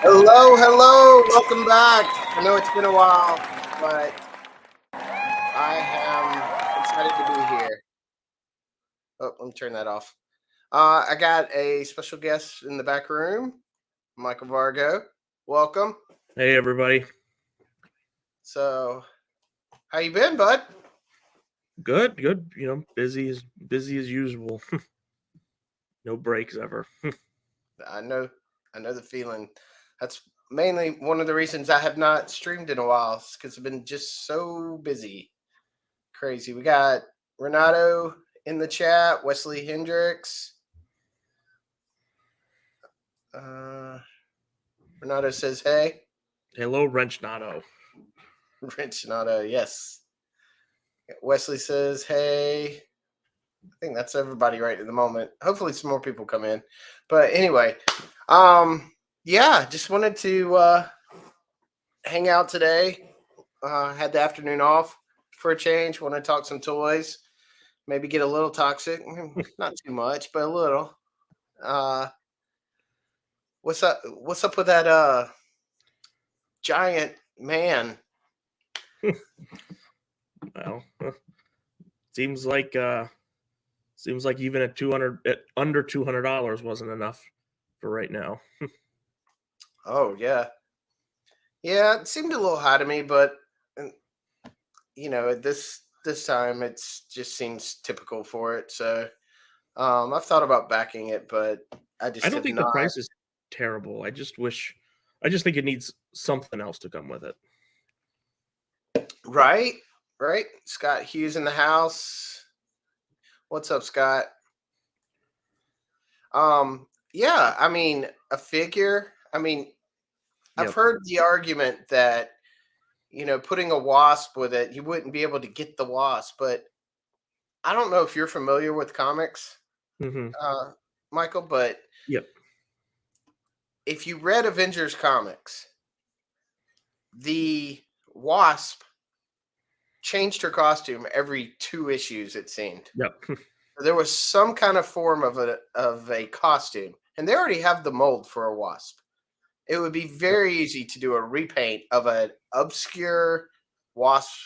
Hello, hello, welcome back. I know it's been a while, but I am excited to be here. Oh, let me turn that off. I got a special guest in the back room, Michael Vargo. Welcome. Hey, everybody. So, how you been, bud? Good. You know, busy as usual. No breaks ever. I know the feeling. That's mainly one of the reasons I have not streamed in a while, because I've been just so busy. Crazy. We got Renato in the chat, Wesley Hendricks. Renato says, hey. Hello, Wrench Nato. Wrench Renato, yes. Wesley says, hey. I think that's everybody right at the moment. Hopefully some more people come in. But anyway, yeah, just wanted to hang out today. Had the afternoon off for a change. Want to talk some toys. Maybe get a little toxic. Not too much, but a little. What's up with that giant man? Well, seems like even at under $200 wasn't enough for right now. Oh yeah. Yeah, it seemed a little high to me, but this time it's just seems typical for it. So I've thought about backing it, but I just don't have think not. the price is terrible. I just think it needs something else to come with it. Right. Scott Hughes in the house. What's up, Scott? Yeah, I mean, a figure. I mean, I've heard the argument that putting a wasp with it, you wouldn't be able to get the wasp, but I don't know if you're familiar with comics, Michael, but Yep. if you read Avengers comics, the wasp changed her costume every 2 issues, it seemed. Yep. There was some kind of form of a costume, and they already have the mold for a wasp. It would be very easy to do a repaint of an obscure wasp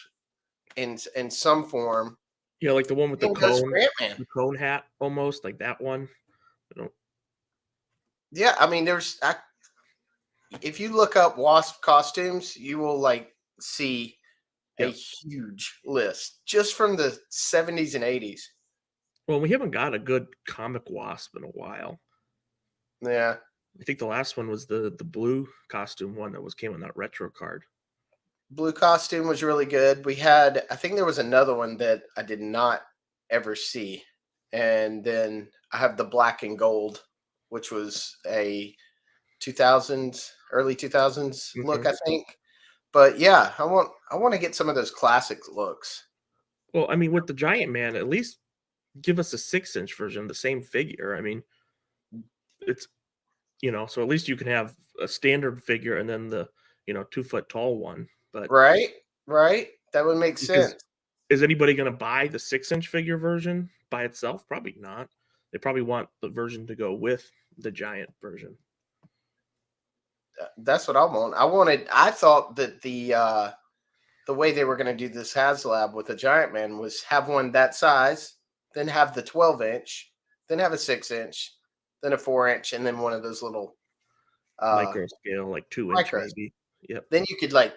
in some form. Yeah, like the one with the cone hat, almost like that one. Yeah, I mean, if you look up wasp costumes, you will see a huge list just from the 70s and 80s. Well, we haven't got a good comic wasp in a while. Yeah. I think the last one was the blue costume one that came on that retro card. Blue costume was really good. I think there was another one that I did not ever see. And then I have the black and gold, which was a 2000s, early 2000s look, I think. But yeah, I want to get some of those classic looks. Well, I mean, with the Giant Man, at least give us a 6-inch version, the same figure. I mean, it's so at least you can have a standard figure and then the 2-foot tall one. But right, that would make sense. Is anybody going to buy the 6-inch figure version by itself? Probably not. They probably want the version to go with the giant version. That's what I want. I thought that the way they were going to do this HasLab with the Giant Man was have one that size, then have the 12-inch, then have a 6-inch, then a 4-inch, and then one of those little micro scale, like 2-inch maybe. Yep. Then you could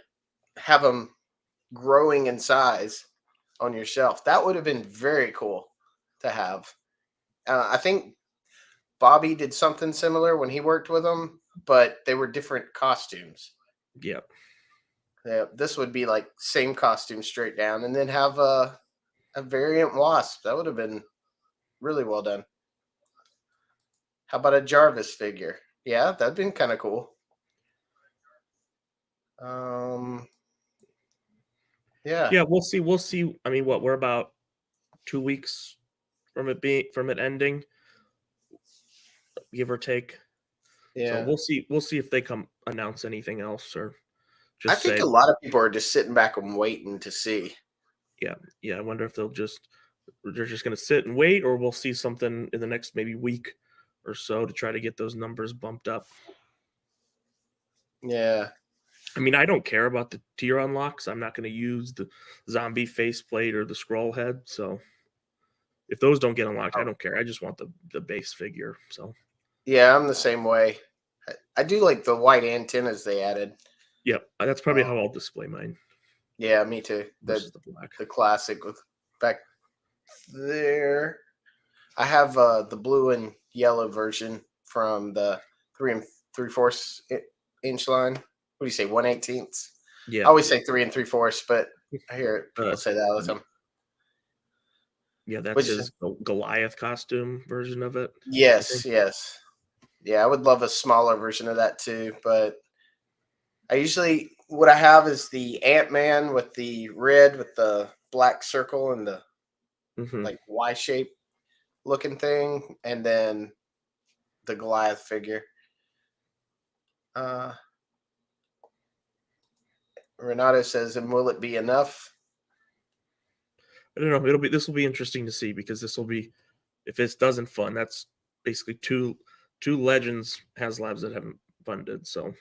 have them growing in size on your shelf. That would have been very cool to have. I think Bobby did something similar when he worked with them, but they were different costumes. Yep. Yeah, this would be like same costume straight down, and then have a variant wasp. That would have been really well done. How about a Jarvis figure? Yeah, that'd been kind of cool. Yeah, we'll see. I mean, we're about 2 weeks from it ending, give or take. Yeah. So we'll see if they come announce anything else or I think a lot of people are just sitting back and waiting to see. Yeah. I wonder if they're just going to sit and wait, or we'll see something in the next maybe week or so to try to get those numbers bumped up. Yeah. I mean, I don't care about the tier unlocks. I'm not going to use the zombie faceplate or the scroll head. So if those don't get unlocked, I don't care. I just want the base figure. So Yeah, I'm the same way. I do like the white antennas they added. yep, that's probably how I'll display mine Yeah, me too. versus the black. The classic with back there. I have the blue and yellow version from the 3 3/4 inch line. What do you say, 1/18? I Yeah. always say 3 3/4, but I hear people Uh, say that all the time. yeah, that's Which his Goliath costume version of it. I yes, think. yes, yeah. I would love a smaller version of that too, but I usually what I have is the Ant Man with the red with the black circle and the Hmm. like Y shape looking thing, and then the Goliath figure. Uh, Renato says, "And will it be enough?" I don't know. This will be interesting to see because this will be if this doesn't fund, that's basically two legends HasLabs that haven't funded. So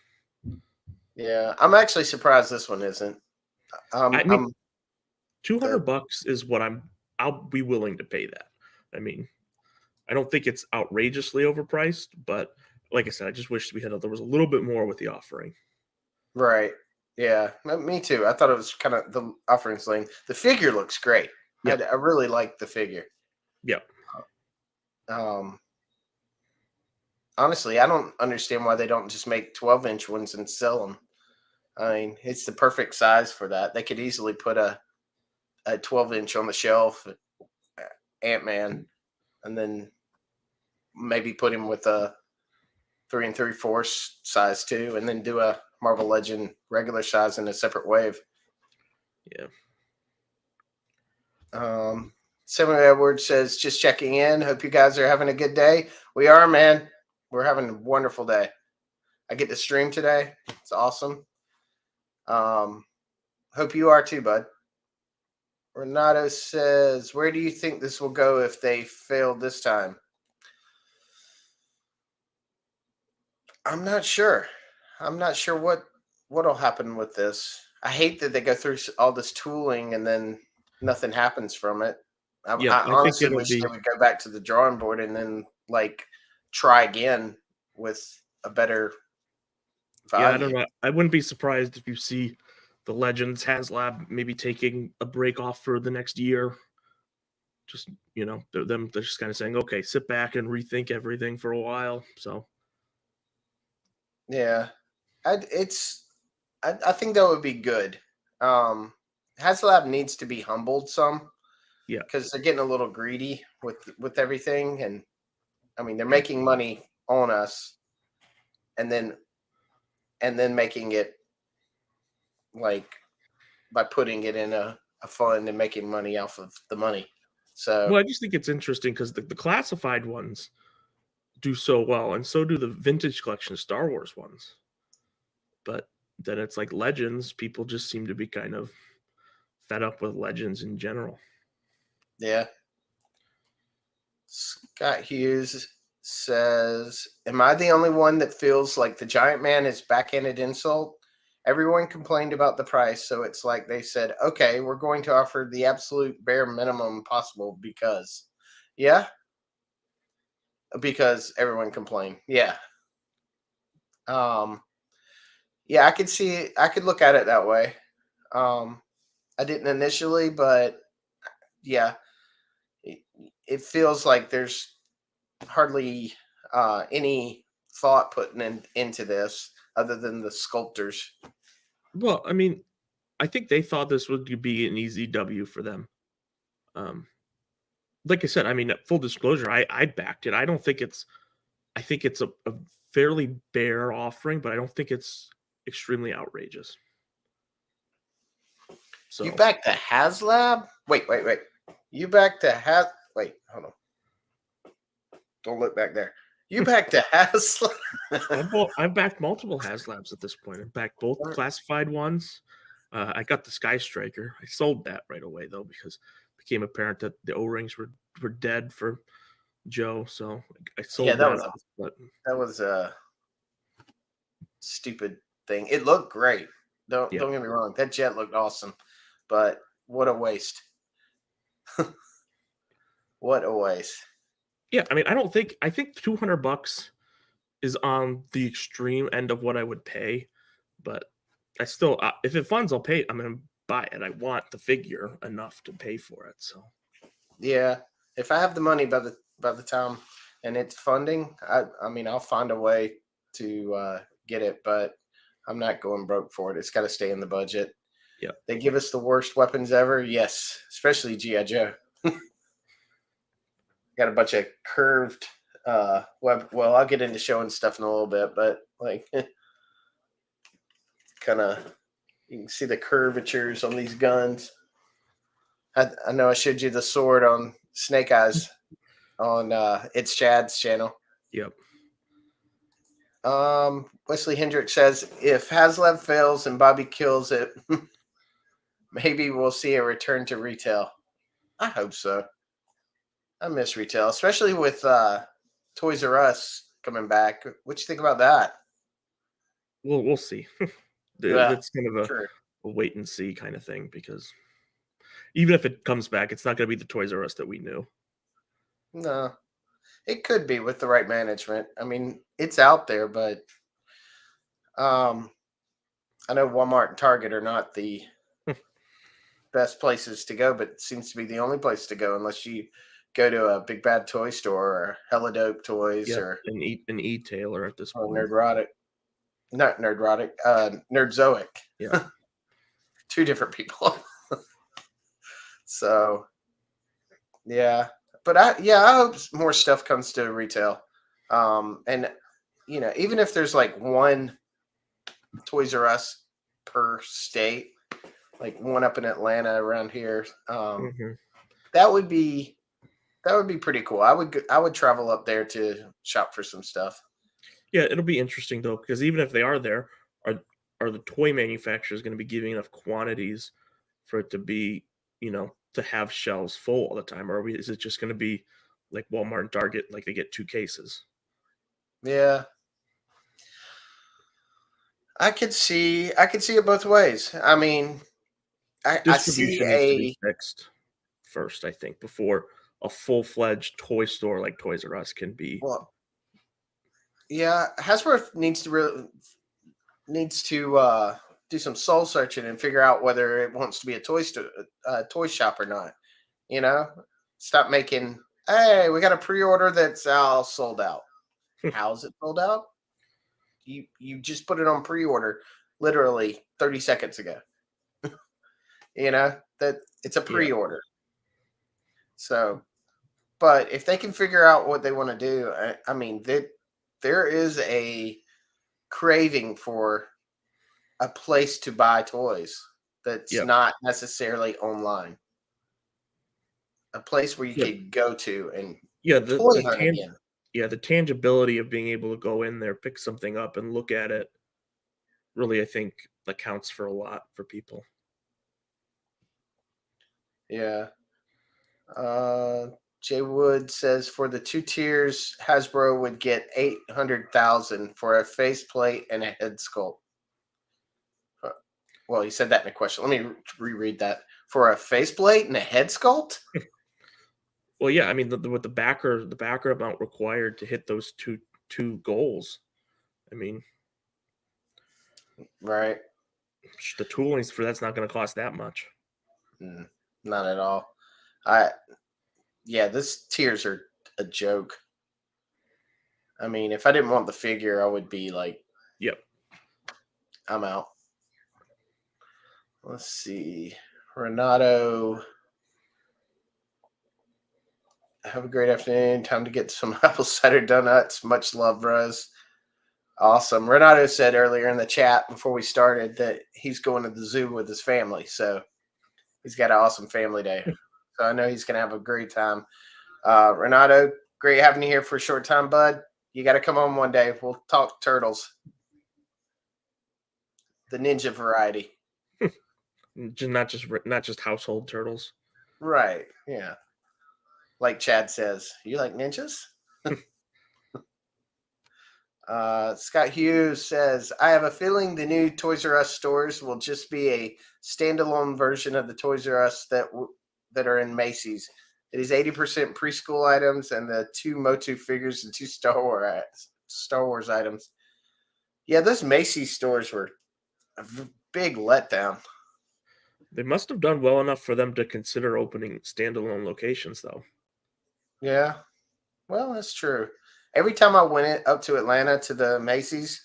Yeah, I'm actually surprised this one isn't. I mean, I'm the $200 is what I'll be willing to pay that. I mean, I don't think it's outrageously overpriced, but like I said, I just wish there was a little bit more with the offering. right. Yeah, me too. I thought it was kind of the offerings lane. The figure looks great. Yep. I really like the figure. Yep. Um, Honestly, I don't understand why they don't just make 12-inch ones and sell them. I mean, it's the perfect size for that. They could easily put a 12-inch on the shelf, Ant Man, and then maybe put him with a 3 3/4 size too, and then do a Marvel Legend regular size in a separate wave. Yeah. Samuel Edwards says, just checking in. Hope you guys are having a good day. We are, man. We're having a wonderful day. I get to stream today. It's awesome. Hope you are too, bud. Renato says, where do you think this will go if they fail this time? I'm not sure. I'm not sure what'll happen with this. I hate that they go through all this tooling and then nothing happens from it. Yep. I I think honestly it'll wish they be. would go back to the drawing board and then like try again with a better Yeah, I don't value. know. I wouldn't be surprised if you see the Legends HasLab maybe taking a break off for the next year. Just they're just kind of saying, okay, sit back and rethink everything for a while. So Yeah, I think that would be good. Um, HasLab needs to be humbled some yeah, because they're getting a little greedy with everything, and I mean they're yeah. making money on us, and then making it like by putting it in a fund and making money off of the money. So Well, I just think it's interesting because the classified ones do so well, and so do the vintage collection Star Wars ones. But then it's like Legends, people just seem to be kind of fed up with Legends in general. yeah, Scott Hughes says, "Am I the only one that feels like the Giant Man is backhanded insult? Everyone complained about the price, so it's like they said, okay, we're going to offer the absolute bare minimum possible because, yeah, because everyone complained. Yeah, um, yeah, I could see, I could look at it that way. Um, I didn't initially, but yeah, it, it feels like there's hardly any thought putting into this other than the sculptors. Well, I mean, I think they thought this would be an easy W for them. Um, like I said, I mean, full disclosure, I backed it. I think it's a fairly bare offering, but I don't think it's extremely outrageous. You So back to HasLab? Wait. You back to Has? Wait, hold on. Don't look back there. You back to HasLab? I've backed multiple HasLabs at this point. I've backed both classified ones. I got the Sky Striker. I sold that right away though because it became apparent that the O rings were dead for Joe, so I Yeah, sold that off. But that was a stupid thing. It looked great. Don't Yeah. don't get me wrong. That jet looked awesome, but what a waste. What a waste. Yeah, I mean, I think $200 is on the extreme end of what I would pay, but I still, if it funds, I'll pay. I'm gonna buy it. I want the figure enough to pay for it. So Yeah, if I have the money by the time and it's funding, I mean I'll find a way to get it, but I'm not going broke for it. It's got to stay in the budget. yeah, They give us the worst weapons ever. Yes, especially GI Joe. Got a bunch of curved web. Well, I'll get into showing stuff in a little bit, but like kind of you can see the curvatures on these guns. I know I showed you the sword on Snake Eyes on It's Chad's channel. yep. Wesley Hendricks says if Haslev fails and Bobby kills it, maybe we'll see a return to retail. I hope so. I miss retail, especially with Toys R Us coming back. What you think about that? We'll see. Yeah, That's kind of true. a wait and see kind of thing because even if it comes back, it's not going to be the Toys R Us that we knew. No, it could be with the right management. I mean, it's out there, but um, I know Walmart and Target are not the best places to go, but it seems to be the only place to go unless you go to a Big Bad Toy Store or Hella Dope Toys Yep, an e-tailer at this or point. Nerdrotic. Not Nerdrotic, Nerdzoic. Yeah, Two different people. So yeah, but I hope more stuff comes to retail. And even if there's like one Toys R Us per state, like one up in Atlanta around here, hmm that would be pretty cool. I would travel up there to shop for some stuff. yeah. It'll be interesting though because even if they are there, are are the toy manufacturers going to be giving enough quantities for it to be, to have shelves full all the time, or is it just going to be like Walmart and Target, like they get 2 cases? Yeah, I could see it both ways. I mean, I see Distribution needs to be a fixed first, I think, before a full-fledged toy store like Toys R Us can be. well, yeah, Hasbro needs to do some soul searching and figure out whether it wants to be a toy shop or not. You know, stop making. Hey, we got a pre-order that's all sold out. How's it sold out? You just put it on pre-order literally 30 seconds ago. That it's a Yeah, pre-order. So, but if they can figure out what they want to do, I mean, there is a craving for a place to buy toys that's yeah, not necessarily online. A place where you yeah, could go to and yeah. toy hunt again. The tangibility of being able to go in there, pick something up, and look at it really, I think, accounts for a lot for people. Yeah. Uh, Jay Wood says for the 2 tiers, Hasbro would get 800,000 for a faceplate and a head sculpt. Well, he said that in a question. Let me reread that. For a faceplate and a head sculpt? Well, yeah, I mean, with the backer amount required to hit those two goals. I mean, Right. the tooling for that's not going to cost that much. Mm, not at all. I Yeah, this tiers are a joke. I mean, if I didn't want the figure, I would be like, Yep. I'm out. Let's see. Renato, have a great afternoon. Time to get some apple cider donuts. Much love, bros. Awesome. Renato said earlier in the chat before we started that he's going to the zoo with his family. So he's got an awesome family day. So I know he's going to have a great time. Renato, great having you here for a short time, bud. You got to come on one day. We'll talk turtles, the ninja variety. Not just household turtles. Right. Yeah. Like Chad says, you like ninjas? Scott Hughes says, I have a feeling the new Toys R Us stores will just be a standalone version of the Toys R Us that are in Macy's. It is 80% preschool items and the 2 Motu figures and 2 Star Wars items. Yeah, those Macy's stores were a big letdown. They must have done well enough for them to consider opening standalone locations, though. Yeah, well, that's true. Every time I went up to Atlanta to the Macy's,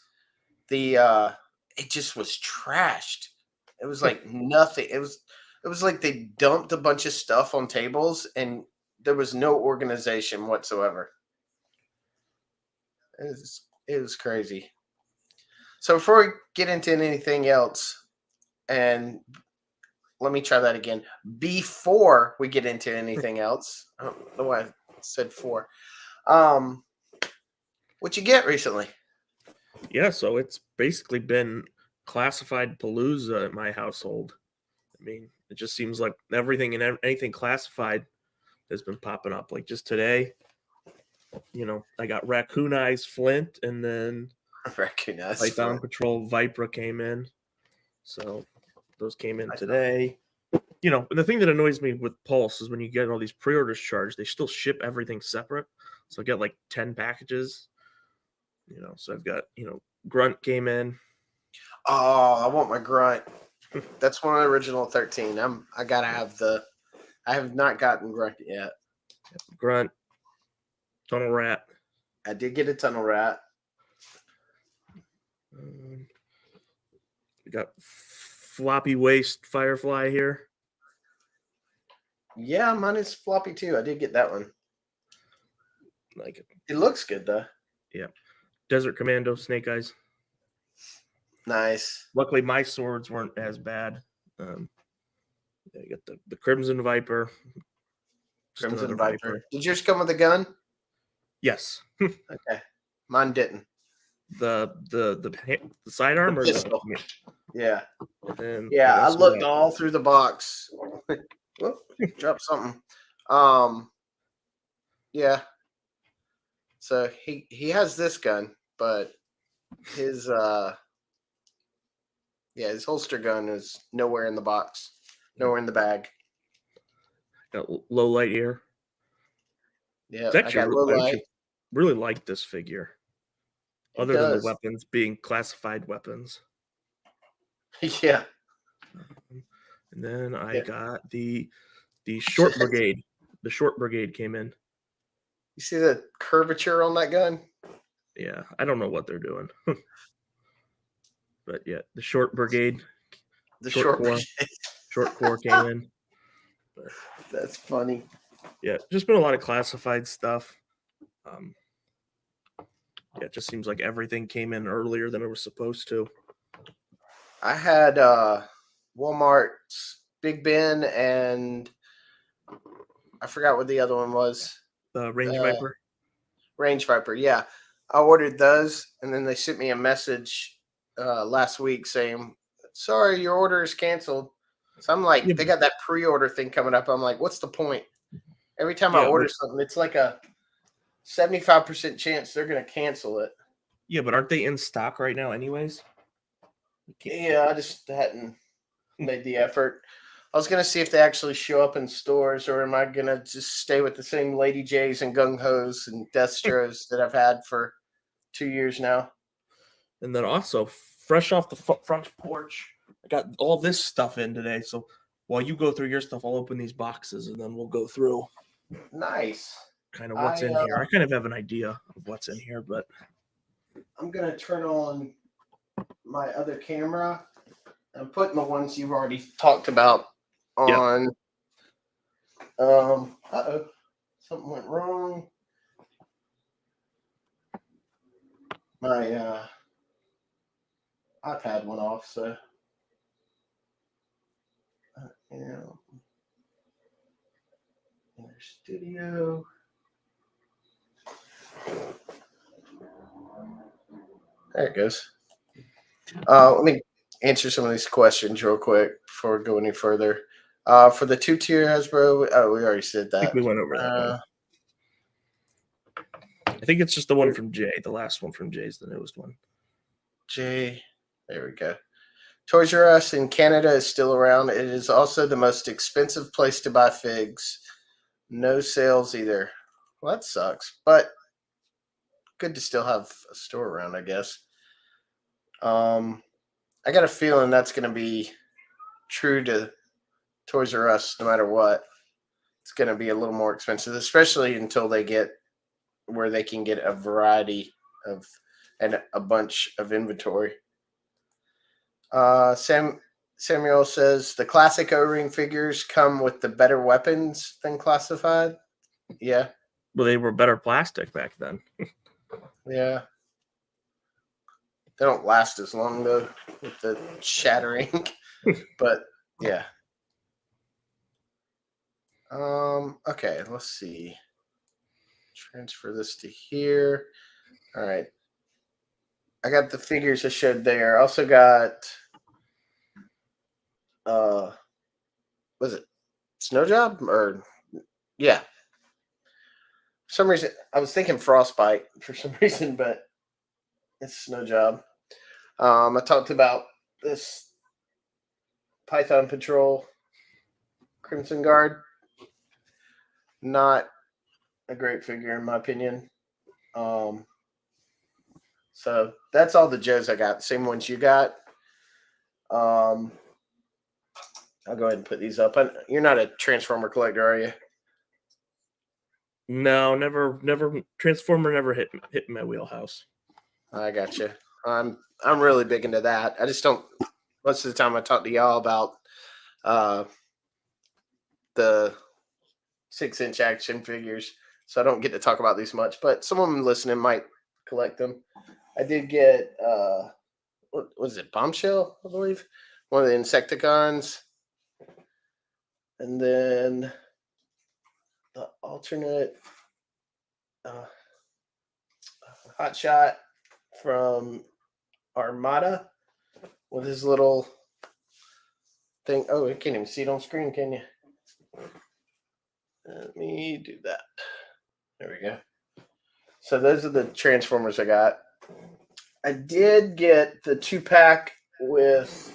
it just was trashed. It was like nothing. It was like they dumped a bunch of stuff on tables and there was no organization whatsoever. It was crazy. So before we get into anything else, and let me try that again. Before we get into anything else, I don't know why I said for. What you get recently? Yeah, so it's basically been classified palooza at my household. I mean, it just seems like everything and anything classified has been popping up. Like just today, I got Raccoon Eyes Flint, and then Raccoon Eyes Python Flint. Patrol Vipra came in. So those came in today. And the thing that annoys me with Pulse is when you get all these pre-orders charged, they still ship everything separate. So I get like 10 packages. So I've got, Grunt came in. Oh, I want my Grunt. That's one of the original 13. I gotta have I have not gotten Grunt yet. Grunt, Tunnel Rat. I did get a Tunnel Rat. We got Floppy Waist Firefly here. Yeah, mine is floppy too. I did get that one. Like it. It looks good though. Yeah. Desert Commando Snake Eyes. Nice. Luckily, my swords weren't as bad. You got the Crimson Viper. Crimson Viper. Did yours come with a gun? Yes. Okay. Mine didn't. The sidearm or pistol. Yeah. Yeah, I looked all through the box. Whoop, dropped something. Yeah. So he has this gun, but his his holster gun is nowhere in the box, nowhere in the bag. Got low light here. Yeah, I actually really like this figure. Other than the weapons being classified weapons. Yeah. And then I got the Short Brigade. The Short Brigade came in. You see the curvature on that gun? Yeah, I don't know what they're doing. But yeah, the Short Brigade. The Short Corps came in. But, that's funny. Yeah, just been a lot of classified stuff. Yeah, it just seems like everything came in earlier than it was supposed to. I had Walmart's Big Ben and I forgot what the other one was. The Range Viper? Range Viper, yeah. I ordered those and then they sent me a message last week saying, sorry, your order is canceled. So I'm like, they got that pre-order thing coming up. I'm like, what's the point? Every time I order something, it's like a 75% chance they're going to cancel it. Yeah, but aren't they in stock right now anyways? Yeah, I just hadn't made the effort. I was going to see if they actually show up in stores, or am I going to just stay with the same Lady J's and Gung Ho's and Destros that I've had for 2 years now. And then also, fresh off the front porch, I got all this stuff in today. So while you go through your stuff, I'll open these boxes and then we'll go through. Nice. Kind of what's in here. I kind of have an idea of what's in here, but I'm going to turn on my other camera. I'm putting the ones you've already talked about on. Uh-oh. Something went wrong. My iPad went off, so in our studio. There it goes. Let me answer some of these questions real quick before we go any further. For the 2-tier Hasbro, we already said that. I think we went over that one. I think it's just the one from Jay. The last one from Jay is the newest one. Jay, there we go. Toys R Us in Canada is still around. It is also the most expensive place to buy figs. No sales either. Well, that sucks, but good to still have a store around, I guess. I got a feeling that's going to be true to Toys R Us no matter what. It's going to be a little more expensive, especially until they get where they can get a variety of and a bunch of inventory. Samuel says the classic O-ring figures come with the better weapons than classified. Yeah. Well, they were better plastic back then. Yeah. They don't last as long though with the shattering. But yeah. Okay, let's see. Transfer this to here. All right. I got the figures I showed there. I also got was it Snow Job or yeah. For some reason I was thinking Frostbite for some reason, but it's Snow Job. I talked about this Python Patrol Crimson Guard. Not a great figure in my opinion. So that's all the Joes I got. Same ones you got. I'll go ahead and put these up. You're not a Transformer collector, are you? No, never. Transformer never hit my wheelhouse. I got you. I'm really big into that. I just don't. Most of the time, I talk to y'all about the 6-inch action figures, so I don't get to talk about these much. But someone listening might collect them. I did get what was it? Bombshell, I believe, one of the Insecticons, and then the alternate Hot Shot from Armada with his little thing. Oh, you can't even see it on screen, can you? Let me do that. There we go. So those are the Transformers I got. I did get the 2-pack with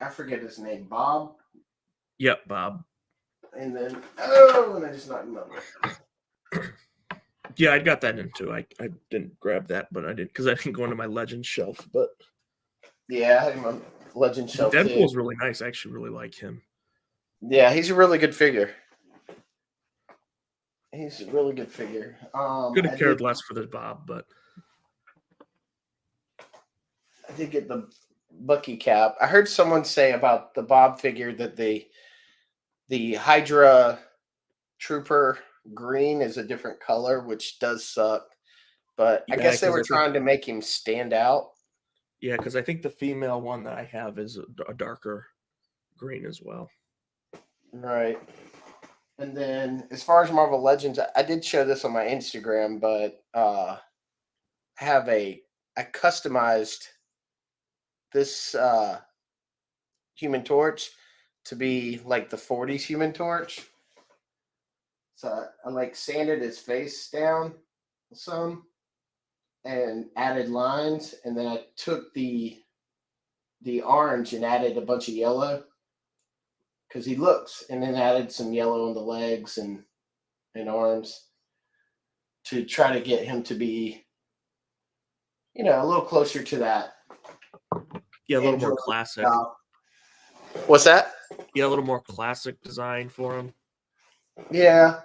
I forget his name, Bob. Yep, Bob. And then and I just knocked him over. Yeah, I got that in too. I didn't grab that, but I did because I didn't go into my Legends shelf. But yeah, I had him on Legend shelf. Deadpool's too. Really nice. I actually really like him. Yeah, he's a really good figure. He's a really good figure. Could have cared less for the Bob, but I did get the Bucky cap. I heard someone say about the Bob figure that the Hydra Trooper green is a different color, which does suck. But I guess they were trying to make him stand out. Yeah, because I think the female one that I have is a darker green as well. Right. And then as far as Marvel Legends, I did show this on my Instagram, but I customized this Human Torch to be like the 40s Human Torch. So I like sanded his face down some and added lines, and then I took the orange and added a bunch of yellow because he looks, and then added some yellow on the legs and arms to try to get him to be, a little closer to that. Yeah, a little more classic. What's that? Yeah, a little more classic design for him. Yeah,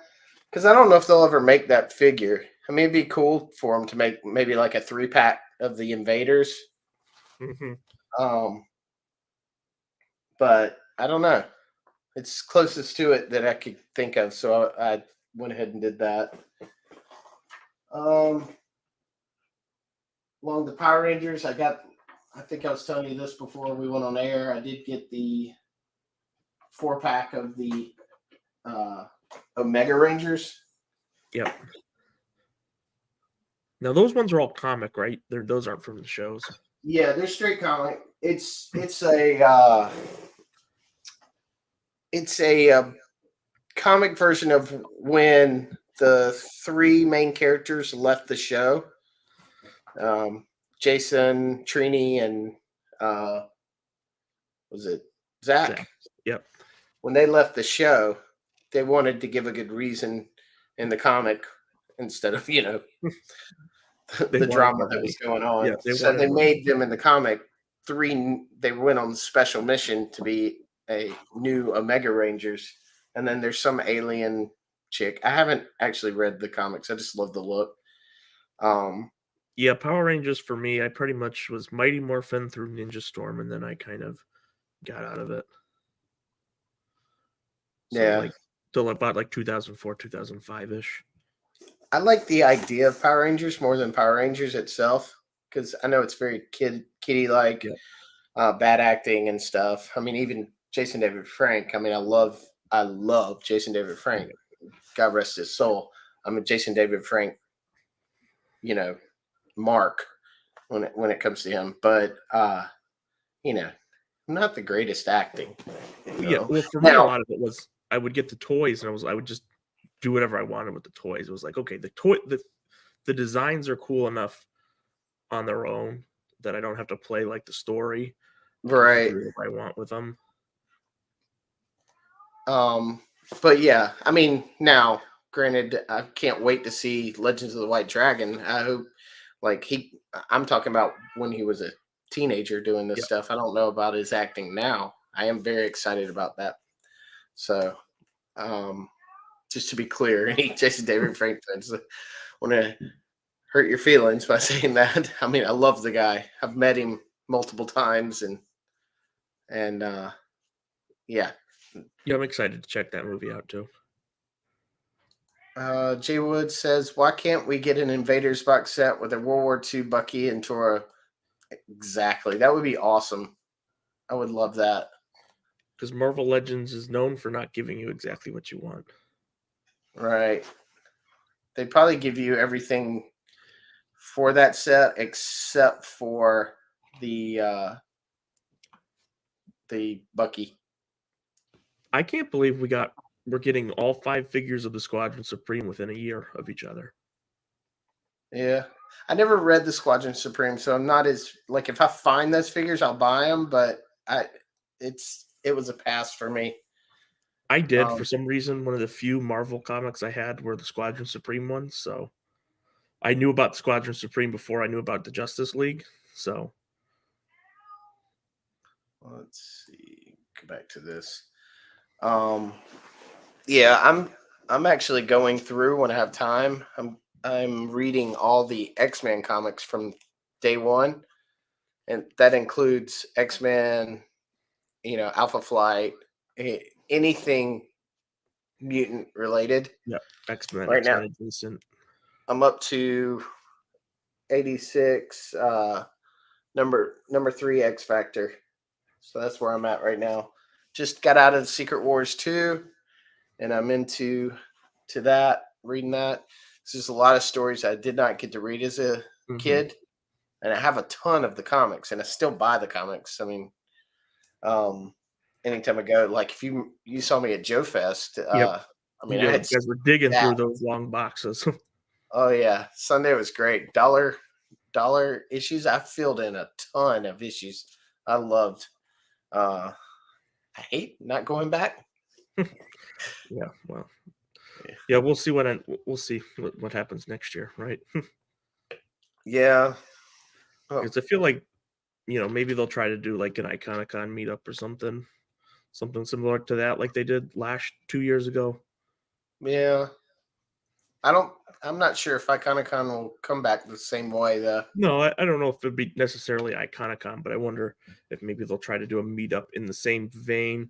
because I don't know if they'll ever make that figure. I mean, it'd be cool for them to make maybe like a 3-pack of the Invaders. Mm-hmm. But I don't know. It's closest to it that I could think of, so I went ahead and did that. Along the Power Rangers, I think I was telling you this before we went on air. I did get the 4-pack of the Omega Rangers. Yep. Now those ones are all comic, right? Those aren't from the shows. Yeah, they're straight comic. It's a comic version of when the three main characters left the show. Jason, Trini, and was it Zach? Zach. Yep. When they left the show, they wanted to give a good reason in the comic instead of They the wanted drama that everybody. was going Yeah, on. they So wanted they everybody. made them in the comic three. They went on special mission to be a new Omega Rangers, and then there's some alien chick. I haven't actually read the comics. I just love the look. Yeah, Power Rangers for me, I pretty much was Mighty Morphin through Ninja Storm, and then I kind of got out of it. So Yeah, like till about like 2004, 2005 ish. I like the idea of Power Rangers more than Power Rangers itself because I know it's very kiddie like, Yeah. bad acting and stuff. I mean, even Jason David Frank. I mean, I love Jason David Frank. God rest his soul. I'm a Jason David Frank, mark when it comes to him, but you know, not the greatest acting. Yeah, well, for me, a Now, lot of it was I would get the toys, and I would just do whatever I wanted with the toys. It was like, okay, the designs are cool enough on their own that I don't have to play like the story. I can right. do whatever I want with them. Um, but yeah, I mean, now, granted, I can't wait to see Legends of the White Dragon. I hope, I'm talking about when he was a teenager doing this Yeah, stuff. I don't know about his acting now. I am very excited about that. So, um, just to be clear, any Jason David Frank fans want to hurt your feelings by saying that. I mean, I love the guy. I've met him multiple times, and yeah. yeah, I'm excited to check that movie out too. Jay Wood says, "Why can't we get an Invaders box set with a World War II Bucky and Tora?" Exactly, that would be awesome. I would love that. Because Marvel Legends is known for not giving you exactly what you want. Right? They'd probably give you everything for that set except for the Bucky. I can't believe we're getting all 5 figures of the Squadron Supreme within a year of each other. Yeah, I never read the Squadron Supreme, so I'm not as like if I find those figures, I'll buy them. But it was a pass for me. I did for Um, some reason. One of the few Marvel comics I had were the Squadron Supreme ones, so I knew about the Squadron Supreme before I knew about the Justice League. So let's see. Go back to this. Um, yeah, I'm actually going through when I have time. I'm reading all the X-Men comics from day one, and that includes X-Men, Alpha Flight, anything mutant related. yeah, X-Men, Right now, X-Men Adjacent. I'm up to 86, number 3 X Factor. So that's where I'm at right now. Just got out of the Secret Wars 2, and I'm into that, reading that. There's just a lot of stories I did not get to read as a Mm-hmm. kid, and I have a ton of the comics, and I still buy the comics. I mean, anytime I go, like if you saw me at Joe Fest, Yep. I mean, I Yeah, had you guys were digging that. through those long boxes. Oh yeah, Sunday was great. Dollar issues. I filled in a ton of issues. I loved. Uh, I hate not going back. Yeah, well, Yeah. yeah, we'll see what happens next year, right? Yeah. Oh, Because I feel like maybe they'll try to do like an Iconicon meetup or something similar to that, like they did last 2 years ago. yeah. I don't. I'm not sure if Iconicon will come back the same way though. No, I don't know if it'd be necessarily Iconicon, but I wonder if maybe they'll try to do a meetup in the same vein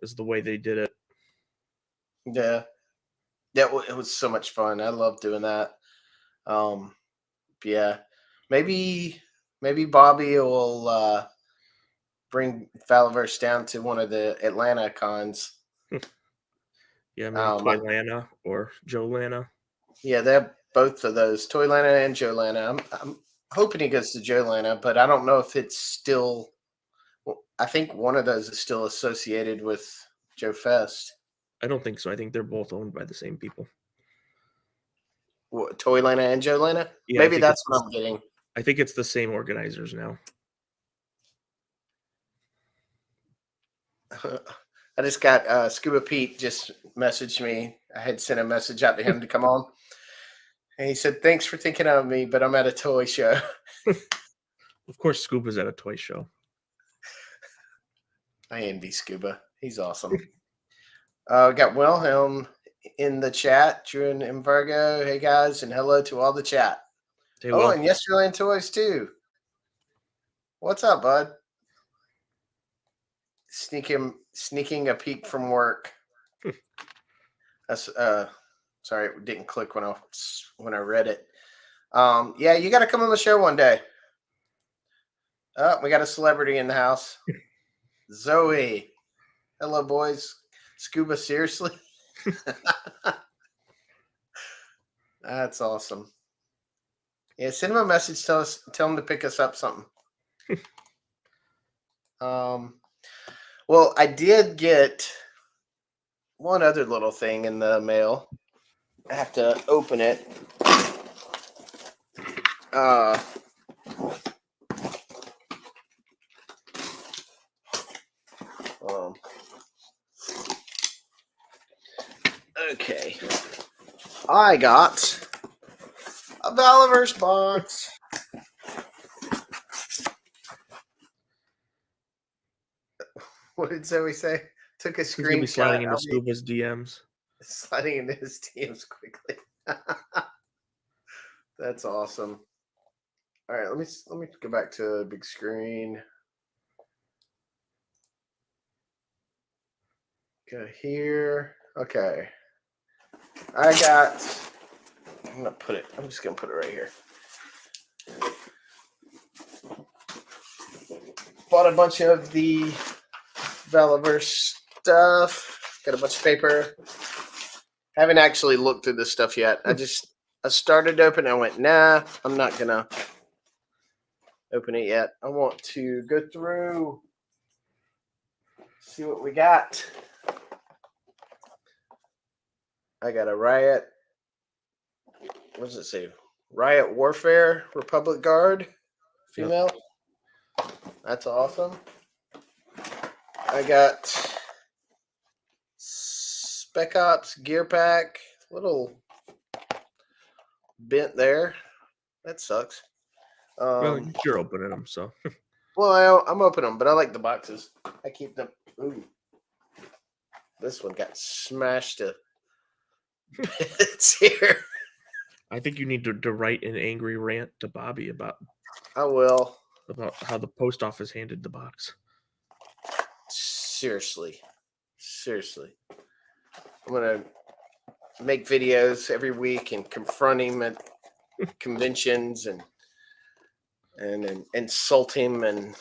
as the way they did it. Yeah. It was so much fun. I love doing that. Um, yeah. Maybe maybe Bobby will bring Falaverse down to one of the Atlanta cons. Yeah, maybe Um, I, Toylana or Joe Lana. yeah, they're both of those, Toylana and Joe Lana. I'm hoping he goes to Joe Lana, but I don't know if it's still. Well, I think one of those is still associated with Joe Fest. I don't think so. I think they're both owned by the same people. What, Toylana and Joelana? Yeah, Maybe that's what I'm getting. I think it's the same organizers now. I just got Scuba Pete just messaged me. I had sent a message out to him to come on. And he said, "Thanks for thinking of me, but I'm at a toy show." Of course, Scuba's at a toy show. I envy Scuba. He's awesome. We got Wilhelm in the chat, Drew and Mvargo. Hey guys, and hello to all the chat. Hey, Oh, and Yesterland Toys too. What's up, bud? Sneaking a peek from work. That's sorry, it didn't click when I read it. Yeah, you got to come on the show one day. Oh, we got a celebrity in the house. Zoe. Hello, boys. Scuba, seriously? That's awesome. Yeah, send him a message. Tell him to pick us up something. Well, I did get one other little thing in the mail. I have to open it. Okay. I got a Valiverse box. What did Zoe say? Took a He's gonna be screenshot. sliding into Scuba's DMs. Sliding into his DMs quickly. That's awesome. All right, let me go back to the big screen. Go here. Okay. I'm just gonna put it right here. Bought a bunch of the Valiverse stuff. Got a bunch of paper. Haven't actually looked through this stuff yet. I started open. I went, nah, I'm not gonna open it yet. I want to go through, see what we got. I got a Riot. What does it say? Riot Warfare Republic Guard female. Yep. That's awesome. I got Spec Ops gear pack. Little bent there. That sucks. Well, you're opening them, so. Well, I'm opening them, but I like the boxes. I keep them. Ooh. This one got smashed to bits here. I think you need to write an angry rant to Bobby about. I will. About how the post office handed the box. Seriously. I'm gonna make videos every week and confront him at conventions and insult him and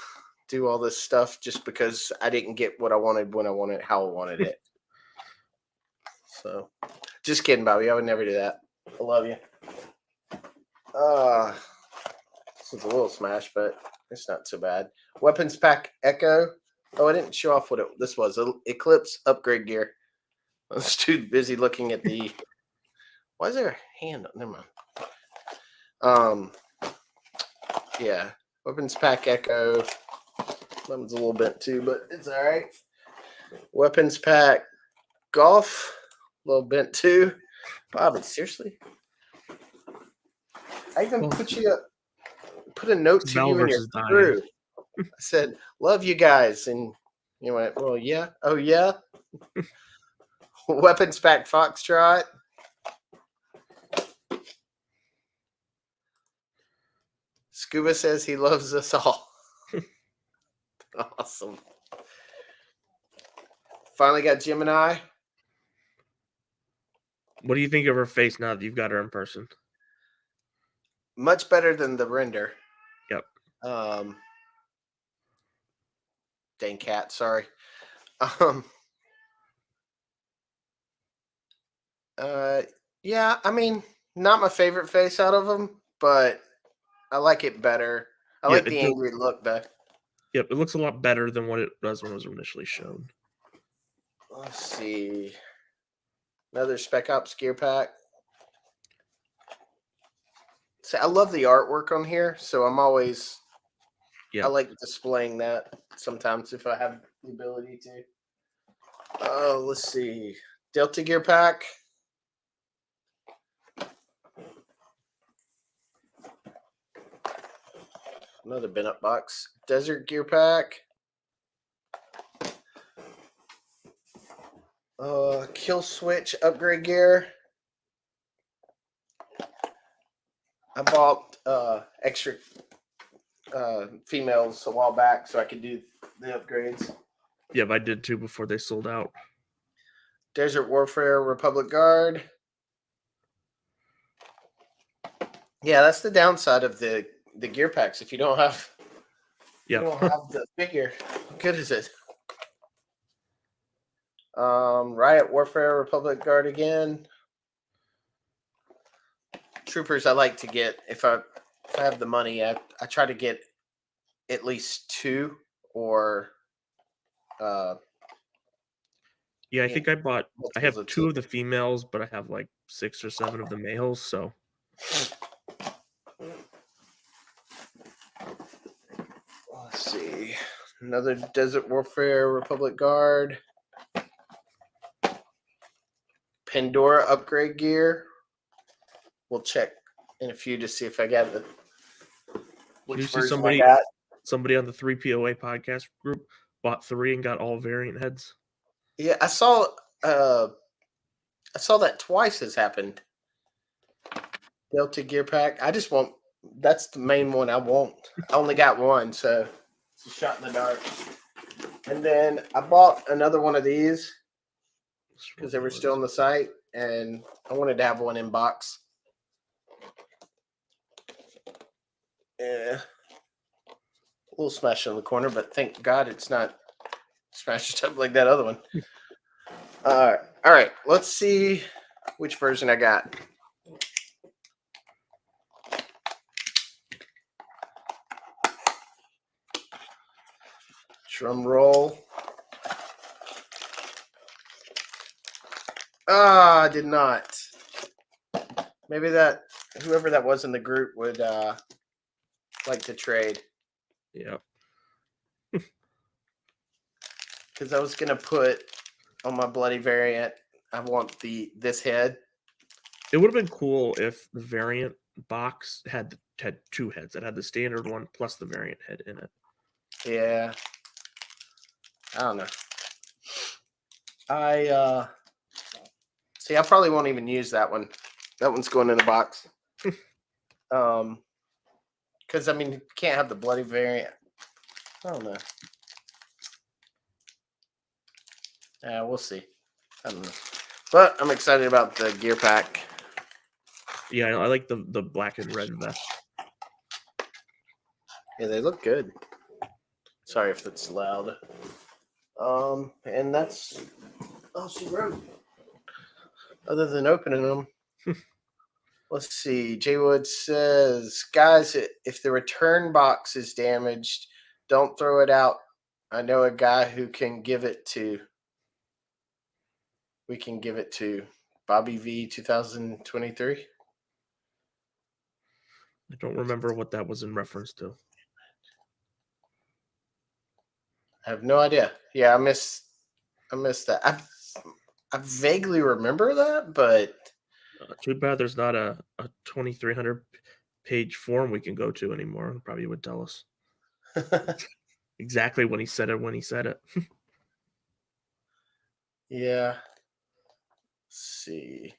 do all this stuff just because I didn't get what I wanted when I wanted, how I wanted it. So, just kidding, Bobby. I would never do that. I love you. This is a little smash, but it's not so bad. Weapons pack Echo. Oh, I didn't show off what this was. Eclipse upgrade gear. I was too busy looking at the. Why is there a hand? Never mind. Yeah. Weapons pack Echo. That one's a little bent too, but it's all right. Weapons pack Golf. A little bent too. Bobby, seriously? I even put a note to you in your crew. I said, love you guys. And you went, well, yeah. Oh, yeah. Weapons pack Foxtrot. Scuba says he loves us all. Awesome. Finally got Gemini. What do you think of her face now that you've got her in person? Much better than the render. Yep. Dang cat, sorry. Yeah, I mean, not my favorite face out of them, but I like it better. I like the angry look though. Yep, it looks a lot better than what it does when it was initially shown. Let's see. Another Spec Ops gear pack. See, I love the artwork on here, so I'm always I like displaying that sometimes if I have the ability to. Oh, let's see. Delta gear pack. Another bin up box. Desert gear pack. Kill switch upgrade gear. I bought extra females a while back so I could do the upgrades. Yep, I did too before they sold out. Desert Warfare Republic Guard. Yeah, that's the downside of the gear packs. If you don't have Yeah, you don't have the figure, how good is it? Riot Warfare Republic Guard again. Troopers I like to get if I have the money. I try to get at least 2 or yeah. I think I bought. I have multiples of 2 2. of the females, but I have like 6 or 7 of the males. So Let's see. Another Desert Warfare Republic Guard. Pandora upgrade gear. We'll check in a few to see if I got the you which see version I got. somebody on the 3POA podcast group bought 3 and got all variant heads. Yeah, I saw that twice has happened. Delta gear pack. I just want that's the main one I want. I only got one, so it's a shot in the dark. And then I bought another one of these because they were still on the site, and I wanted to have one in box. Yeah, a little smashed in the corner, but thank God it's not smashed up like that other one. All right. Let's see which version I got. Drum roll. I did not. Maybe that whoever that was in the group would like to trade. Yeah. Because I was gonna put on my bloody variant. I want this head. It would have been cool if the variant box had 2 heads. It had the standard one plus the variant head in it. Yeah. I don't know. I see. I probably won't even use that one. That one's going in the box. Because I mean, you can't have the bloody variant. I don't know. Yeah, we'll see. I don't know. But I'm excited about the gear pack. Yeah, I like the black and red vest. Yeah, they look good. Sorry if it's loud. And that's all she wrote. Other than opening them. Let's see. Jay Wood says, guys, if the return box is damaged, don't throw it out. I know a guy who can give it to. We can give it to Bobby V 2023. I don't remember what that was in reference to. I have no idea. Yeah, I missed that. I vaguely remember that, but Too bad there's not a 2,300 page form we can go to anymore. It probably would tell us exactly when he said it. yeah. Let's see.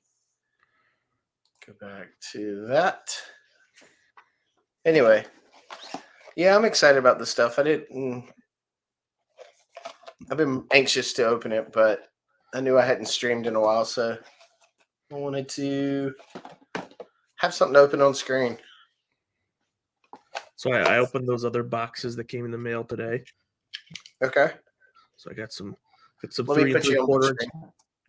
Go back to that. Anyway, yeah, I'm excited about this stuff. I've been anxious to open it, but I knew I hadn't streamed in a while, so I wanted to have something open on screen. So I opened those other boxes that came in the mail today. Okay. So I got some Let 3 me and put you on 3/4 the inch.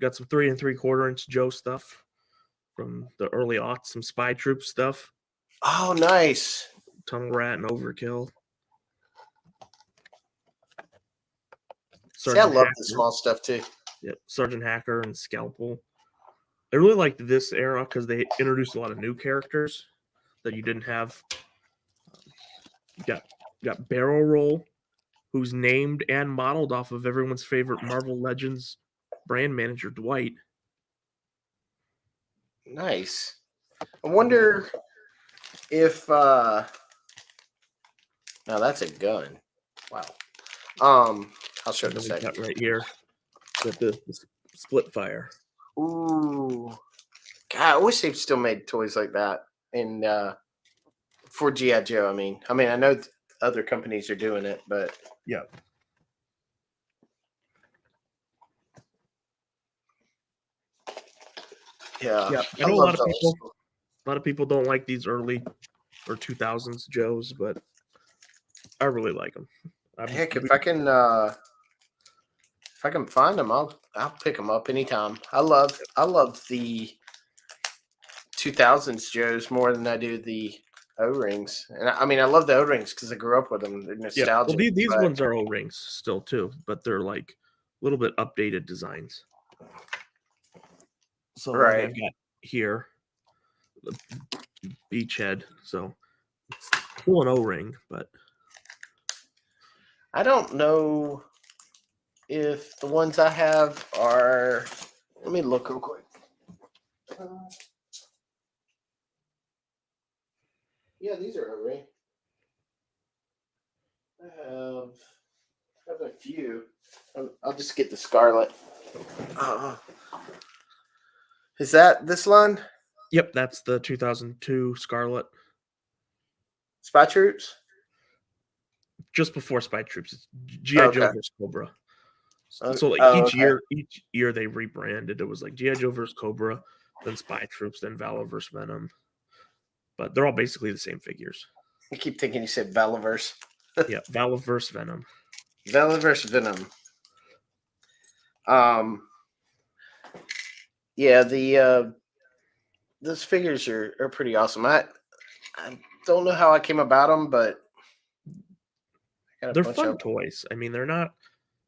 Got some 3 3/4 inch Joe stuff from the early aughts, some Spy Troop stuff. Oh, nice. Tunnel Rat and Overkill. See, I love the small stuff too. Yep, Sergeant Hacker and Scalpel. I really liked this era because they introduced a lot of new characters that you didn't have. You got Barrel Roll, who's named and modeled off of everyone's favorite Marvel Legends brand manager, Dwight. Nice. I wonder if now that's a gun. Wow. I'll show it in a And we second. got right here with the split fire. Ooh. God, I wish they still made toys like that. And for G.I. Joe, I mean, I know other companies are doing it, but Yeah. yeah, Yeah. I know a lot of people don't like these early or 2000s Joes, but I really like them. Heck, if I can find them, I'll pick them up anytime. I love the 2000s Joes more than I do the O-rings. And I love the O-rings because I grew up with them. They're Yeah. nostalgic. Well, these but ones are O-rings still too, but they're like a little bit updated designs. So like right. I've got here the beachhead, so it's cool an O-ring, but I don't know if the ones I have are. Let me look real quick. Yeah, these are O-ring. I have a few. I'll just get the Scarlet. Uh, is that this line? yep, that's the 2002 Scarlet. Spy Troops? Just before Spy Troops, it's Oh, GI Joe okay. versus Cobra. So like each Okay. year they rebranded. It was like GI Joe versus Cobra, then Spy Troops, then Valor versus Venom. But they're all basically the same figures. I keep thinking you said Valaverse. Yeah, Valor versus Venom. Valaverse Venom. Um. Yeah, the those figures are pretty awesome. I don't know how I came about them, but I got a They're bunch fun of. toys. I mean, they're not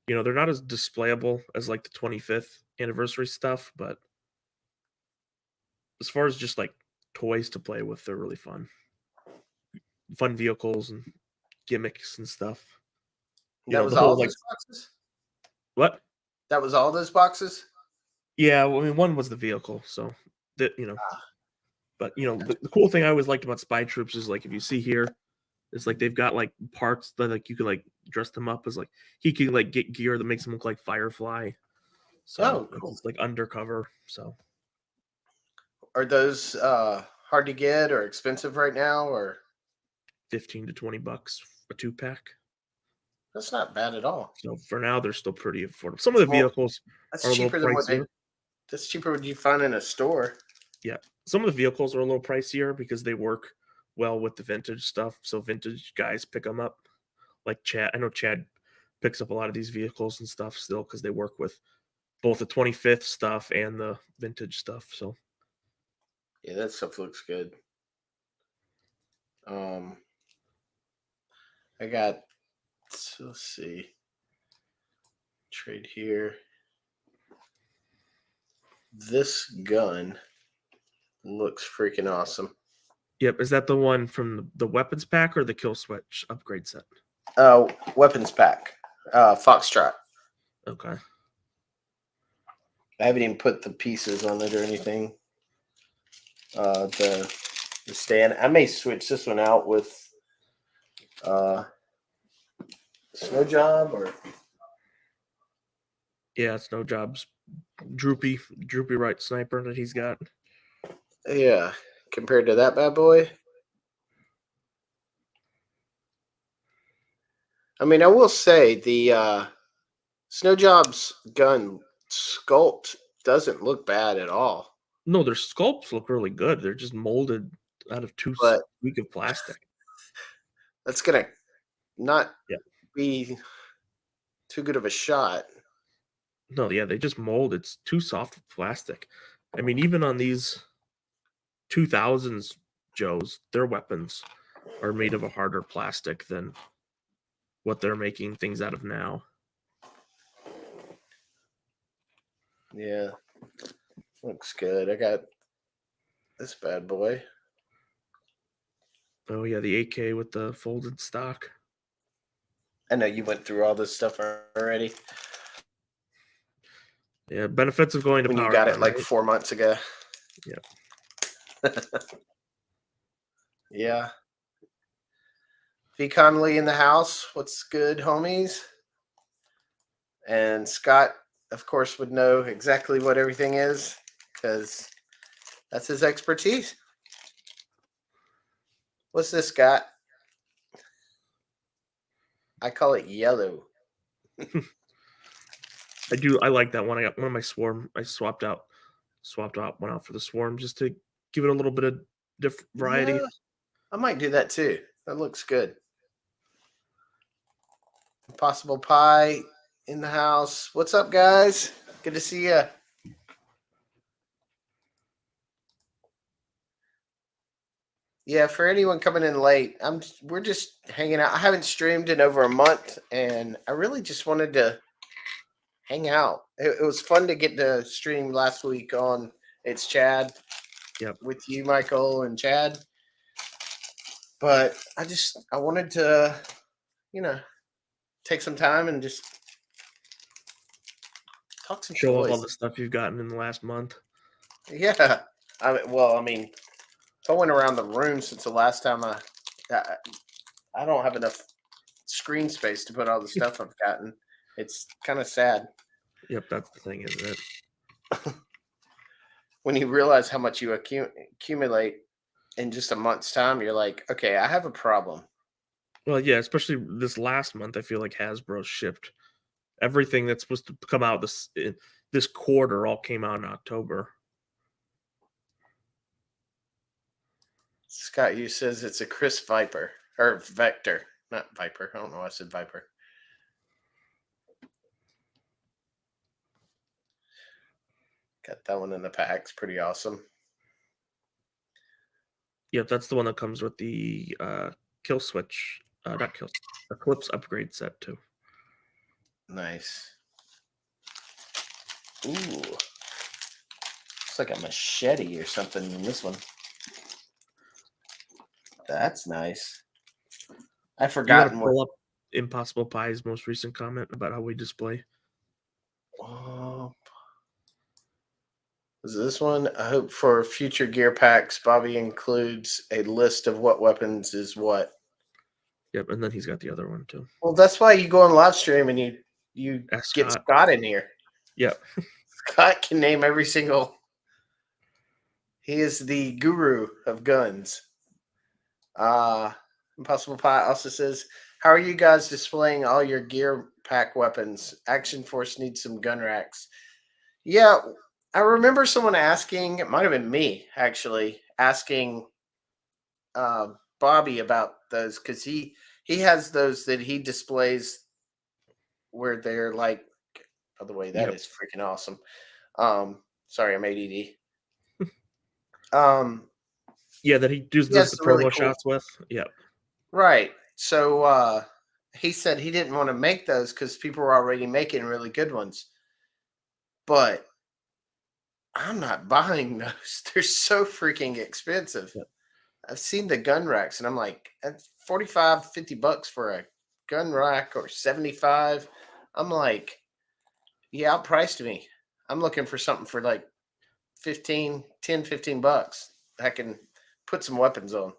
they're not as displayable as like the 25th anniversary stuff, but as far as just like toys to play with, they're really fun. Fun vehicles and gimmicks and stuff. That The was whole all like those boxes. what? That was all those boxes. Yeah, well, I mean, one was the vehicle, so that but the cool thing I always liked about Spy Troops is like if you see here, it's like they've got like parts that like you could like dress them up as like he can like get gear that makes him look like Firefly. So Oh, cool. it's like undercover. So Are those hard to get or expensive right now? Or 15 to $20 a 2-pack. that's not bad at all. So for now, they're still pretty affordable. Some of It's the more. vehicles That's are a little cheaper than what they. pricier. That's cheaper what you find in a store. Yeah, some of the vehicles are a little pricier because they work well with the vintage stuff. So vintage guys pick them up. Like Chad, I know Chad picks up a lot of these vehicles and stuff still because they work with both the 25th stuff and the vintage stuff. So Yeah, that stuff looks good. Um, I got. Let's see. Trade here. This gun looks freaking awesome. yep, is that the one from the weapons pack or the kill switch upgrade set? Weapons pack. Foxtrot. Okay. I haven't even put the pieces on it or anything. The stand. I may switch this one out with Snow Job or Yeah, it's no jobs. Droopy right sniper that he's got. yeah. Compared to that bad boy, I mean, I will say the Snow Job's gun sculpt doesn't look bad at all. No, their sculpts look really good. They're just molded out of too But weak of plastic. that's gonna not Yeah. be too good of a shot. No, yeah, they just mold. It's too soft of plastic. I mean, even on these 2000s Joes, their weapons are made of a harder plastic than what they're making things out of now. Yeah. Looks good. I got this bad boy. Oh yeah, the 8K with the folded stock. I know you went through all this stuff already Yeah, benefits of going to when you got it PowerCon, like right? 4 months ago. Yeah. Yeah. V Conley in the house. What's good, homies? And Scott, of course, would know exactly what everything is because that's his expertise. What's this, Scott? I call it yellow. I like that one. I got one of my swarm. I swapped out one out for the swarm just to give it a little bit of different variety. Yeah, I might do that too. That looks good. Impossible Pie in the house. What's up, guys? Good to see you. Yeah, for anyone coming in late, we're just hanging out. I haven't streamed in over a month, and I really just wanted to hang out. It was fun to get to stream last week on It's Chad. Yep. With you, Michael and Chad. But I wanted to, take some time and just talk some Show off all toys. the stuff you've gotten in the last month. Yeah. I mean, if I went around the room since the last time I don't have enough screen space to put all the stuff I've gotten. It's kind of sad. Yep, that's the thing, isn't it? When you realize how much you accumulate in just a month's time, you're like, okay, I have a problem. Well, yeah, especially this last month, I feel like Hasbro shipped everything that's supposed to come out this quarter all came out in October. Scott Hughes says it's a Chris Viper or Vector, not Viper. I don't know why I said Viper. Got that one in the pack. It's pretty awesome. Yep, that's the one that comes with the kill switch, not kill, Eclipse upgrade set too. Nice. Ooh. Looks like a machete or something in this one. That's nice. I've You want forgotten to what. pull up Impossible Pie's most recent comment about how we display? Is this one? I hope for future gear packs, Bobby includes a list of what weapons is what. Yep, and then he's got the other one too. Well, that's why you go on live stream and you Ask get Scott. Scott in here. Yep. Scott can name every single. He is the guru of guns. Impossible Pie also says, "How are you guys displaying all your gear pack weapons? Action Force needs some gun racks." Yeah, I remember someone asking. It might have been me actually asking Bobby about those because he has those that he displays where they're like. By the way, that Yep. is freaking awesome. Sorry, I'm ADD. Um, Yeah, that he does he has the some really promo cool. shots with. Yep. Right. So he said he didn't want to make those because people were already making really good ones. But I'm not buying those. They're so freaking expensive. Yep. I've seen the gun racks and I'm like, that's 45, $50 for a gun rack or 75. I'm like, yeah, outpriced me. I'm looking for something for like 15 bucks. I can put some weapons on.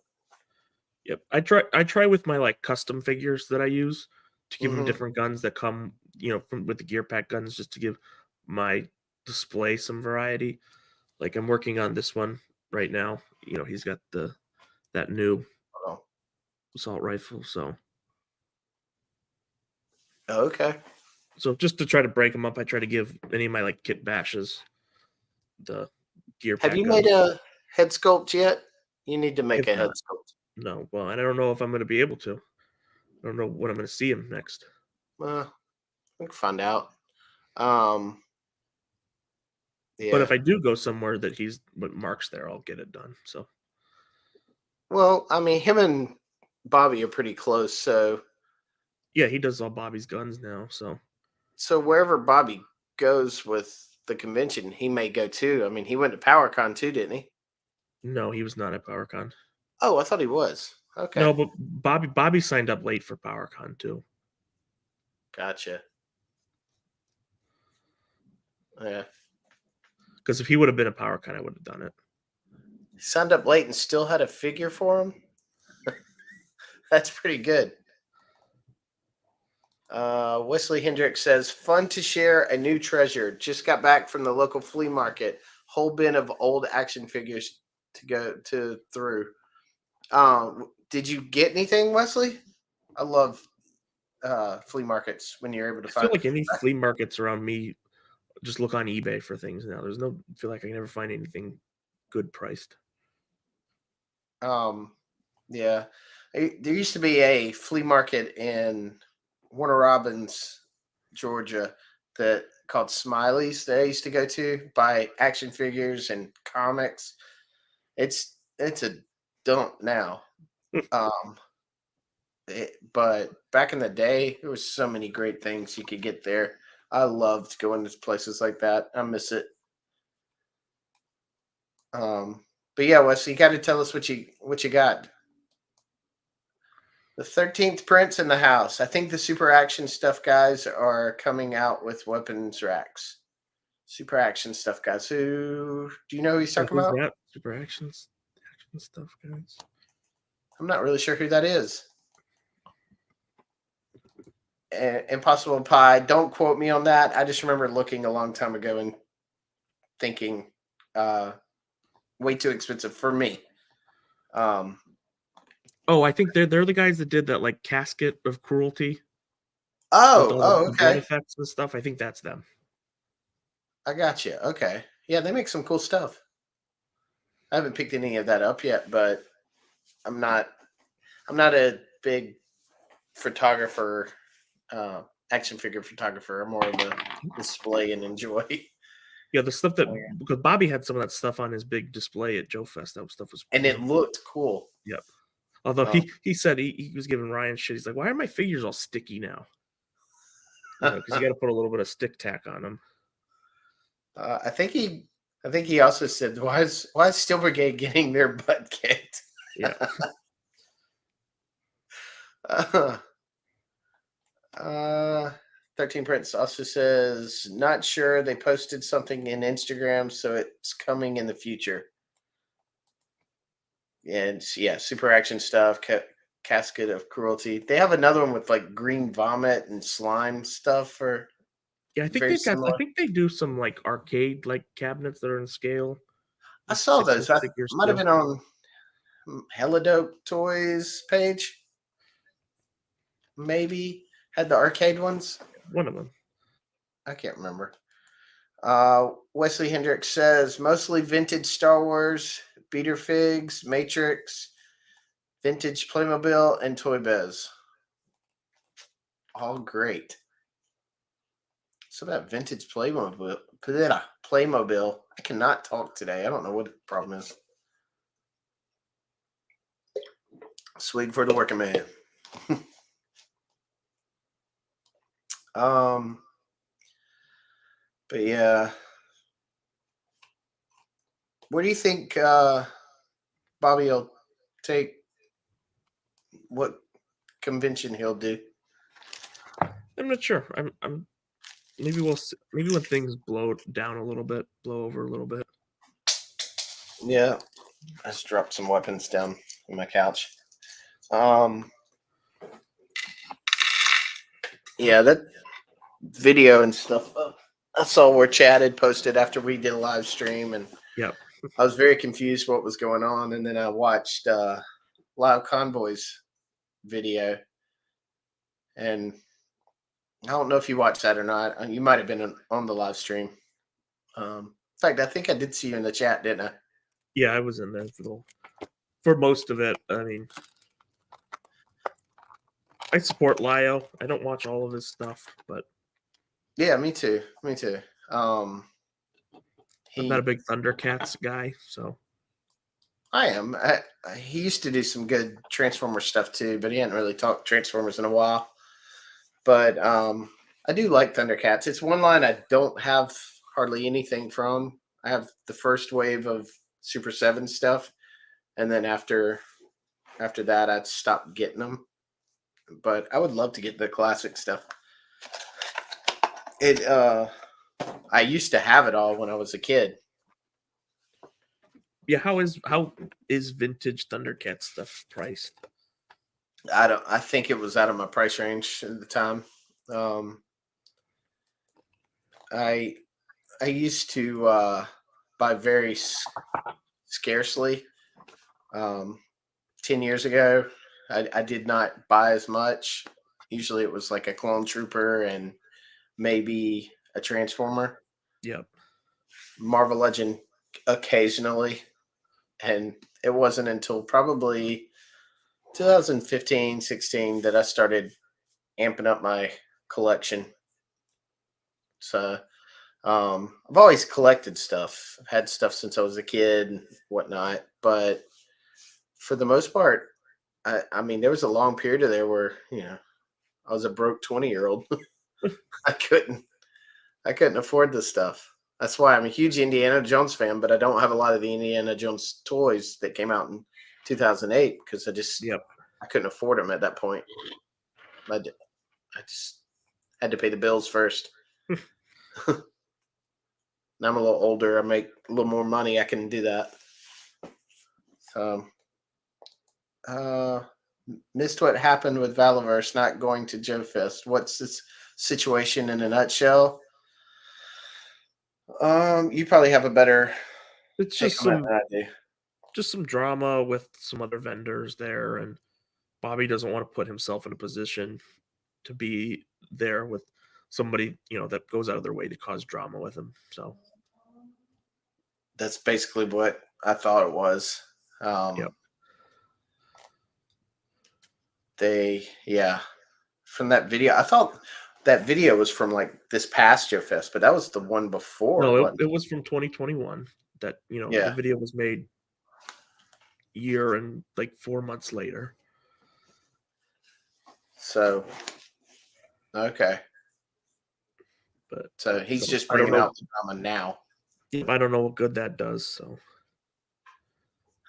Yep. I try with my like custom figures that I use to give them different guns that come, from with the gear pack guns just to give my display some variety. Like I'm working on this one right now. He's got that new Oh, assault rifle, so okay. just to try to break them up, I try to give any of my like kit bashes the gear Have pack you made guns. a head sculpt yet? You need to make If a head not, sculpt. no. Well, I don't know if I'm going to be able to. I don't know when I'm going to see him next. We can find out. Um, But yeah. if I do go somewhere that but Mark's there, I'll get it done. So Well, I mean, him and Bobby are pretty close, so yeah, he does all Bobby's guns now. So wherever Bobby goes with the convention, he may go too. I mean, he went to PowerCon too, didn't he? No, he was not at PowerCon. Oh, I thought he was. Okay, No, but Bobby signed up late for PowerCon too. gotcha. Yeah, Because if he would have been at PowerCon, I would have done it. he signed up late and still had a figure for him. That's pretty good. Wesley Hendricks says, "Fun to share a new treasure. Just got back from the local flea market. Whole bin of old action figures to go to through." Did you get anything, Wesley? I love flea markets when you're able to I feel find. like any flea markets around me, just look on eBay for things now. There's no feel like I can never find anything good priced. Yeah, there used to be a flea market in Warner Robins, Georgia, that called Smiley's that I used to go to buy action figures and comics. It's a dump now. Um, but back in the day, there was so many great things you could get there. I loved going to places like that. I miss it. But yeah, Wes, you got to tell us what you got. The 13th Prince in the house. I think the Super Action Stuff guys are coming out with weapons racks. Super Action Stuff guys. Who do you know who he's talking Who's about? that? Super action stuff, guys. I'm not really sure who that is. Impossible Pie. Don't quote me on that. I just remember looking a long time ago and thinking, way too expensive for me. Oh, I think they're the guys that did that like casket of cruelty with all Oh, the blood okay. effects and stuff. I think that's them. I got you. Okay. Yeah, they make some cool stuff. I haven't picked any of that up yet, but I'm not I'm not a big photographer, action figure photographer. I'm more of a display and enjoy. Yeah, the stuff that Oh, yeah. because Bobby had some of that stuff on his big display at Joe Fest. That stuff was And it looked cool. Yep. Although Um, he said he was giving Ryan shit. He's like, why are my figures all sticky now? Because you got to put a little bit of stick tack on them. I think he also said, why is Steel Brigade getting their butt kicked? Yeah. uh, uh, 13 Prince also says, not sure. They posted something in Instagram, so it's coming in the future. And yeah, super action stuff, casket of cruelty. They have another one with like green vomit and slime stuff for Yeah, I think very they've got. I similar. think they do some like arcade like cabinets that are in scale, I like saw 6-inch those. I figures might have too. been on Hella Dope Toys page. Maybe had the arcade ones. One of them. I can't remember. Wesley Hendricks says mostly vintage Star Wars, beater figs, Matrix, vintage Playmobil, and Toy Biz. All great. So that vintage Playmobil. I cannot talk today. I don't know what the problem is. Swig for the working man. um, but yeah, where do you think Bobby will take? What convention he'll do? I'm not sure. I'm maybe maybe when things blow down a little bit, blow over a little bit. Yeah, I just dropped some weapons down on my couch. Um, yeah, that video and stuff. That's all were chatted, posted after we did a live stream, and Yep. I was very confused what was going on. And then I watched Live Convoy's video, and I don't know if you watched that or not. You might have been on the live stream. In fact, I think I did see you in the chat, didn't I? Yeah, I was in there for most of it. I mean, I support Lio. I don't watch all of his stuff, but Yeah, me too. Me too. I'm not a He, big Thundercats guy, so I am. He used to do some good Transformer stuff too, but he hadn't really talked Transformers in a while. But I do like Thundercats. It's one line I don't have hardly anything from. I have the first wave of Super 7 stuff, and then after that, I'd stopped getting them. But I would love to get the classic stuff. It I used to have it all when I was a kid. Yeah, how is vintage Thundercat stuff priced? I think it was out of my price range at the time. Um, I I used to buy very scarcely. 10 years ago, I did not buy as much. Usually, it was like a clone trooper and maybe a transformer. Yep. Marvel Legend occasionally, and it wasn't until probably 2015, 16 that I started amping up my collection. So I've always collected stuff. I've had stuff since I was a kid and whatnot, but for the most part, I mean, there was a long period of there where I was a broke 20-year-old. I couldn't I couldn't afford this stuff. That's why I'm a huge Indiana Jones fan, but I don't have a lot of the Indiana Jones toys that came out in 2008 because Yep. I couldn't afford them at that point. I just had to pay the bills first. Now I'm a little older. I make a little more money. I can do that. So, uh, missed what happened with Valiverse not going to Joe Fest. What's this situation in a nutshell? You probably have a better It's take on that than I do. just some drama with some other vendors there, and Bobby doesn't want to put himself in a position to be there with somebody, that goes out of their way to cause drama with him. So, That's basically what I thought it was. yep. Yeah, from that video, I thought that video was from like this past Joe Fest, but that was the one before, No, wasn't it was from 2021 that, it? the Yeah. video was made year and like 4 months later. So, okay. But So he's so just I don't bringing know. out the drama now. I don't know what good that does. So,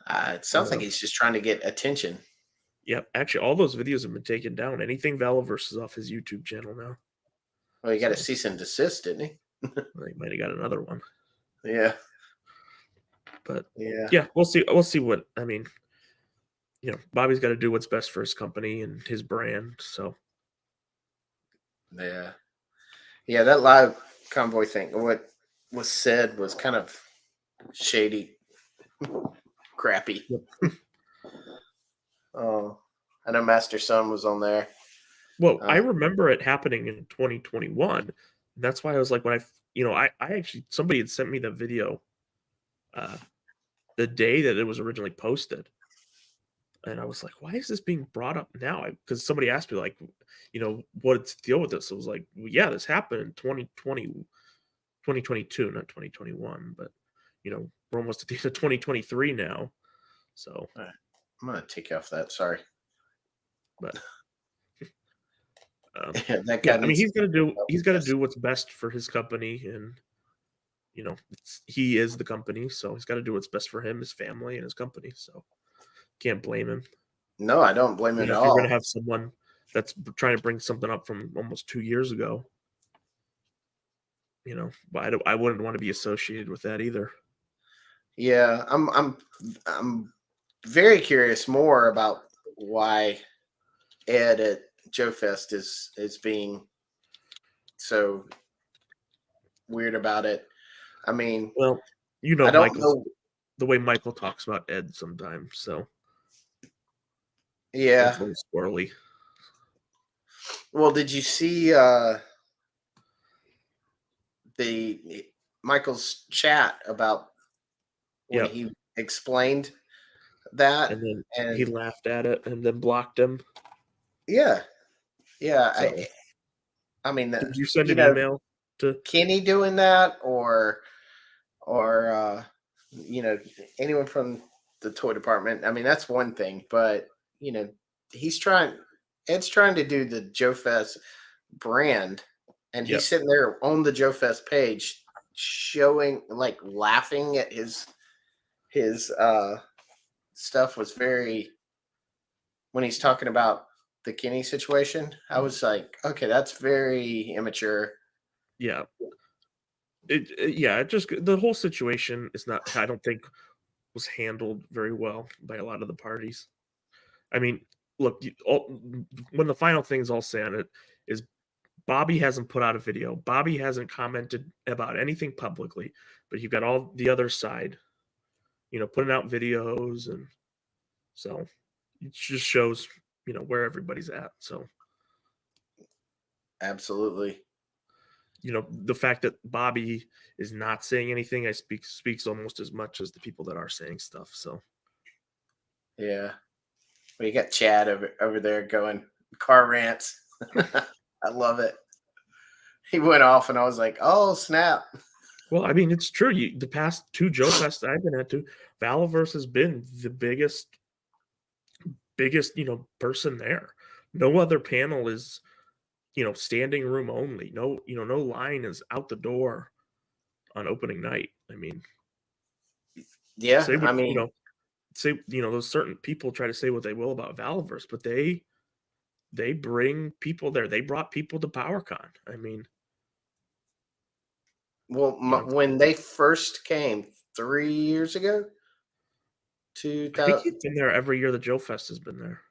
It sounds like uh, he's just trying to get attention. yep. Actually, all those videos have been taken down. Anything Valaverse is off his YouTube channel now. Well, he got a So cease and desist, didn't he? he might have got another one. Yeah. But Yeah. yeah, we'll see. We'll see what I mean. Bobby's got to do what's best for his company and his brand. So Yeah. Yeah. That live convoy thing, what was said was kind of shady, crappy. yep. Oh, I know Mastersun was on there. Well, I Uh, remember it happening in 2021. That's why I was like, when I actually somebody had sent me the video uh, the day that it was originally posted. And I was like, why is this being brought up now? Because somebody asked me, like, what's the deal with this? I was like, well, yeah, this happened in 2020, 2022, not 2021. But, we're almost at the end of 2023 now. So, I'm going to take you off that. Sorry. but, That yeah, guy I mean, needs to he's got to yes. do what's best for his company. And, he is the company. So he's got to do what's best for him, his family, and his company. So can't blame him. No, I don't blame him at If you're going all. to have someone that's trying to bring something up from almost 2 years ago, but I wouldn't want to be associated with that either. Yeah, I'm very curious more about why Ed at Joe Fest is being so weird about it. I mean, Well, I don't Michael's know. the way Michael talks about Ed sometimes, so Yeah. it's a little squirrely. Well, did you see the Michael's chat about when Yep. he explained that? And then he And laughed at it and then blocked him. yeah, yeah. So I mean, did you send you an know, email to Kenny doing that or anyone from the toy department. I mean, that's one thing, but he's trying. Ed's trying to do the Joe Fest brand, and Yep. he's sitting there on the Joe Fest page showing, like laughing at his stuff was very, when he's talking about the Kenny situation, I was like, okay, that's very immature. Yeah. It just the whole situation is not, I don't think, was handled very well by a lot of the parties. I mean, look, when the final thing's all said on it, is Bobby hasn't put out a video. Bobby hasn't commented about anything publicly, but you've got all the other side, putting out videos, and so it just shows, where everybody's at. So, Absolutely. the fact that Bobby is not saying anything, speaks almost as much as the people that are saying stuff. So, Yeah. Well, you got Chad over there going car rants. I love it. He went off, and I was like, "Oh snap!" well, I mean, it's true. The past two Joe Fests I've been at, to Valaverse has been the biggest person there. No other panel is standing room only. No, no line is out the door on opening night. I mean, say Yeah, what I mean, say those certain people try to say what they will about Valaverse, but they bring people there. They brought people to PowerCon. I mean, well, you know, when they first came 3 years ago, I think 2000. he's been there every year. The Joe Fest has been there.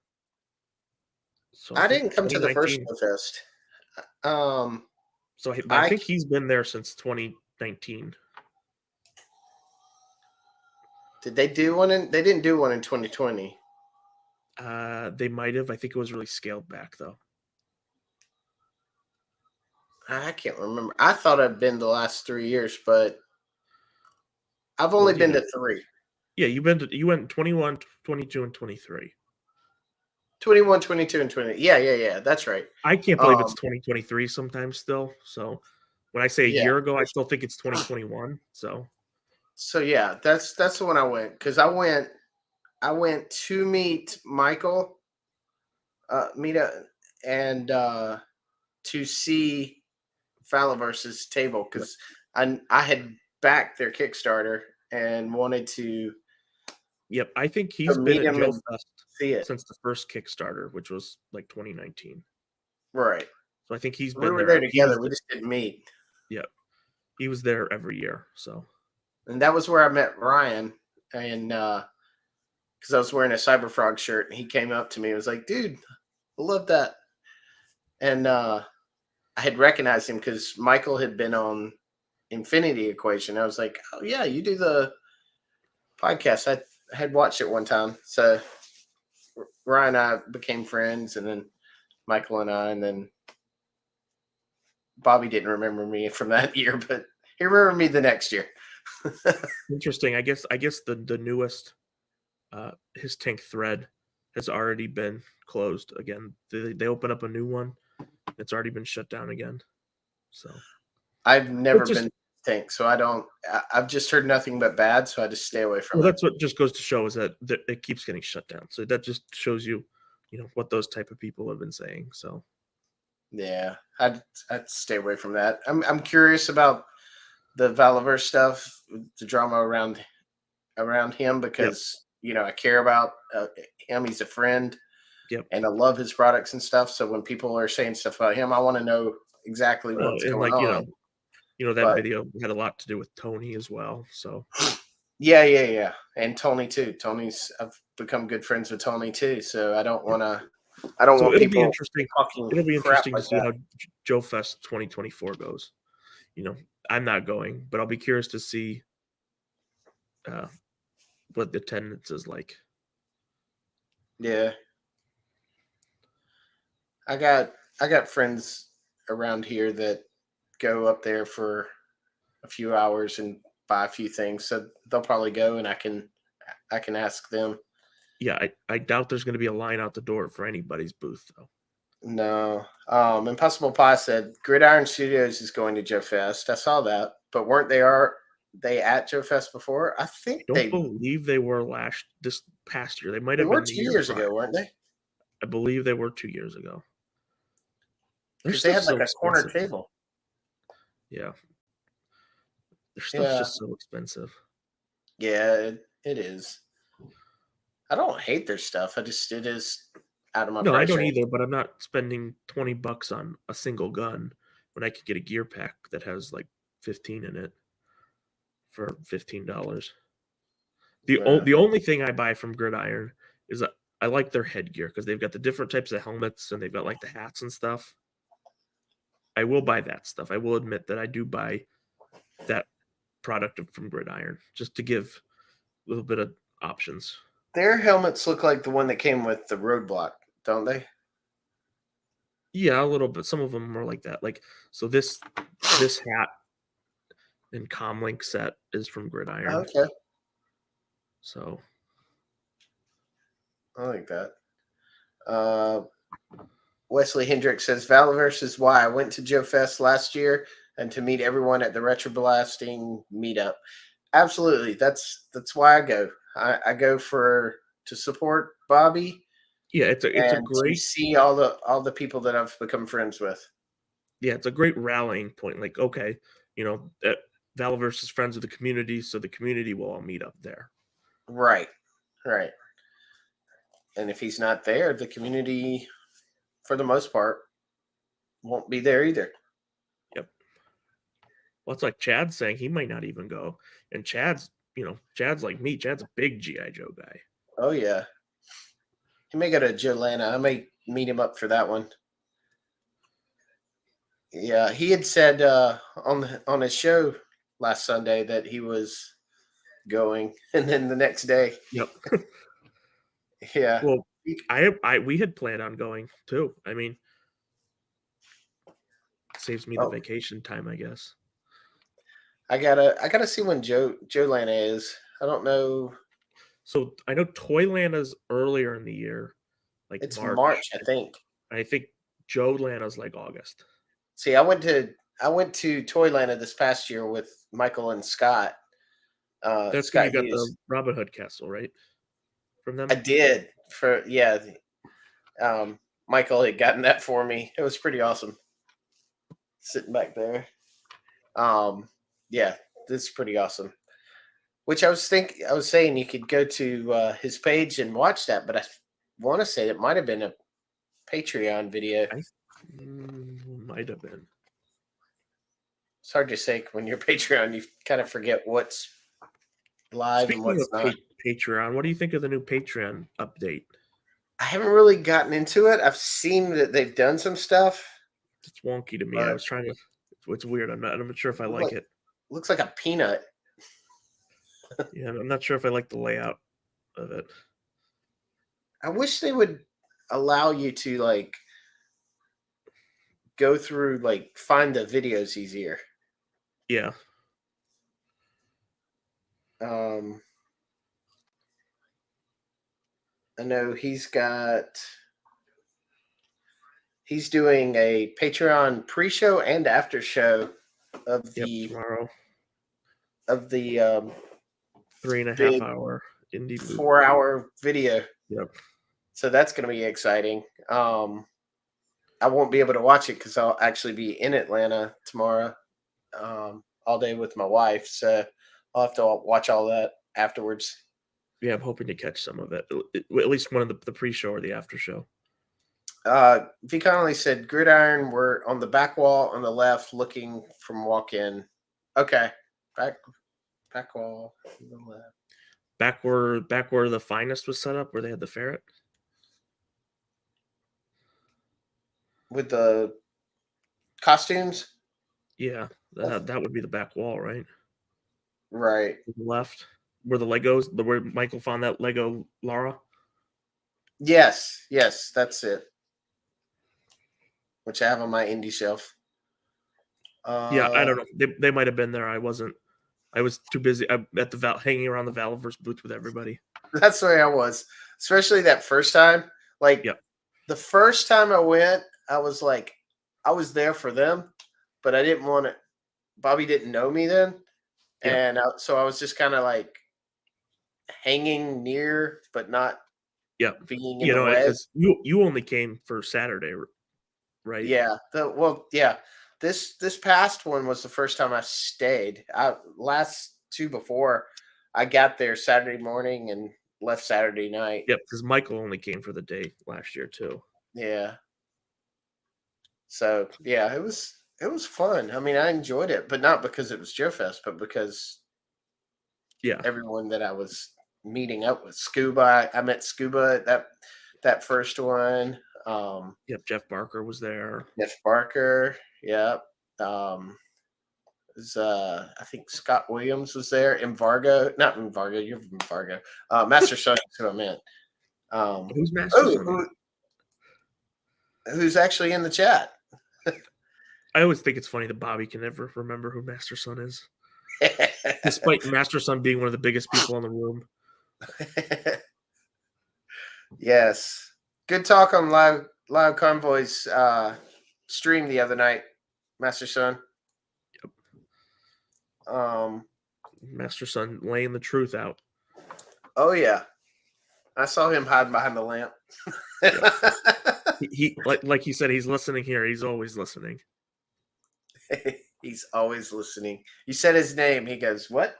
So I I think didn't come to the first 2019. fest. Um, So I I think he's been there since 2019. did they do one in? They didn't do one in 2020. They might have. I think it was really scaled back though. I can't remember. I thought I'd been the last 3 years, but I've Well, only been to three. yeah, you went 21, 22, and 23. 21, 22, and 20. Yeah, yeah, yeah. That's right. I can't believe it's Um, 2023 sometimes still. So when I say a yeah. year ago, I still think it's 2021. So So yeah, that's the one I went, because I went to meet Michael, meet and to see Fallon table, yep. because I had backed their Kickstarter and wanted to Yep, I think he's been meet at him Joe and Fest see it. since the first Kickstarter, which was like 2019. Right. So I think he's We been were there. there together. We just didn't meet. Yeah, he was there every year. So And that was where I met Ryan. And because I was wearing a Cyberfrog shirt, and he came up to me and was like, "Dude, I love that." And I had recognized him because Michael had been on Infinity Equation. I was like, "Oh yeah, you do the podcast." I had watched it one time. So Ryan and I became friends, and then Michael and I, and then Bobby didn't remember me from that year, but he remembered me the next year. interesting. I guess the newest his tank thread has already been closed again. They open up a new one. It's already been shut down again. So I've it never been just to Tank, so I don't. I've just heard nothing but bad, so I just stay away from well, it. that's what just goes to show is that it keeps getting shut down. So that just shows you, what those type of people have been saying. So Yeah, I'd stay away from that. I'm curious about the Valiver stuff, the drama around him, yep, because I care about him. He's a friend, yep. and I love his products and stuff. So when people are saying stuff about him, I want to know exactly what's And going like on. that But video had a lot to do with Tony as well. So yeah, yeah, yeah, and Tony too. I've become good friends with Tony too. So I don't yep. want to. I don't So want it'll be people interesting. talking It'll be crap interesting to like see that. how Joe Fest 2024 goes. I'm not going, but I'll be curious to see uh, what the attendance is like. Yeah, I got I got friends around here that go up there for a few hours and buy a few things, so they'll probably go, and I can ask them. Yeah, I doubt there's going to be a line out the door for anybody's booth though. No, Impossible Pie said Gridiron Studios is going to Joe Fest. I saw that, but weren't they at Joe Fest before? I I think don't they believe they were this past year. They might they have were been the 2 year years prior. ago, weren't they? I believe they were 2 years ago. Their Because they had stuff's like so a corner expensive. table. Yeah. Their stuff's Yeah. just so expensive. Yeah, it is. I don't hate their stuff. It is out of my No, I price don't range. either, but I'm not spending $20 on a single gun when I could get a gear pack that has like 15 in it for $15. Yeah. The only thing I buy from Gridiron is that I like their headgear because they've got the different types of helmets and they've got like the hats and stuff. I will buy that stuff. I will admit that I do buy that product from Gridiron just to give a little bit of options. Their helmets look like the one that came with the roadblock, don't they? Yeah, a little bit. Some of them are like that. Like so, this hat and comlink set is from Gridiron. Okay, So I like that. Uh, Wesley Hendricks says Valorverse is why I went to Joe Fest last year and to meet everyone at the Retro Blasting meetup. Absolutely, that's why I go. I go for to support Bobby yeah, it's a and to great see all the people that I've become friends with. yeah, it's a great rallying point. Like okay, that Valorverse is friends with the community, so the community will all meet up there. Right, right. And if he's not there, the community, for the most part, won't be there either. Yep. Well, it's like Chad's saying he might not even go, and Chad's like me. Chad's a big GI Joe guy. Oh yeah, he may go to Joanna. I may meet him up for that one. Yeah, he had said on his show last Sunday that he was going, and then the next day, Yep. yeah, Well, we had planned on going too. I mean, saves me the oh, vacation time, I guess. I gotta see when Joe Lana is. I don't know. So I know Toylana's earlier in the year, like It's March. March, I think. I think Joe Lana's like August. See, I went to Toylana this past year with Michael and Scott. That's when Scott you got the Hughes. Robin Hood Castle, right? From I them. did for yeah. Michael had gotten that for me. It was pretty awesome sitting back there. Yeah, this is pretty awesome. Which I was saying you could go to his page and watch that, but I want to say it might have been a Patreon video. I might have been. It's hard to say when you're Patreon, you kind of forget what's live and Speaking what's of not. Patreon, what do you think of the new Patreon update? I haven't really gotten into it. I've seen that they've done some stuff, It's wonky to me. I but was trying to. It's weird. I'm not sure if I look like like it. looks like a peanut. Yeah, I'm not sure if I like the layout of it. I wish they would allow you to like go through like find the videos easier. Yeah. Um, I know he's doing a Patreon pre-show and after show of Yep. Tomorrow, of the 3.5 big hour indie loop. 4 hour video. Yep. So that's going to be exciting. I won't be able to watch it because I'll actually be in Atlanta tomorrow, all day with my wife. So I'll have to watch all that afterwards. Yeah, I'm hoping to catch some of it. At least one of the pre-show or the after show. V. Connolly said, Gridiron, we're on the back wall on the left looking from walk-in. Okay. Back wall on the left. Back where the finest was set up, where they had the ferret. With the costumes? Yeah, that would be the back wall, right? Right. To the left, where the Legos, where Michael found that Lego Lara. Yes, that's it. Which I have on my indie shelf. Yeah, I don't know. They might have been there. I wasn't. I was too busy at the hanging around the Valorverse booth with everybody. That's the way I was, especially that first time. Like Yep. the first time I went, I was like, I was there for them, but I didn't want to. Bobby didn't know me then, Yep. and so I was just kind of like hanging near, but not Yep. being in the way. Because you only came for Saturday, right? Yeah. this past one was the first time I stayed. Last two before, I got there Saturday morning and left Saturday night. Yep, because Michael only came for the day last year too. Yeah. So yeah, it was fun. I mean, I enjoyed it, but not because it was Joe Fest, but because Yeah. everyone that I was meeting up with. Scuba, I met Scuba at that first one. Yep, Jeff Barker was there. Jeff Barker, yep. I think Scott Williams was there. Mvargo, not Mvargo, you're Mvargo. Mastersun is who I meant. Who's Mastersun? Who's actually in the chat? I always think it's funny that Bobby can never remember who Mastersun is, despite Mastersun being one of the biggest people in the room. Yes, good talk on live convoys stream the other night, Mastersun. Yep. Mastersun laying the truth out. Oh yeah, I saw him hiding behind the lamp. he like he said, he's listening here. He's always listening. He's always listening. You said his name. He goes, "What?"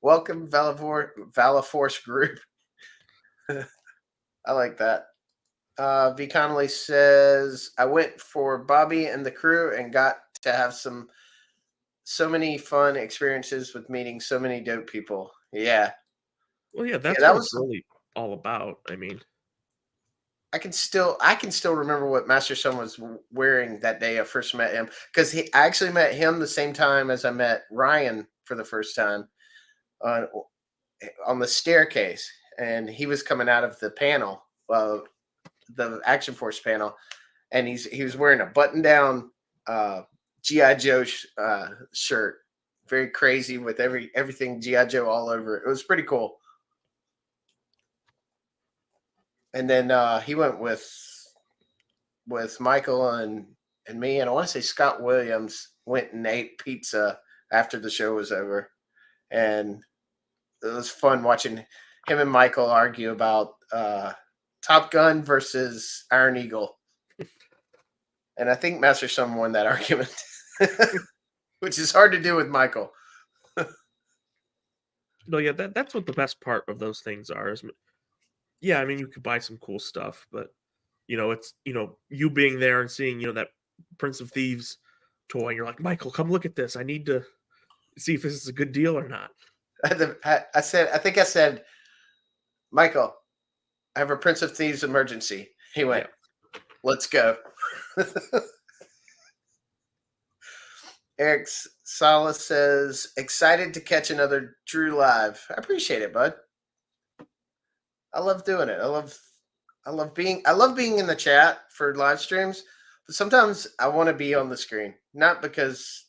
Welcome, Valaforce group. I like that. V. Connolly says, I went for Bobby and the crew and got to have so many fun experiences with meeting so many dope people. Yeah. Well, yeah, that's that what was it's really all about. I mean, I can still remember what Masterson was wearing that day I first met him, because I actually met him the same time as I met Ryan for the first time on the staircase, and he was coming out of the panel, the Action Force panel, and he was wearing a button down GI Joe shirt, very crazy with everything GI Joe all over it. It was pretty cool. And then he went with Michael and me, and I want to say Scott Williams went and ate pizza after the show was over, and it was fun watching him and Michael argue about Top Gun versus Iron Eagle. And I think Masterson won that argument, which is hard to do with Michael. no, yeah, that's what the best part of those things are. Yeah, I mean, you could buy some cool stuff, but it's you being there and seeing that Prince of Thieves toy, and you're like, Michael, come look at this. I need to see if this is a good deal or not. I think I said, Michael, I have a Prince of Thieves emergency. He went, let's go. Eric Salas says, excited to catch another Drew live. I appreciate it, bud. I love doing it. I love being in the chat for live streams, but sometimes I want to be on the screen, not because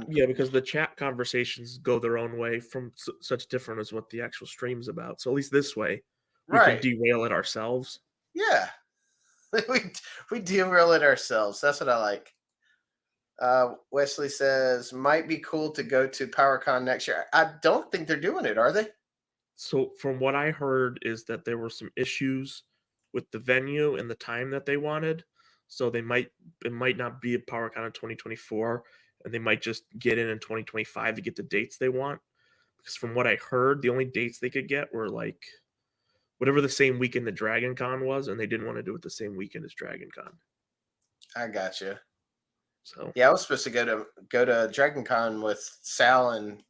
because the chat conversations go their own way from such different as what the actual stream's about. So at least this way, we can derail it ourselves. Yeah, we derail it ourselves. That's what I like. Wesley says, might be cool to go to PowerCon next year. I don't think they're doing it, are they? So from what I heard is that there were some issues with the venue and the time that they wanted. So it might not be a PowerCon in 2024, and they might just get in 2025 to get the dates they want. Because from what I heard, the only dates they could get were like whatever the same weekend the Dragon Con was, and they didn't want to do it the same weekend as Dragon Con. I got you. So yeah, I was supposed to go to Dragon Con with Sal and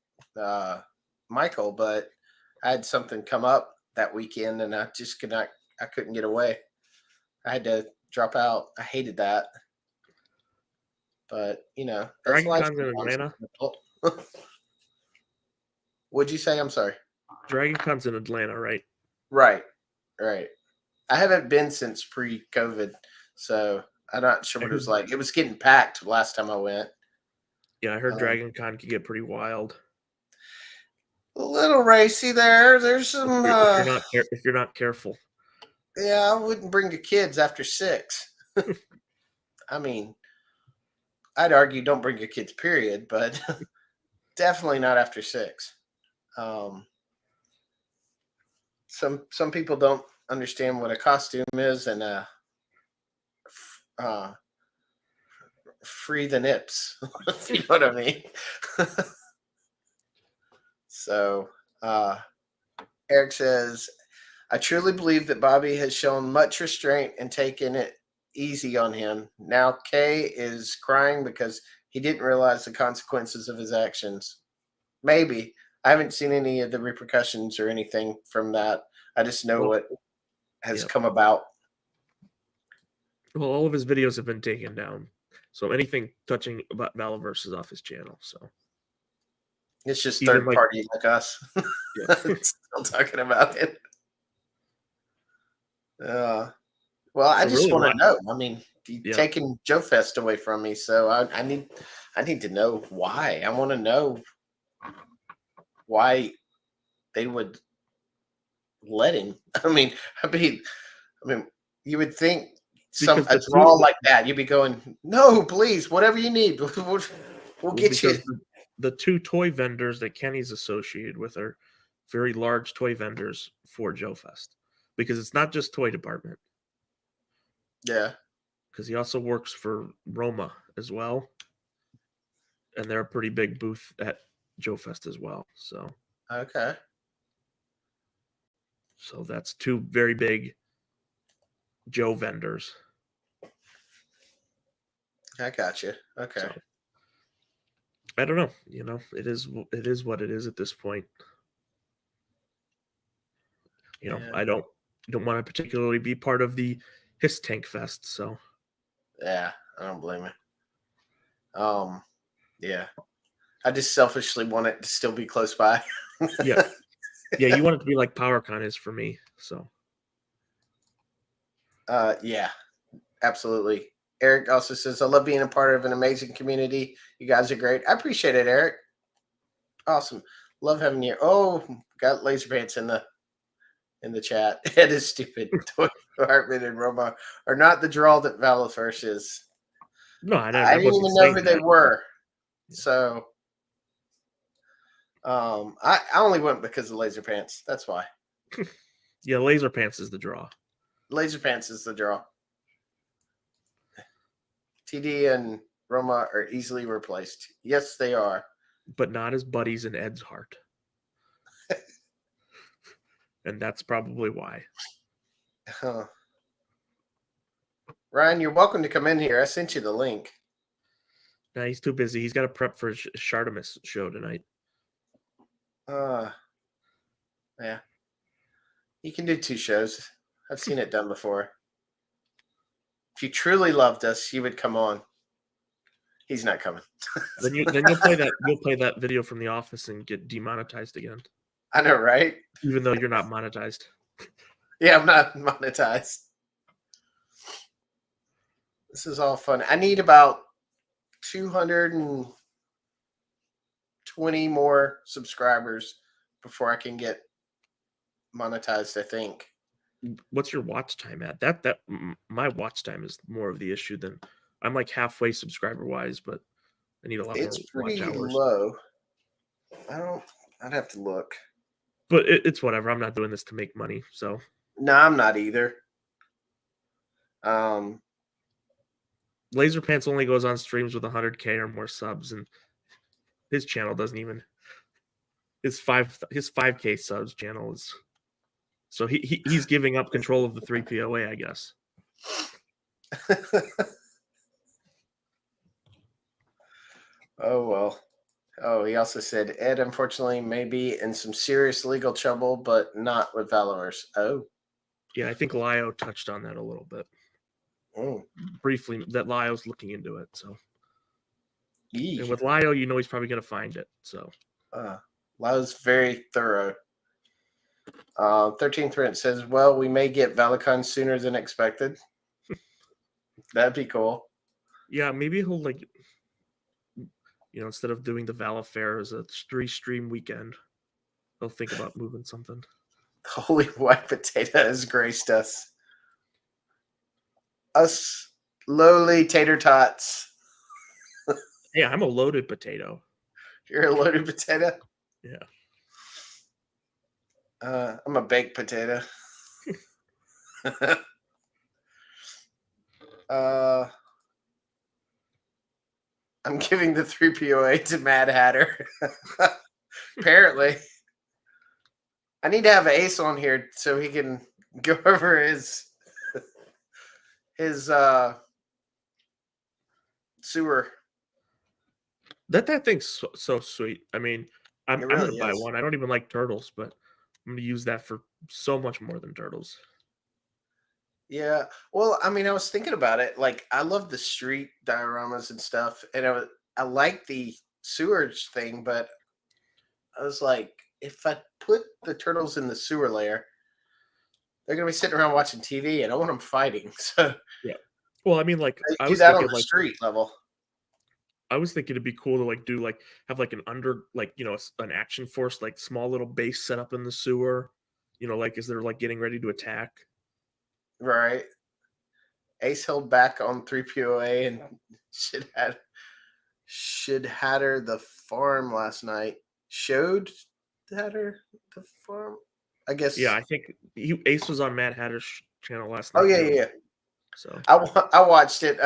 Michael, but I had something come up that weekend, and I just couldn't get away. I had to drop out. I hated that. But, that's Dragon life. Con's in Atlanta. What'd you say? I'm sorry. Dragon Con's in Atlanta, right? Right. I haven't been since pre-COVID, so I'm not sure what it was like. It was getting packed last time I went. Yeah, I heard Dragon Con could get pretty wild. A little racy there. There's some. If you're not careful. Yeah, I wouldn't bring your kids after 6. I mean, I'd argue don't bring your kids, period, but definitely not after 6. Some people don't understand what a costume is, and free the nips, if you know what I mean. So, Eric says, I truly believe that Bobby has shown much restraint and taken it easy on him. Now Kay is crying because he didn't realize the consequences of his actions. Maybe. I haven't seen any of the repercussions or anything from that. I just know Well, what has yeah. come about. Well, all of his videos have been taken down. So anything touching about Valaverse is off his channel. So It's just even third like, party like us yeah. still talking about it. Well, I So just really, want to know. I mean, you're yeah. taking Joe Fest away from me, so I need to know why. I want to know why they would let him. I mean, you would think Because a draw like that, you'd be going, no, please, whatever you need, we'll get you. because the two toy vendors that Kenny's associated with are very large toy vendors for Joe Fest. Because it's not just toy department. Yeah. Because he also works for Roma as well. And they're a pretty big booth at Joe Fest as well. So Okay. that's two very big Joe vendors. I got you. Okay. So I don't know. It is what it is at this point. Yeah. I don't want to particularly be part of the Hiss Tank Fest. So Yeah, I don't blame you. Yeah. I just selfishly want it to still be close by. yeah, you want it to be like PowerCon is for me. So Yeah, absolutely. Eric also says, I love being a part of an amazing community. You guys are great. I appreciate it, Eric. Awesome. Love having you. Oh, got Laserpants in the chat. It is stupid. Toy Department and Roma are not the draw that Valaverse is. no, I I didn't wasn't even know saying who they that. were. So I only went because of Laserpants. That's why. Yeah, Laserpants is the draw. Laserpants is the draw. TD and Roma are easily replaced. Yes, they are. But not as buddies in Ed's heart. And that's probably why. Huh. Ryan, you're welcome to come in here. I sent you the link. Nah, he's too busy. He's got to prep for Shartimus show tonight. Yeah. You can do 2 shows. I've seen it done before. If you truly loved us, you would come on. He's not coming. Then you'll play that video from The Office and get demonetized again. I know, right? Even though you're not monetized. Yeah, I'm not monetized. This is all fun. I need about 220 more subscribers before I can get monetized, I think. What's your watch time at? That my watch time is more of the issue than I'm like halfway subscriber wise, but I need a lot more It's watch pretty hours. low. I'd have to look. But it's whatever. I'm not doing this to make money, so No, I'm not either. Laserpants only goes on streams with 100K or more subs, and his channel doesn't even his 5K subs channel is so he's giving up control of the 3POA, I guess. Oh well. Oh, he also said Ed unfortunately may be in some serious legal trouble, but not with Valaverse. Oh. Yeah, I think Lio touched on that a little bit. Briefly, that Lio's looking into it. So, and with Lio, he's probably going to find it. So, Lio's very thorough. 13th Rent says, well, we may get Valicon sooner than expected. That'd be cool. Yeah, maybe he'll instead of doing the Vala Fair as a 3-stream weekend, he'll think about moving something. Holy white potato has graced us. Us lowly tater tots. Yeah, I'm a loaded potato. You're a loaded potato? Yeah. I'm a baked potato. I'm giving the 3POA to Mad Hatter. Apparently. I need to have Ace on here so he can go over his sewer. That thing's so sweet. I mean, I'm It gonna really buy is. one. I don't even like turtles, but I'm gonna use that for so much more than turtles. Yeah. Well, I mean, I was thinking about it. Like, I love the street dioramas and stuff, and I like the sewage thing, but I was like, if I put the turtles in the sewer layer, they're gonna be sitting around watching TV, and I want them fighting. So Yeah. Well, I mean, like I I do was that on thinking, the like street level. I was thinking it'd be cool to like do like have like an under like an action force like small little base set up in the sewer. Like as they're like getting ready to attack. Right. Ace held back on 3POA and should Hatter the farm last night. Showed Hatter the farm? I Yeah, guess. I think Ace was on Mad Hatter's channel last Oh night yeah, too. yeah. So I watched it.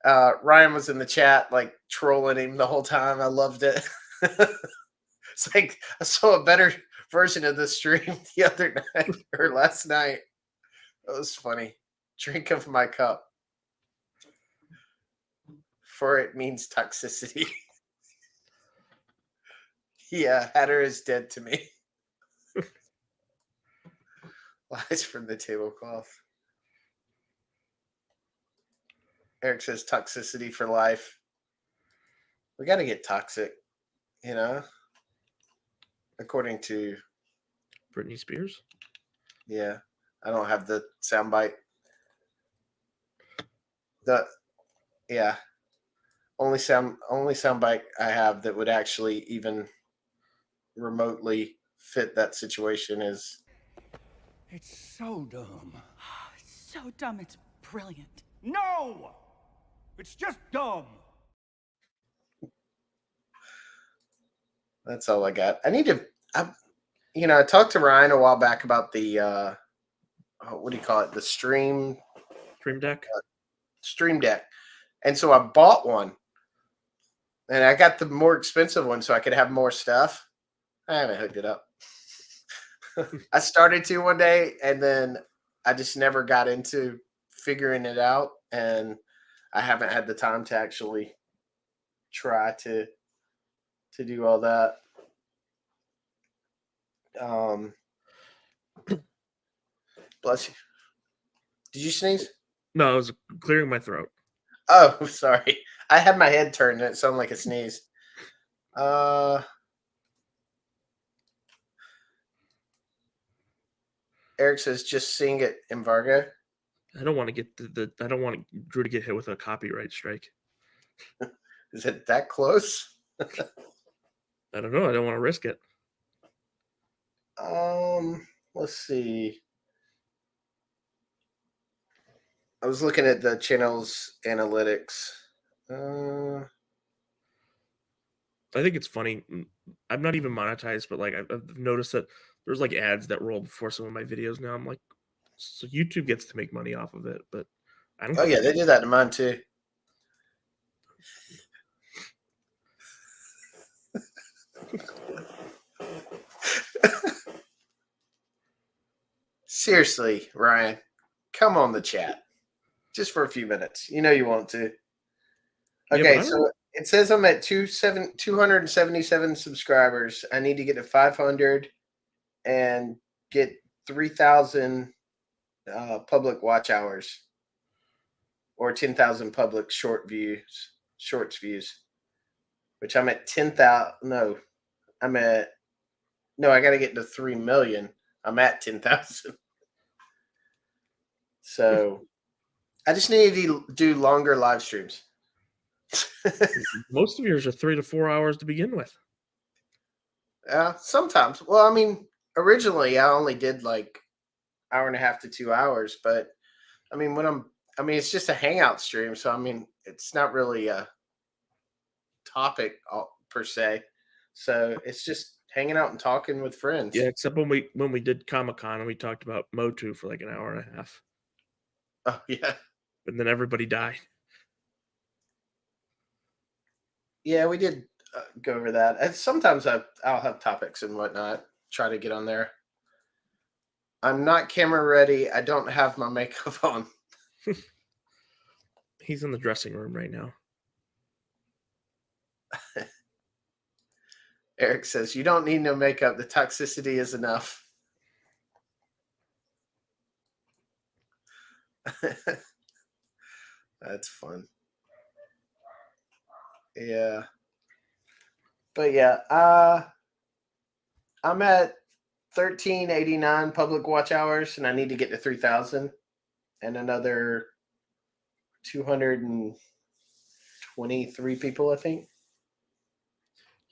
Ryan was in the chat, like trolling him the whole time. I loved it. It's like I saw a better version of the stream the other night or last night. It was funny. Drink of my cup, for it means toxicity. Yeah, Hatter is dead to me. Lies from the tablecloth. Eric says toxicity for life. We got to get toxic, you know, according to, Britney Spears. yeah, I don't have the soundbite. Yeah, only soundbite I have that would actually even remotely fit that situation is, It's so dumb. It's so dumb, it's brilliant. No! It's just dumb. that's all I got. I talked to Ryan a while back about the what do you call it? The Stream Deck. stream deck. And so I bought one. And I got the more expensive one so I could have more stuff. I haven't hooked it up. I started to one day and then I just never got into figuring it out, and I haven't had the time to actually try to do all that. Bless you. Did you sneeze? No, I was clearing my throat. Oh, sorry. I had my head turned and it sounded like a sneeze. Eric says just sing it, Mvargo. I don't want to get I don't want Drew to get hit with a copyright strike. Is it that close? I don't know. I don't want to risk it. Let's see. I was looking at the channel's analytics. I think it's funny. I'm not even monetized, but like I've noticed that there's like ads that roll before some of my videos now. I'm like, so YouTube gets to make money off of it, but I don't. Oh yeah, they did that to mine too. Seriously, Ryan, come on the chat just for a few minutes. You know you want to. Okay, so it says I'm at 277 subscribers. I need to get to 500 and get 3,000 public watch hours or 10,000 public shorts views, which I'm at 10,000. No, I got to get to 3 million. I'm at 10,000. So I just need to do longer live streams. Most of yours are 3 to 4 hours to begin with. Sometimes. Well, I mean, originally I only did like hour and a half to 2 hours, but I mean, it's just a hangout stream, so I mean, it's not really a topic per se. So it's just hanging out and talking with friends. Yeah, except when we did Comic-Con and we talked about Motu for like an hour and a half. Oh yeah. And then everybody died. Yeah, we did go over that. And sometimes I'll have topics and whatnot. Try to get on there. I'm not camera ready. I don't have my makeup on. He's in the dressing room right now. Eric says, you don't need no makeup. The toxicity is enough. That's fun. Yeah. But yeah, I'm at 1389 public watch hours, and I need to get to 3,000 and another 223 people, I think. Or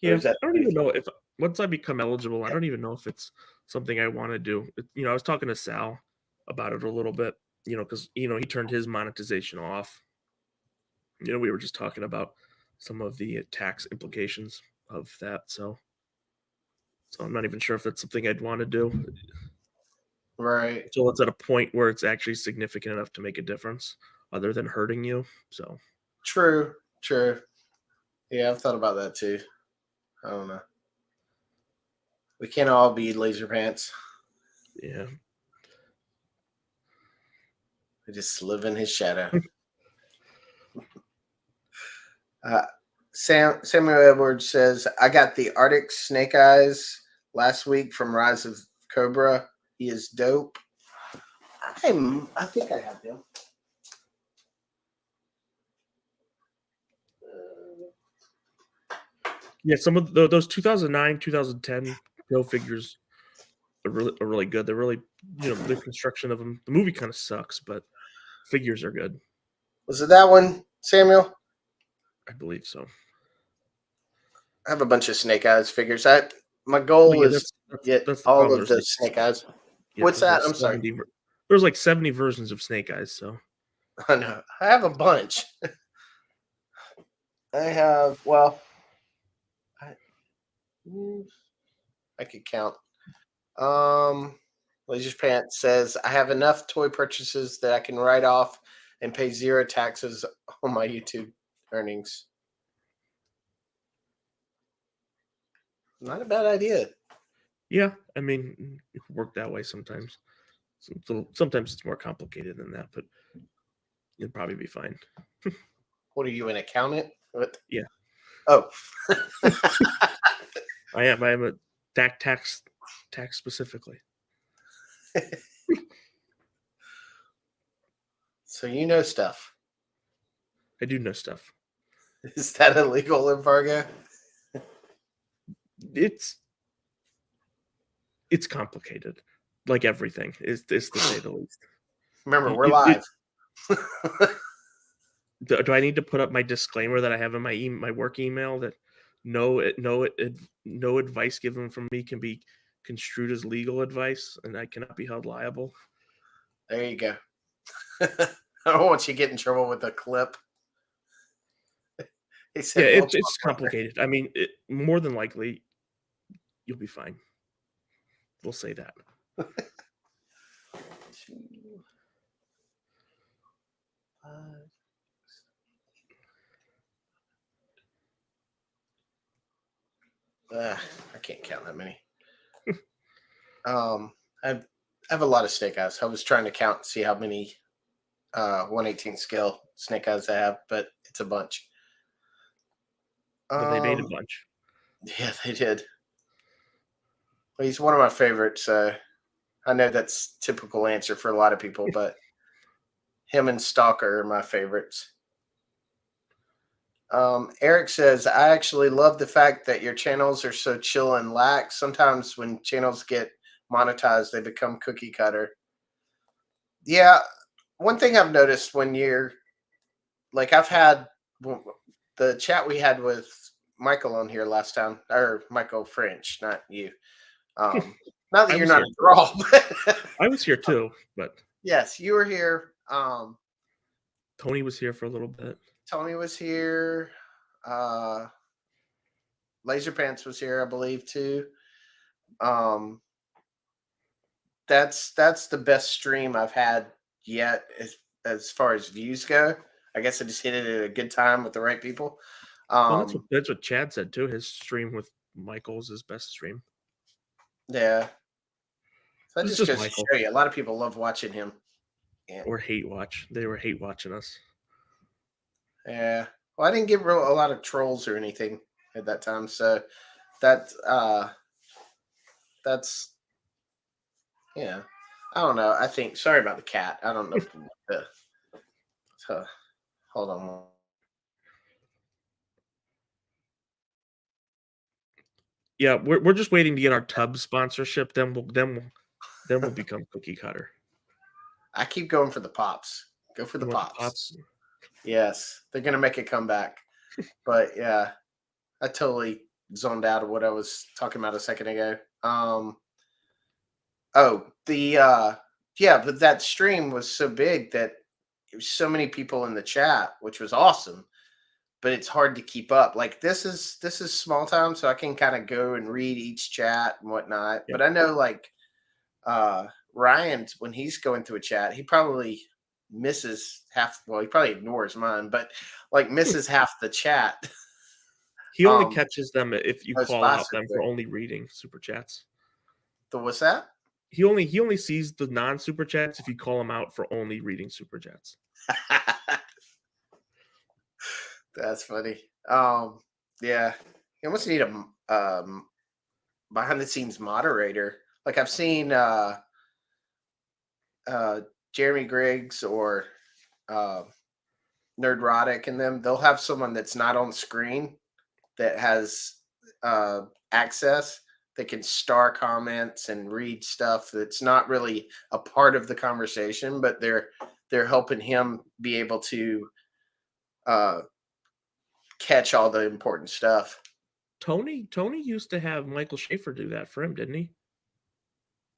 Yeah, is that I don't even know if once I become eligible, I don't even know if it's something I want to do. I was talking to Sal about it a little bit, because he turned his monetization off. We were just talking about some of the tax implications of that. So I'm not even sure if that's something I'd want to do right? until it's at a point where it's actually significant enough to make a difference, other than hurting you. So True. Yeah, I've thought about that too. I don't know. We can't all be Laserpants. yeah, We just live in his shadow. Samuel Edwards says, I got the Arctic Snake Eyes last week from Rise of Cobra. He is dope. I think I have him. yeah. Some of those 2009, 2010 Go figures are really good. They're really, the construction of them. The movie kind of sucks, but figures are good. Was it that one, Samuel? I believe so. I have a bunch of Snake Eyes figures. My Well, goal yeah, is that's get the all problem. of the Snake Eyes. Yeah, What's there's that? like I'm sorry. There's like 70 versions of Snake Eyes. So I know. I have a bunch. I have, well, I, I could count. Laser's Pants says, I have enough toy purchases that I can write off and pay zero taxes on my YouTube earnings. Not a bad idea. yeah, I mean, it can work that way sometimes. Sometimes it's more complicated than that, but you'll probably be fine. What are you, an accountant? What? Yeah. Oh. I am a tax specifically. So you know stuff. I do know stuff. Is that illegal, Mvargo? It's complicated, like everything is to say the least. Remember, we're You- live. do I need to put up my disclaimer that I have in my work email that no advice given from me can be construed as legal advice and I cannot be held liable? There you go. I don't want you to get in trouble with the clip. He said, Yeah, "Well, it's complicated. I mean, more than likely you'll be fine. We'll say that. I can't count that many. I have a lot of Snake Eyes. I was trying to count and see how many 1/18 scale Snake Eyes I have, but it's a bunch. But they made a bunch. Yeah, they did. Well, he's one of my favorites. I know that's typical answer for a lot of people, but him and Stalker are my favorites. Eric says, I actually love the fact that your channels are so chill and lax. Sometimes when channels get monetized, they become cookie cutter. Yeah, one thing I've noticed when you're like, I've had the chat we had with Michael on here last time, or Michael French, not you. Not that you're not a draw, but I was here too, but yes, you were here. Tony was here for a little bit. Tony was here. Laserpants was here, I believe, too. That's the best stream I've had yet as far as views go. I guess I just hit it at a good time with the right people. Well, Um, that's what Chad said too. His stream with Michael's his best stream. yeah. So that It's just just goes to Michael. show you, a lot of people love watching him. Yeah. Or hate watch. They were hate watching us. Yeah. Well, I didn't get a lot of trolls or anything at that time, so that that's yeah. I don't know. I think sorry about the cat. I don't know if the hold on. Yeah, we're just waiting to get our tub sponsorship. Then we'll become cookie cutter. I keep going for the pops. Go for the You want the pops. pops? Yes, they're gonna make a comeback. But yeah, I totally zoned out of what I was talking about a second ago. Oh, yeah, but that stream was so big that there was so many people in the chat, which was awesome. But it's hard to keep up. Like this is small time, so I can kind of go and read each chat and whatnot. Yeah. But I know like Ryan, when he's going through a chat, he probably misses half. Well, he probably ignores mine, but like misses half the chat. He only catches them if you Goes call by out so them for quick. only reading super chats. The what's that? He only sees the non super chats if you call him out for only reading super chats. That's funny. Yeah, you almost need a behind the scenes moderator. Like I've seen Jeremy Griggs or uh, Nerdrotic and them. They'll have someone that's not on screen that has access that can star comments and read stuff that's not really a part of the conversation, but they're helping him be able to uh, catch all the important stuff. Tony used to have Michael Schaefer do that for him, didn't he?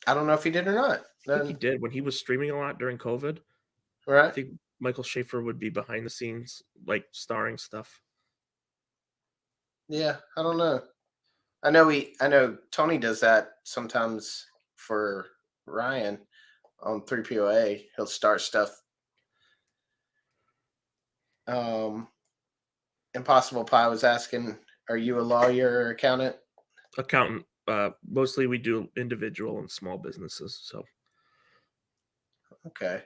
I don't know if he did or not. I think he did when he was streaming a lot during COVID. I Right? think Michael Schaefer would be behind the scenes, like starring stuff. Yeah, I don't know. I know Tony does that sometimes for Ryan on 3POA. He'll start stuff. Impossible Pie was asking, are you a lawyer or accountant? Accountant. Mostly we do individual and small businesses. So Okay.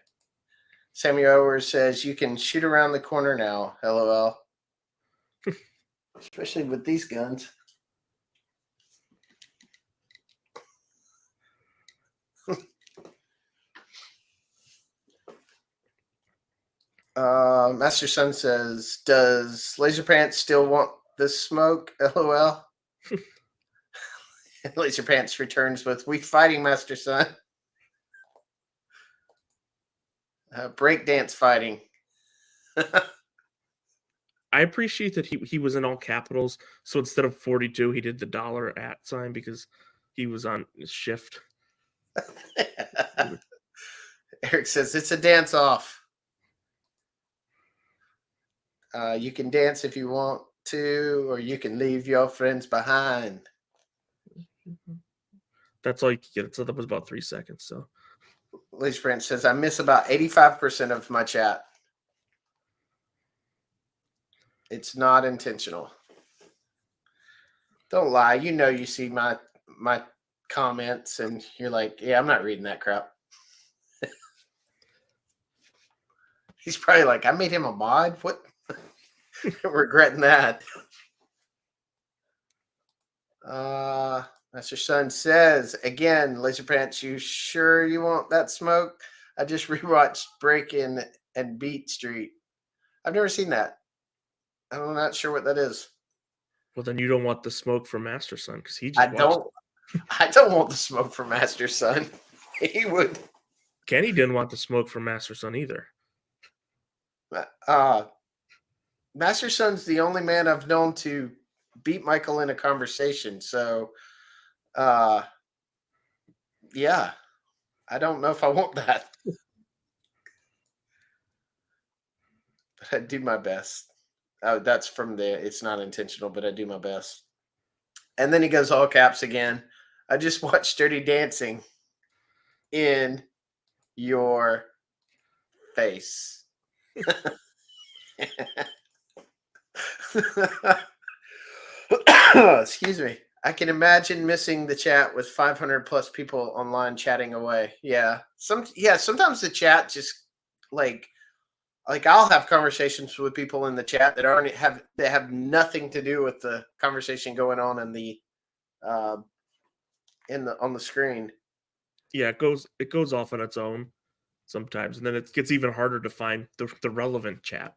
Samuel Owers says you can shoot around the corner now. LOL. Especially with these guns. Master Son says, does Laserpants still want this smoke? LOL. Laserpants returns with, we fighting, Master Son. Breakdance fighting. I appreciate that he was in all capitals. So instead of 42, he did the $@ sign because he was on shift. Eric says it's a dance off. You can dance if you want to, or you can leave your friends behind. That's all you could get. So that was about 3 seconds. So Laser Prince says I miss about 85% of my chat. It's not intentional. Don't lie. You know you see my comments and you're like, yeah, I'm not reading that crap. He's probably like, I made him a mod. What? Regretting that. Master Son says again, Laser Pants, you sure you want that smoke? I just rewatched Breakin' and Beat Street. I've never seen that. I'm not sure what that is. well, then you don't want the smoke from Master Son because he I just watched. don't want the smoke from Master Son. He would. Kenny didn't want the smoke from Master Son either. Master Son's the only man I've known to beat Michael in a conversation. So, yeah, I don't know if I want that. But I do my best. That's from the, it's not intentional, but I do my best. And then he goes all caps again. I just watched Dirty Dancing in your face. Excuse me. I can imagine missing the chat with 500 plus people online chatting away. Yeah. Sometimes the chat just like I'll have conversations with people in the chat that have nothing to do with the conversation going on in the uh on the screen. Yeah, it goes off on its own sometimes, and then it gets even harder to find the relevant chat.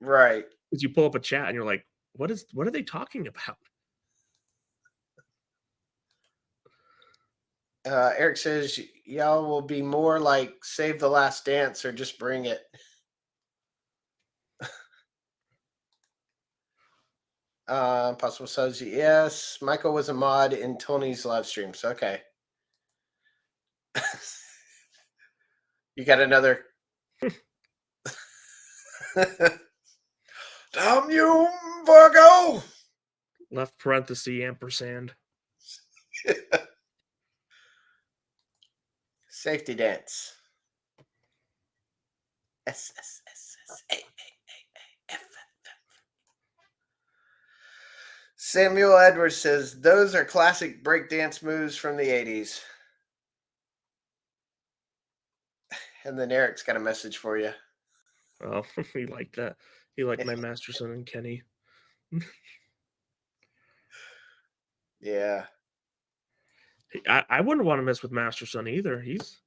Right. Because you pull up a chat and you're like, what are they talking about? Eric says y'all will be more like Save the Last Dance or Just Bring It. Possible says yes. Michael was a mod in Tony's live streams. Okay. You got another. Damn you, Mvargo! Left parenthesis ampersand. Safety dance. S S S S A A A F. Samuel Edwards says those are classic breakdance moves from the 80s. And then Eric's got a message for you. Oh, he liked that. He liked my Masterson and Kenny. Yeah. I wouldn't want to mess with Masterson either. He's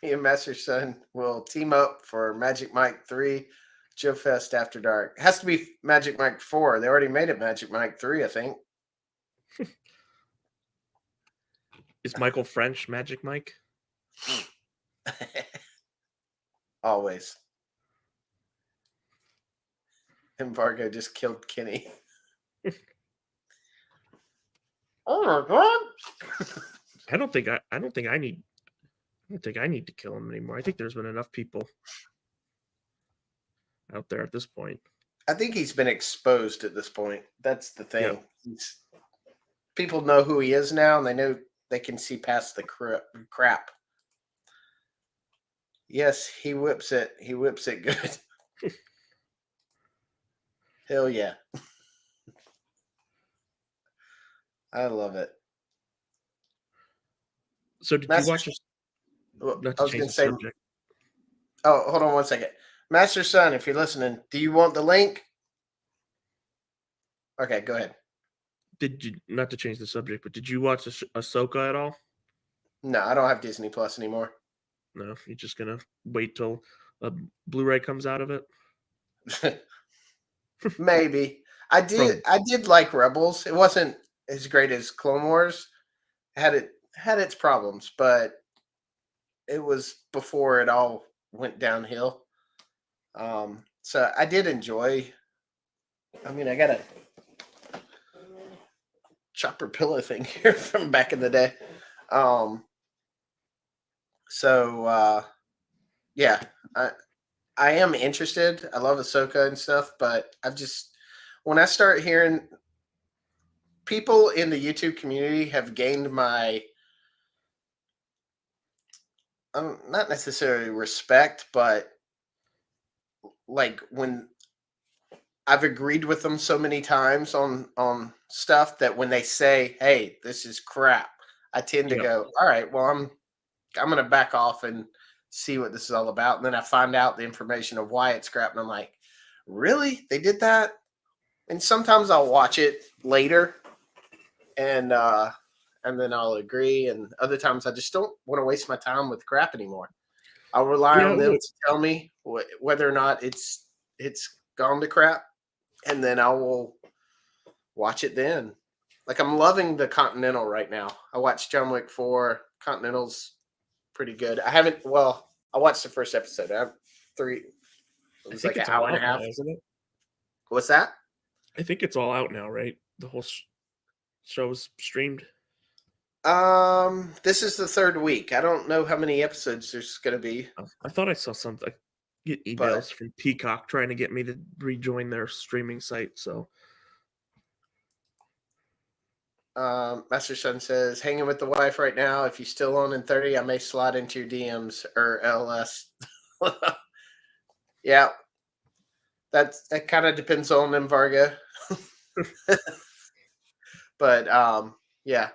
Me and Masterson will team up for Magic Mike 3 Joe Fest After Dark. It has to be Magic Mike 4. They already made it Magic Mike 3, I think. Is Michael French Magic Mike? Always. Mvargo just killed Kenny. Oh my god! I don't think I need to kill him anymore. I think there's been enough people out there at this point. I think he's been exposed at this point. That's the thing. Yep. People know who he is now, and they know they can see past the crap. Yes, he whips it. He whips it good. Hell yeah. I love it. So did you watch this? Well, Not I to was change going the to say, subject. oh, hold on one second. Master Son, if you're listening, do you want the link? Okay, go ahead. Did you, not to change the subject, but did you watch Ahsoka at all? No, I don't have Disney Plus anymore. No, you're just gonna wait till a Blu-ray comes out of it. Maybe. I did like Rebels. It wasn't as great as Clone Wars. It had its problems, but it was before it all went downhill. So I did enjoy. I mean, I got a chopper pillow thing here from back in the day. Yeah, I am interested. I love Ahsoka and stuff, but when I start hearing people in the YouTube community have gained my not necessarily respect, but like when I've agreed with them so many times on stuff that when they say, "Hey, this is crap," I tend to Yep. go, "All right, well, I'm going to back off and see what this is all about." And then I find out the information of why it's crap, and I'm like, "Really? They did that?" And sometimes I'll watch it later, and then I'll agree, and other times I just don't want to waste my time with crap anymore. I'll rely on them to tell me whether or not it's gone to crap, and then I will watch it then. Like I'm loving the Continental right now. I watched John Wick 4. Continental's pretty good. I watched the first episode. I have 3. It was like an hour and a half. Now, isn't it? What's that? I think it's all out now, right? The whole show's streamed. This is the 3rd week. I don't know how many episodes there's gonna be. I thought I saw something. Get emails from Peacock trying to get me to rejoin their streaming site. So, Master Son says, "Hanging with the wife right now. If you're still on in 30, I may slide into your DMs or LS." Yeah. that kind of depends on Mvargo. But yeah,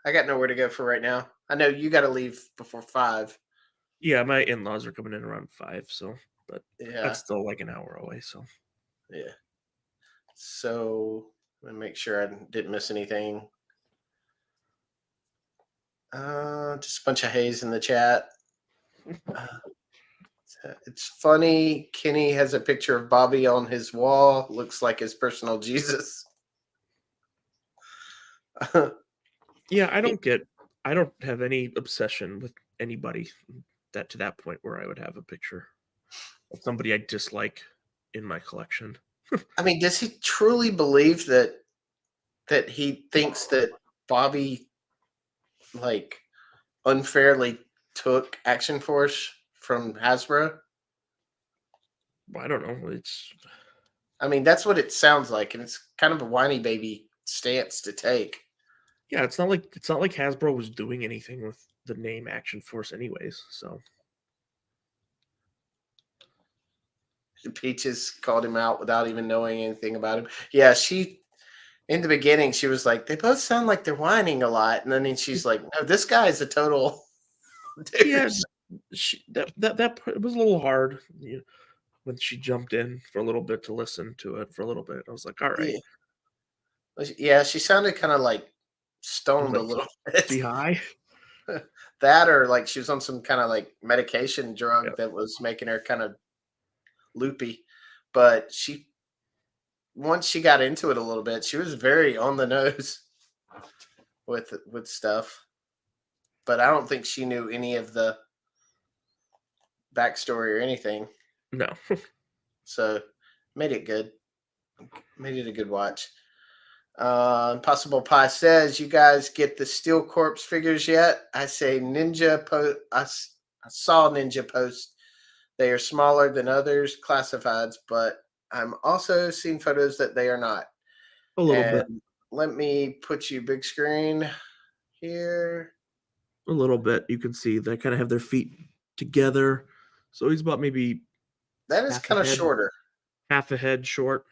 I got nowhere to go for right now. I know you got to leave before 5. Yeah, my in-laws are coming in around 5, so but Yeah, that's still like an hour away. So yeah. So let me make sure I didn't miss anything. Just a bunch of haze in the chat. It's funny. Kenny has a picture of Bobby on his wall. Looks like his personal Jesus. yeah, I don't have any obsession with anybody that to that point where I would have a picture of somebody I dislike in my collection. I mean, does he truly believe that he thinks that Bobby like unfairly took Action Force from Hasbro? Well, I don't know. I mean, that's what it sounds like, and it's kind of a whiny baby stance to take. Yeah, it's not like Hasbro was doing anything with the name Action Force anyways. So Peaches called him out without even knowing anything about him. Yeah, she in the beginning she was like, they both sound like they're whining a lot, and then she's like, no, this guy is a total yeah, douche. that it was a little hard, when she jumped in for a little bit to listen to it for a little bit. I was like, all right, Yeah, yeah, she sounded kind of like I was stoned a like, little bit. see high. That or like she was on some kind of like medication Yeah. drug that was making her kind of loopy. But she once she got into it a little bit, she was very on the nose with stuff. But I don't think she knew any of the backstory or anything. No. So made it good. Made it a good watch. Impossible Pie says, "You guys get the Steel Corpse figures yet?" I say, I saw Ninja post. They are smaller than others classifieds, but I'm also seeing photos that they are not. A little And bit. let me put you big screen here. A little bit. You can see they kind of have their feet together. So he's about maybe That is half a kind of head, shorter. short.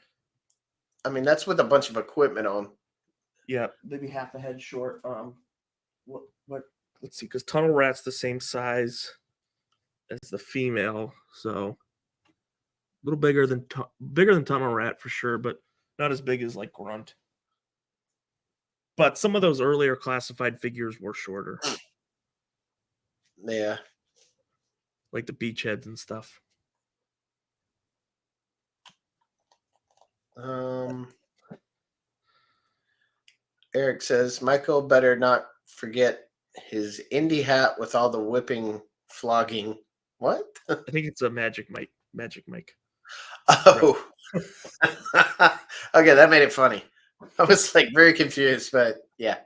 I mean, that's with a bunch of equipment on. Yeah, maybe half a head short. What let's see, because Tunnel Rat's the same size as the female, so a little bigger than Tunnel Rat for sure, but not as big as like Grunt. But some of those earlier classified figures were shorter, Yeah. like the beachheads and stuff. Eric says Michael better not forget his indie hat with all the whipping flogging. What? I think it's a Magic Mike. Magic Mike. Oh. Okay, that made it funny. I was like very confused, but yeah.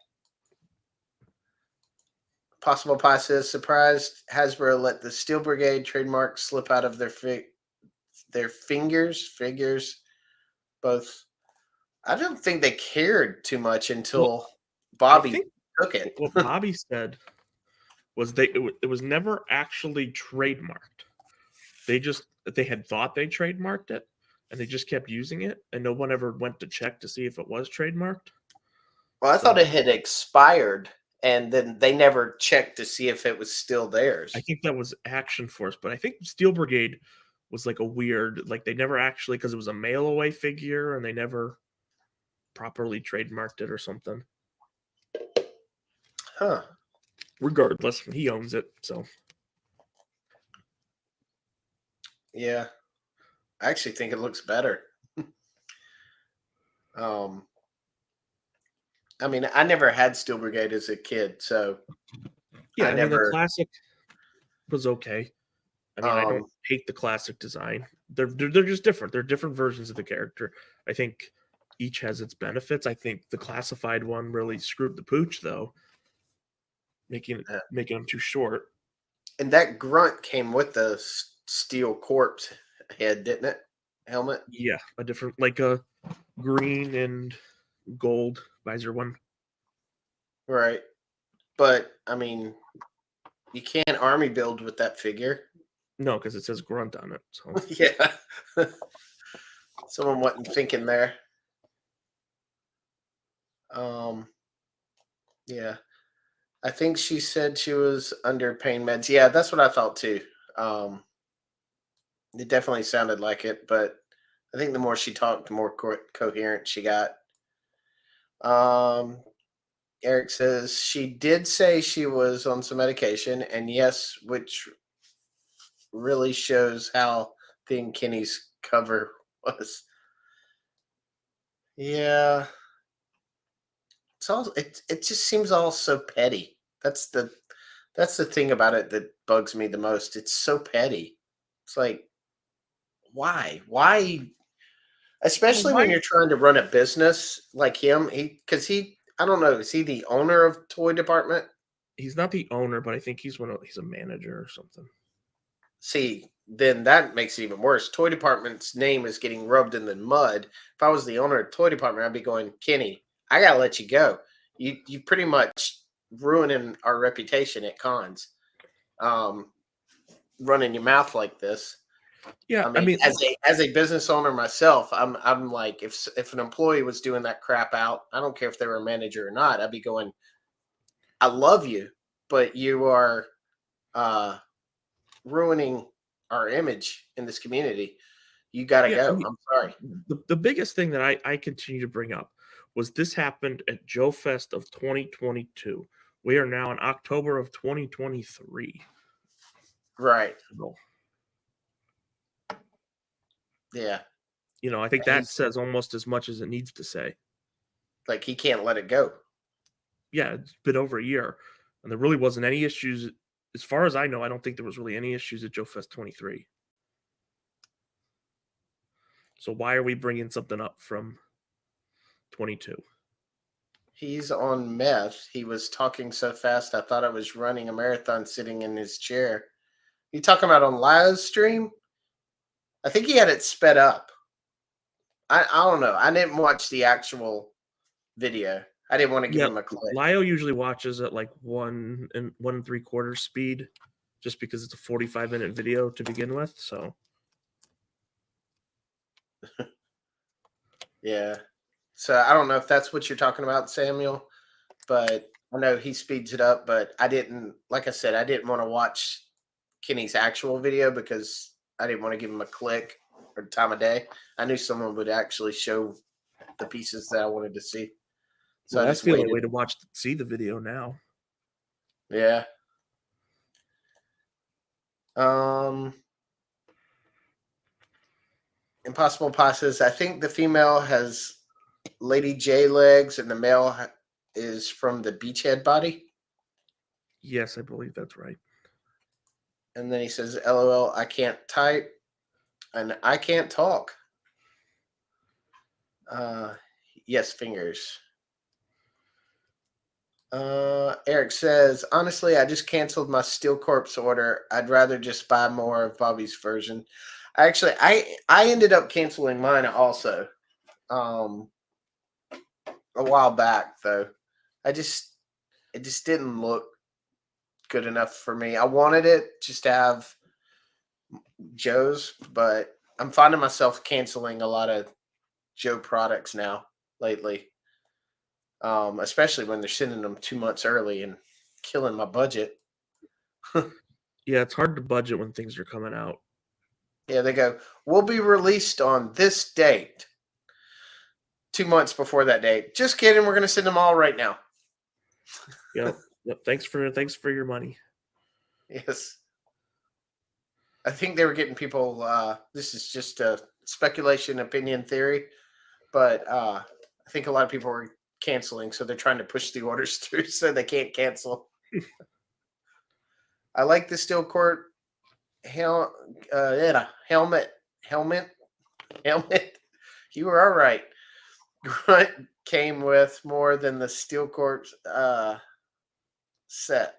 Possible Pie says surprised Hasbro let the Steel Brigade trademark slip out of their figures. Both. I don't think they cared too much Well, until I Bobby think took it. what Bobby said was it was never actually trademarked. They had thought they trademarked it, and they just kept using it, and no one ever went to check to see if it was trademarked. Well, I thought So it had expired, and then they never checked to see if it was still theirs. I think that was Action Force, but I think Steel Brigade was like a weird, like they never actually, because it was a mail away figure, and they never properly trademarked it or something. Huh. Regardless, he owns it, so Yeah. I actually think it looks better. I mean, I never had Steel Brigade as a kid, so yeah. I I mean, the never. classic was okay. I mean, I don't Um, hate the classic design. They're just different. They're different versions of the character. I think each has its benefits. I think the classified one really screwed the pooch though, making yeah. them too short. And that grunt came with the Steel Corpse head, didn't it? Helmet. Yeah, a different like a green and gold visor one. Right. But I mean, you can't army build with that figure. No, because it says grunt on it. So Yeah. Someone wasn't thinking there. Yeah. I think she said she was under pain meds. Yeah, that's what I thought too. It definitely sounded like it, but I think the more she talked, the more coherent she got. Um, Eric says she did say she was on some medication, and yes, which really shows how thin Kenny's cover was. Yeah, it's all it just seems all so petty. That's the thing about it that bugs me the most. It's so petty. It's like why Well, especially when why? you're trying to run a business like him. He I don't know, is he the owner of toy department? He's not the owner, but I think he's a manager or something. See, then that makes it even worse. Toy department's name is getting rubbed in the mud. If I was the owner of toy department, I'd be going, Kenny, I gotta let you go. You pretty much ruining our reputation at cons. Um, Running your mouth like this. Yeah, I I mean, mean, as a business owner myself, I'm like, if an employee was doing that crap out, I don't care if they were a manager or not, I'd be going, I love you, but you are uh, ruining our image in this community. You got to yeah, I go. mean, I'm sorry. the biggest thing that I continue to bring up was this happened at Joe Fest of 2022. We are now in October of 2023. Right. So, Yeah. I think that He's says almost as much as it needs to say. like, he can't let it go. Yeah, it's been over a year, and there really wasn't any issues. As far as I know, I don't think there was really any issues at Joe Fest 23. So why are we bringing something up from 22? He's on meth. He was talking so fast, I thought I was running a marathon sitting in his chair. You talking about on live stream? I think he had it sped up. I don't know. I didn't watch the actual video. I didn't want to give Yeah, him a click. Lio usually watches at like 1 3/4 speed, just because it's a 45-minute video to begin with. So Yeah. So I don't know if that's what you're talking about, Samuel, but I know he speeds it up. But I didn't, like I said, I didn't want to watch Kenny's actual video because I didn't want to give him a click or time of day. I knew someone would actually show the pieces that I wanted to see. So well, I that's just the only waited. way to see the video now. Yeah. Um, Impossible Pie says, I think the female has Lady J legs and the male is from the beachhead body. Yes, I believe that's right. And then he says, LOL, I can't type and I can't talk. Yes, fingers. Eric says, honestly, I just canceled my Steel Corpse order. I'd rather just buy more of Bobby's version. Actually, I ended up canceling mine also. A while back though. It just didn't look good enough for me. I wanted it just to have Joe's, but I'm finding myself canceling a lot of Joe products now lately. Especially when they're sending them 2 months early and killing my budget. Yeah, it's hard to budget when things are coming out. Yeah, they go, will be released on this date. 2 months before that date. Just kidding. We're going to send them all right now. Yep. Yep. Thanks for your money. Yes. I think they were getting people. This is just a speculation, opinion, theory, but I think a lot of people were canceling, so they're trying to push the orders through so they can't cancel. I like the steel court helmet. You were all right. Grunt came with more than the steel corpse set.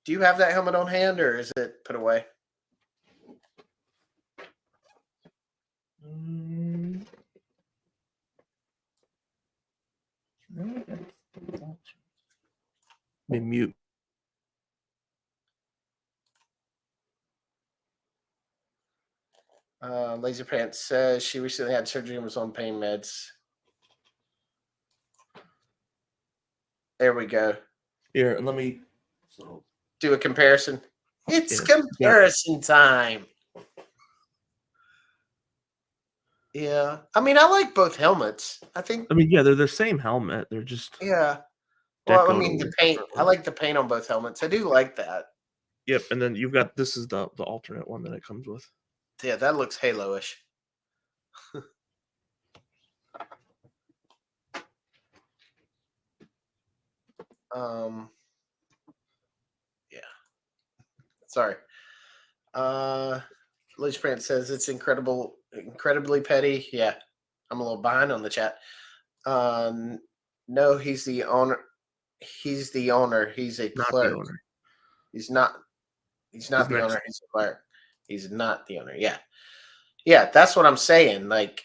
Do you have that helmet on hand, or is it put away? Be mute. Laserpants says she recently had surgery and was on pain meds. There we go. Here, let me. Do a comparison. It's Yeah. comparison time. Yeah. I mean, I like both helmets. I think, I mean, yeah, they're the same helmet. They're just yeah. Well, I decoed a mean, the little paint. I differently. like the paint on both helmets. I do like that. Yep, and then you've got this is the alternate one that it comes with. Yeah, that looks Halo-ish. Yeah. Sorry. Liz Prant says it's incredibly petty. Yeah, I'm a little behind on the chat. No, he's the owner. He's the owner. He's a Not the clerk. owner. He's not. He's not He's the next. owner. He's a clerk. He's not the owner. Yeah, yeah. That's what I'm saying. Like,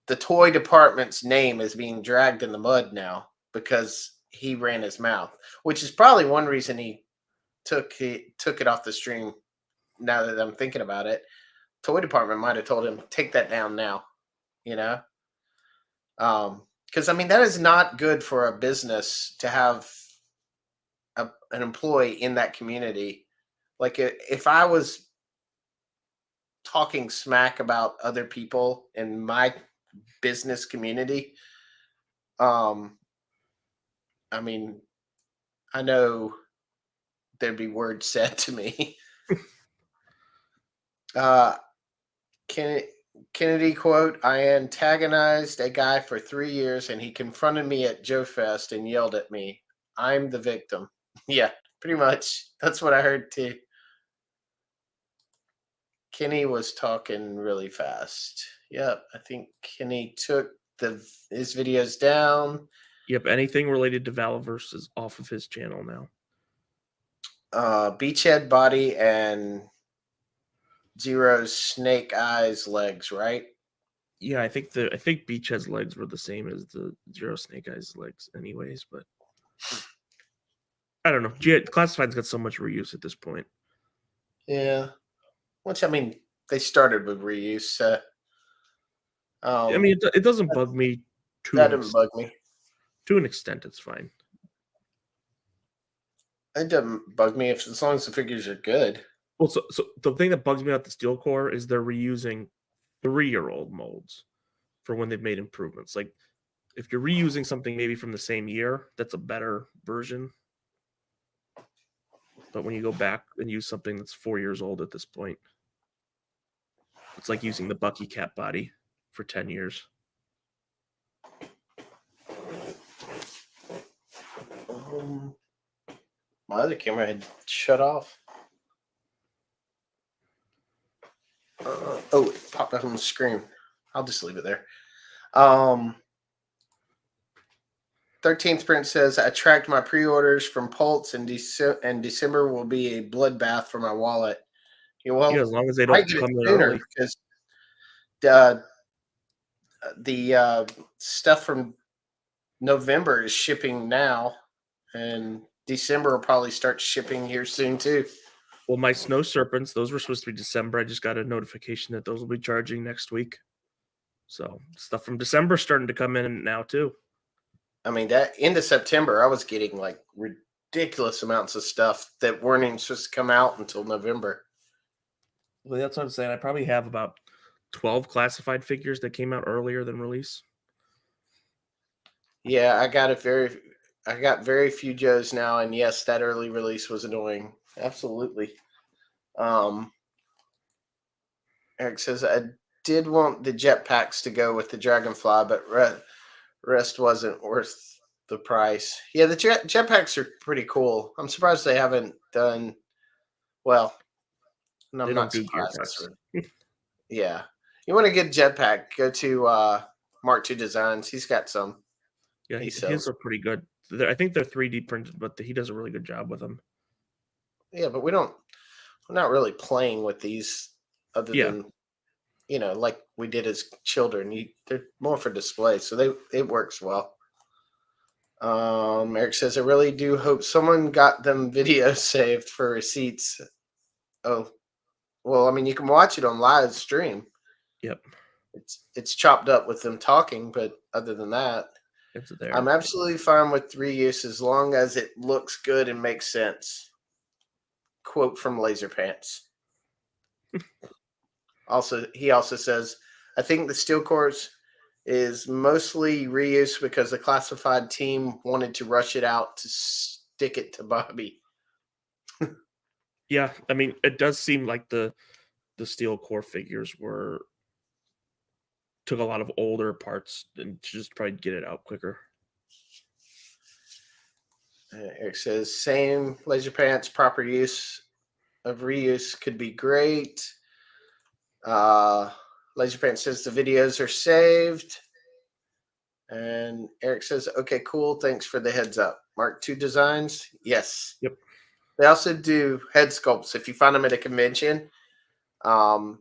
the toy department's name is being dragged in the mud now because he ran his mouth, which is probably one reason he took it off the stream. Now that I'm thinking about it, toy department might have told him take that down now. You know, because I mean that is not good for a business to have an employee in that community. Like if I was talking smack about other people in my business community, I mean, I know there'd be words said to me. Kennedy quote, I antagonized a guy for 3 years and he confronted me at Joe Fest and yelled at me. I'm the victim. Yeah, pretty much. That's what I heard too. Kenny was talking really fast. Yep, I think Kenny took his videos down. Yep, anything related to Valaverse is off of his channel now. Beachhead body and Zero's snake eyes legs, right? Yeah, I think Beachhead's legs were the same as the Zero Snake Eyes legs, anyways. But I don't know. Classified's got so much reuse at this point. Yeah. Which I mean, they started with reuse. I mean, it doesn't bug me that didn't bug me. To an extent, it's fine. It doesn't bug me as long as the figures are good. Well, so the thing that bugs me about the Steel Core is they're reusing 3-year-old molds for when they've made improvements. Like if you're reusing something maybe from the same year, that's a better version. But when you go back and use something that's 4 years old at this point, it's like using the Bucky Cap body for 10 years. My other camera had shut off. Oh, it popped up on the screen. I'll just leave it there. 13th print says, I tracked my pre-orders from Pulse, and December will be a bloodbath for my wallet. Yeah, well, as long as they don't come in early. Because the stuff from November is shipping now, and December will probably start shipping here soon too. Well, my Snow Serpents, those were supposed to be December. I just got a notification that those will be charging next week. So stuff from December starting to come in now too. I mean, that into September, I was getting like ridiculous amounts of stuff that weren't even supposed to come out until November. Well, that's what I'm saying. I probably have about 12 classified figures that came out earlier than release. Yeah, I got very few Joes now, and yes, that early release was annoying. Absolutely. Eric says, I did want the jetpacks to go with the Dragonfly, but rest wasn't worth the price. Yeah, the jetpacks are pretty cool. I'm surprised they haven't done well. And I'm not surprised. Yeah. You want to get jetpack, go to Mark II Designs. He's got some. Yeah, his are pretty good. I think they're 3D printed, but he does a really good job with them. Yeah, but we're not really playing with these other than, like we did as children. They're more for display, so it works well. Eric says, I really do hope someone got them videos saved for receipts. Oh, Well, I mean, you can watch it on live stream. Yep, It's chopped up with them talking, but other than that, it's there. I'm absolutely fine with reuse as long as it looks good and makes sense. Quote from Laserpants. He also says, I think the steel course is mostly reuse because the classified team wanted to rush it out to stick it to Bobby. Yeah, I mean, it does seem like the steel core figures took a lot of older parts and just probably get it out quicker. Eric says, same Laserpants, proper use of reuse could be great. Laserpants says the videos are saved. And Eric says, okay, cool. Thanks for the heads up. Mark II designs? Yes. Yep. They also do head sculpts. If you find them at a convention, I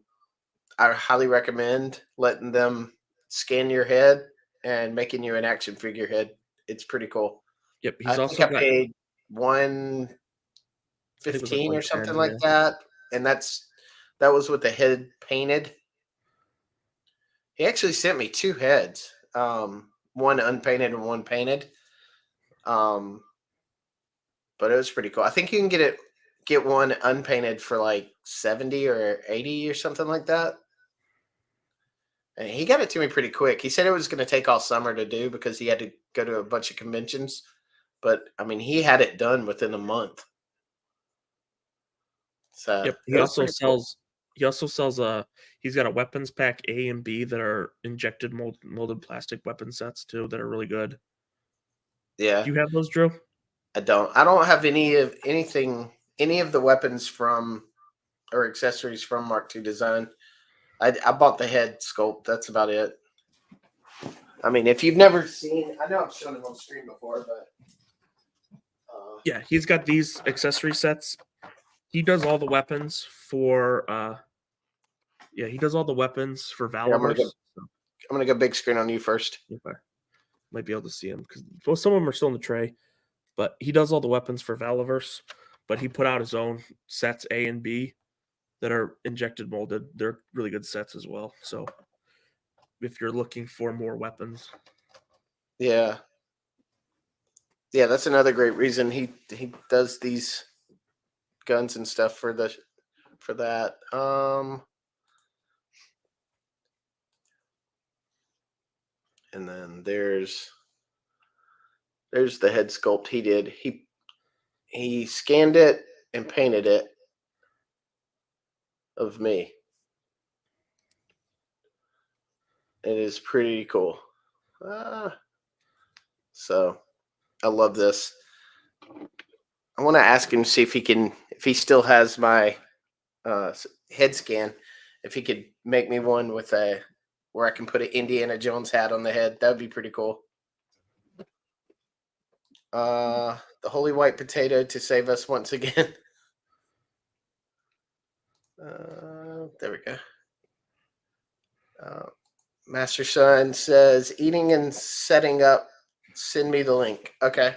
highly recommend letting them scan your head and making you an action figure head. It's pretty cool. Yep, I he's think also I got paid I think it was like $115 or 110, something yeah. like that, and that was with the head painted. He actually sent me two heads, one unpainted and one painted. But it was pretty cool. I think you can get one unpainted for like 70 or 80 or something like that. And he got it to me pretty quick. He said it was going to take all summer to do because he had to go to a bunch of conventions. But I mean, he had it done within a month. So Yep, it was pretty cool. he also sells he's got a weapons pack A and B that are injected molded plastic weapon sets too that are really good. Yeah, Do you have those, Drew? I don't have any of the weapons from or accessories from Mark II Design. I bought the head sculpt. That's about it. I mean, if you've never seen, I know I've shown it on screen before, but Yeah, he's got these accessory sets. He does all the weapons for he does all the weapons for here, Valorverse. I'm gonna go big screen on you first. If I might be able to see him because some of them are still in the tray, but he does all the weapons for Valorverse. But he put out his own sets A and B that are injected molded. They're really good sets as well. So if you're looking for more weapons, Yeah, yeah, that's another great reason he does these guns and stuff for that. And then there's the head sculpt he did. He scanned it and painted it of me. It is pretty cool. So I love this. I want to ask him to see if he still has my head scan, if he could make me one with where I can put an Indiana Jones hat on the head. That would be pretty cool. The holy white potato to save us once again. There we go. Master Son says, eating and setting up. Send me the link. Okay.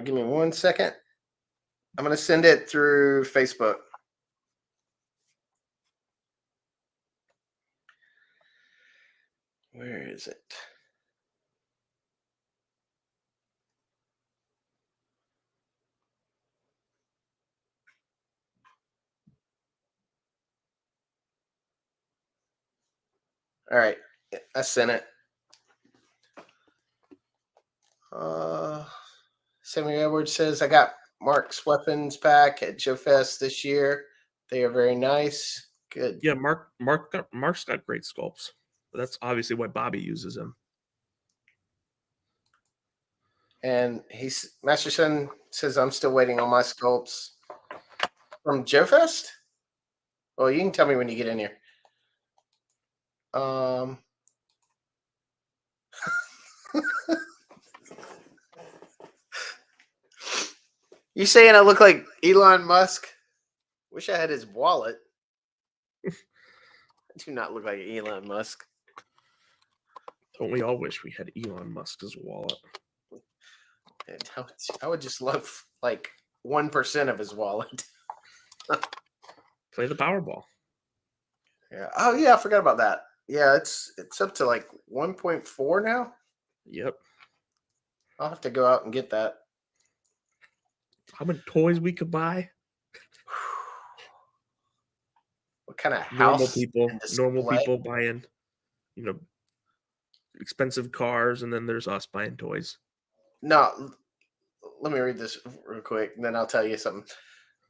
Give me 1 second. I'm going to send it through Facebook. Where is it? All right. I sent it. Sammy Edwards says, I got Mark's weapons pack at Joe Fest this year. They are very nice. Good. yeah, Mark's got great sculpts. But that's obviously why Bobby uses him. And Master Son says, I'm still waiting on my sculpts from Joe Fest. Well, you can tell me when you get in here. You saying I look like Elon Musk? Wish I had his wallet. I do not look like Elon Musk. Don't we all wish we had Elon Musk's wallet? I would just love like 1% of his wallet. Play the Powerball. Yeah. Oh yeah, I forgot about that. Yeah, it's up to like 1.4 now. Yep. I'll have to go out and get that. How many toys we could buy? What kind of Normal house people, and normal display? people buying, you know, expensive cars, and then there's us buying toys. No, let me read this real quick, and then I'll tell you something.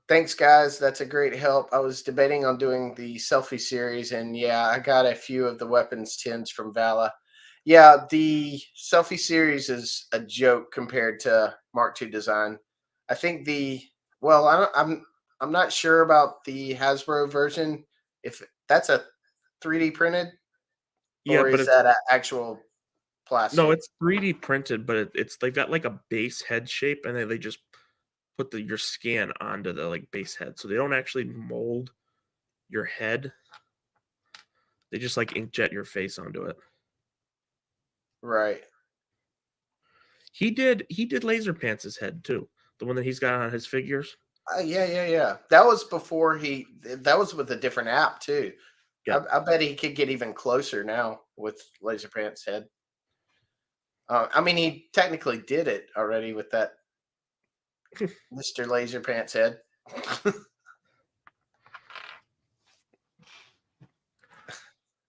Thanks, guys. That's a great help. I was debating on doing the selfie series, and yeah, I got a few of the weapons tins from Vala. Yeah, the selfie series is a joke compared to Mark II design. I think I don't, I'm not sure about the Hasbro version. If that's a 3D printed Yeah, or but is it's that an actual no, plastic? it's 3D printed, but it's they've got like a base head shape, and then they just put your scan onto the like base head, so they don't actually mold your head. They just like inkjet your face onto it. Right. He did Laserpants' head too, the one that he's got on his figures. Yeah. That was before that was with a different app too. Yep. I bet he could get even closer now with Laserpants head. I mean, he technically did it already with that Mr. Laserpants head.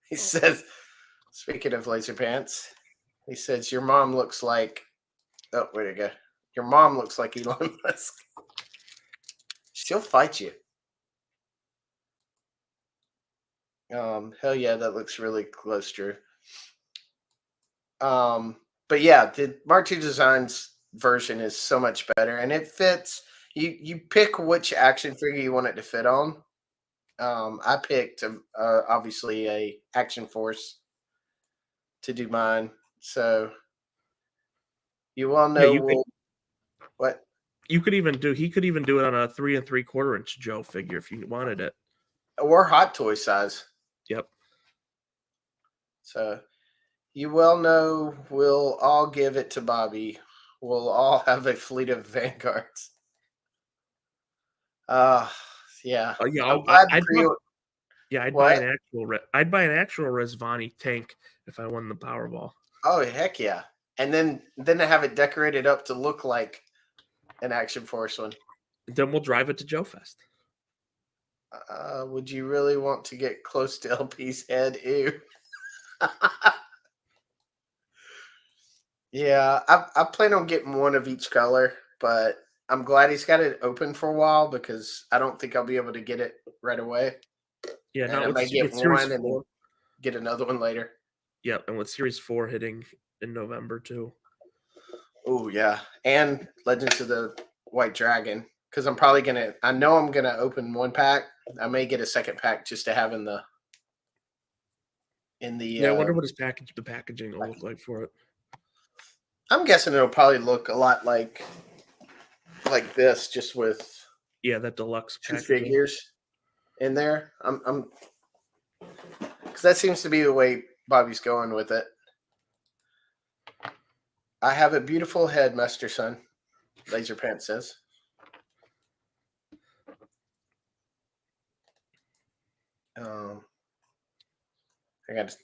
He says, speaking of Laserpants, he says, your mom looks like, oh, where'd it go? Your mom looks like Elon Musk. She'll fight you. Hell yeah, that looks really close, Drew. But yeah, the Mark II Designs version is so much better, and it fits. You pick which action figure you want it to fit on. I picked obviously a Action Force to do mine, so you all Yeah, know what you could even do he could even do it on a 3 3/4 inch Joe figure if you wanted it. or Hot Toy size. Yep. So you well know we'll all give it to Bobby. We'll all have a fleet of Vanguards. Uh yeah. Yeah, I'm glad I'd pre yeah, what? I'd buy an actual Resvani tank if I won the Powerball. Oh heck yeah. And then to have it decorated up to look like an Action Force one. Then we'll drive it to Joe Fest. Would you really want to get close to LP's head? Ew. Yeah, I plan on getting one of each color, but I'm glad he's got it open for a while because I don't think I'll be able to get it right away. Yeah, And I not might get with Series one and then 4. get another one later. Yep, and with Series 4 hitting in November too. Oh yeah, and Legends of the White Dragon because I know I'm gonna open one pack. I may get a second pack just to have in the Yeah, I wonder what the packaging will look like for it. I'm guessing it'll probably look a lot like this, just with Yeah, that deluxe two packaging. figures in there. I'm because that seems to be the way Bobby's going with it. I have a beautiful head, Master Son. Laserpants says. I got to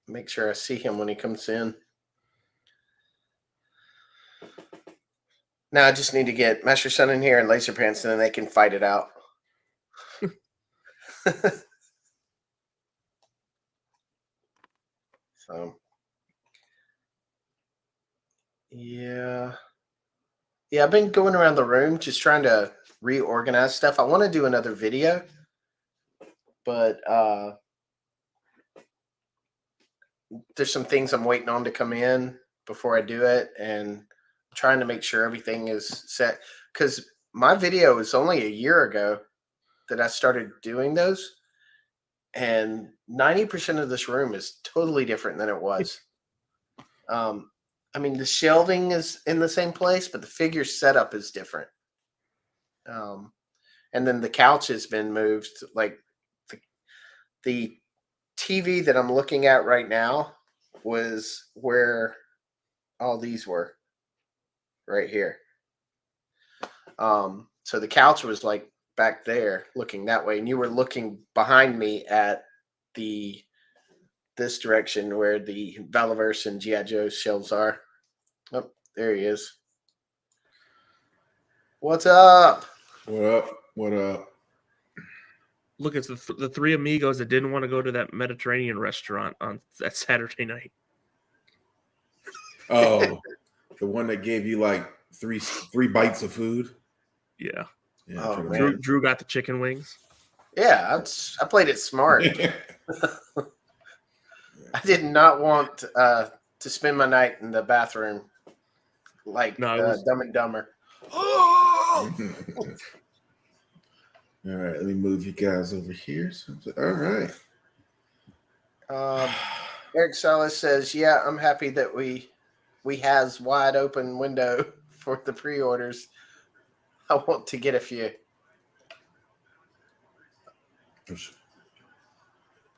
make sure I see him when he comes in. Now I just need to get Master Son in here and Laserpants, and then they can fight it out. So, yeah. Yeah, I've been going around the room just trying to reorganize stuff. I want to do another video, but there's some things I'm waiting on to come in before I do it, and trying to make sure everything is set. Because my video is only a year ago that I started doing those, and 90% of this room is totally different than it was. I mean, the shelving is in the same place, but the figure setup is different. And then the couch has been moved. Like the TV that I'm looking at right now was where all these were, right here. So the couch was like back there looking that way, and you were looking behind me at this direction where the Valaverse and G.I. Joe shelves are. Oh, there he is. What's up? What up? What up? Look, it's the three amigos that didn't want to go to that Mediterranean restaurant on that Saturday night. Oh, the one that gave you like three bites of food. Yeah. Yeah. Oh, for man. Drew got the chicken wings. Yeah, I played it smart. I did not want to spend my night in the bathroom like Dumb and Dumber. All right, let me move you guys over here. All right. Eric Salas says, "Yeah, I'm happy that we has wide open window for the pre-orders. I want to get a few."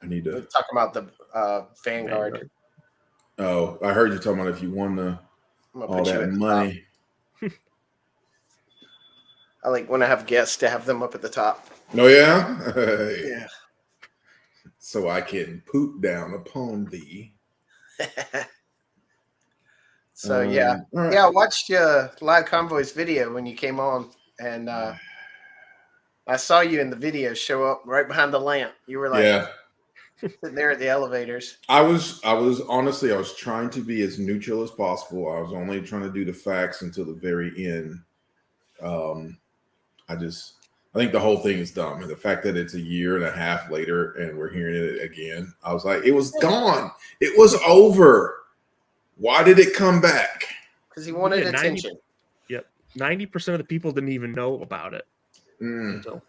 I need We're to talking about the Vanguard. Oh, I heard you talking about if you won all that money. I like when I have guests to have them up at the top. Oh yeah? Yeah. So I can poop down upon thee. So yeah. Right. Yeah, I watched Live Convoy's video when you came on, and I saw you in the video show up right behind the lamp. You were like sitting there at the elevators. I was honestly, I was trying to be as neutral as possible. I was only trying to do the facts until the very end. I think the whole thing is dumb. And the fact that it's a year and a half later and we're hearing it again, I was like, it was gone. It was over. Why did it come back? Because he wanted attention. 90% of the people didn't even know about it. So.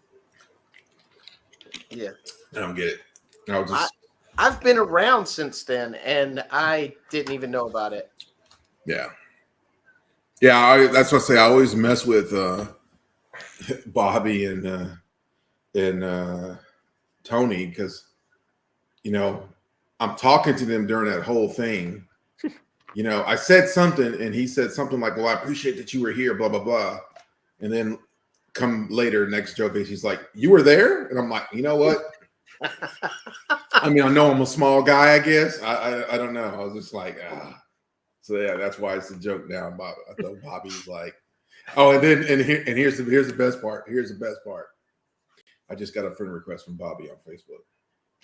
Yeah. I don't get it. I've been around since then, and I didn't even know about it. Yeah. Yeah, that's what I say. I always mess with Bobby and Tony because, I'm talking to them during that whole thing. I said something and he said something like, well, I appreciate that you were here, blah, blah, blah. And then come later, next joke is he's like, you were there? And I'm like, you know what? I mean, I know I'm a small guy, I guess. I don't know. I was just like, So yeah, that's why it's a joke now. Bob, I thought Bobby was like, oh, and here's the best part. Here's the best part. I just got a friend request from Bobby on Facebook.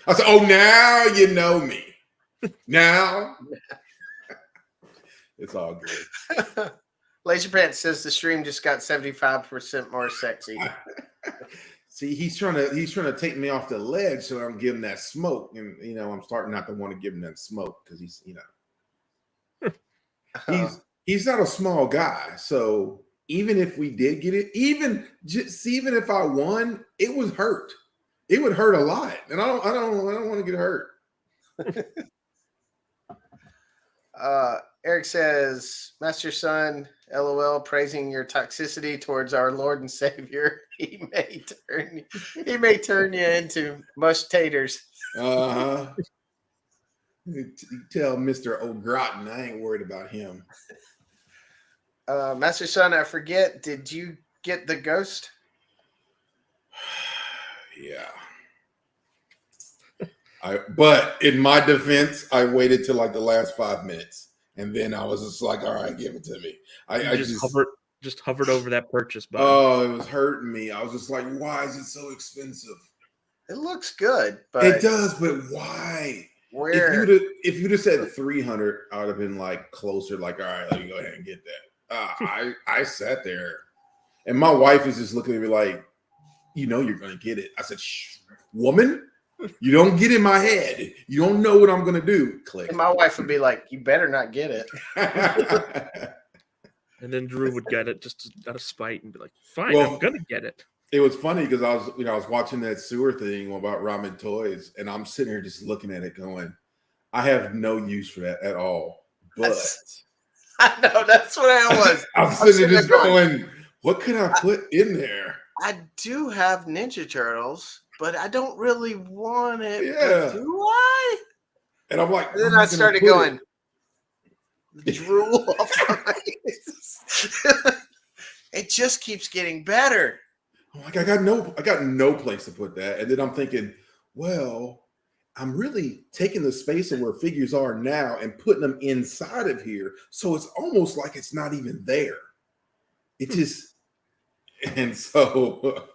I said, oh, now you know me. Now it's all good. Laserpants says the stream just got 75% more sexy. See, he's trying to take me off the ledge, so I'm giving that smoke, and I'm starting not to want to give him that smoke because he's he's not a small guy. So even if we did get it, even if I won, it would hurt. It would hurt a lot, and I don't want to get hurt. Eric says, Mastersun, LOL, praising your toxicity towards our Lord and Savior. He may turn you into mush taters. You tell Mr. O'Groton I ain't worried about him. Mastersun, I forget, did you get the ghost? Yeah. But in my defense, I waited till like the last 5 minutes, and then I was just like, "All right, give it to me." I just hovered over that purchase button. Oh, it was hurting me. I was just like, "Why is it so expensive?" It looks good, but it does. But why? If you'd have said 300, I would have been like closer. Like, all right, let me go ahead and get that. I sat there, and my wife is just looking at me like, you're gonna get it. I said, "Shh, woman." You don't get in my head. You don't know what I'm going to do. Click. And my wife would be like, you better not get it. And then Drew would get it just out of spite and be like, fine, I'm going to get it. It was funny because I was watching that sewer thing about ramen toys, and I'm sitting here just looking at it going, I have no use for that at all. But I know, that's what I was. I'm sitting there just going, what could I put in there? I do have Ninja Turtles, but I don't really want it. Yeah. Do I? And I'm like, and then I started going, drool off my face. It just keeps getting better. I'm like, I got no place to put that. And then I'm thinking, well, I'm really taking the space of where figures are now and putting them inside of here. So it's almost like it's not even there. It just, and so,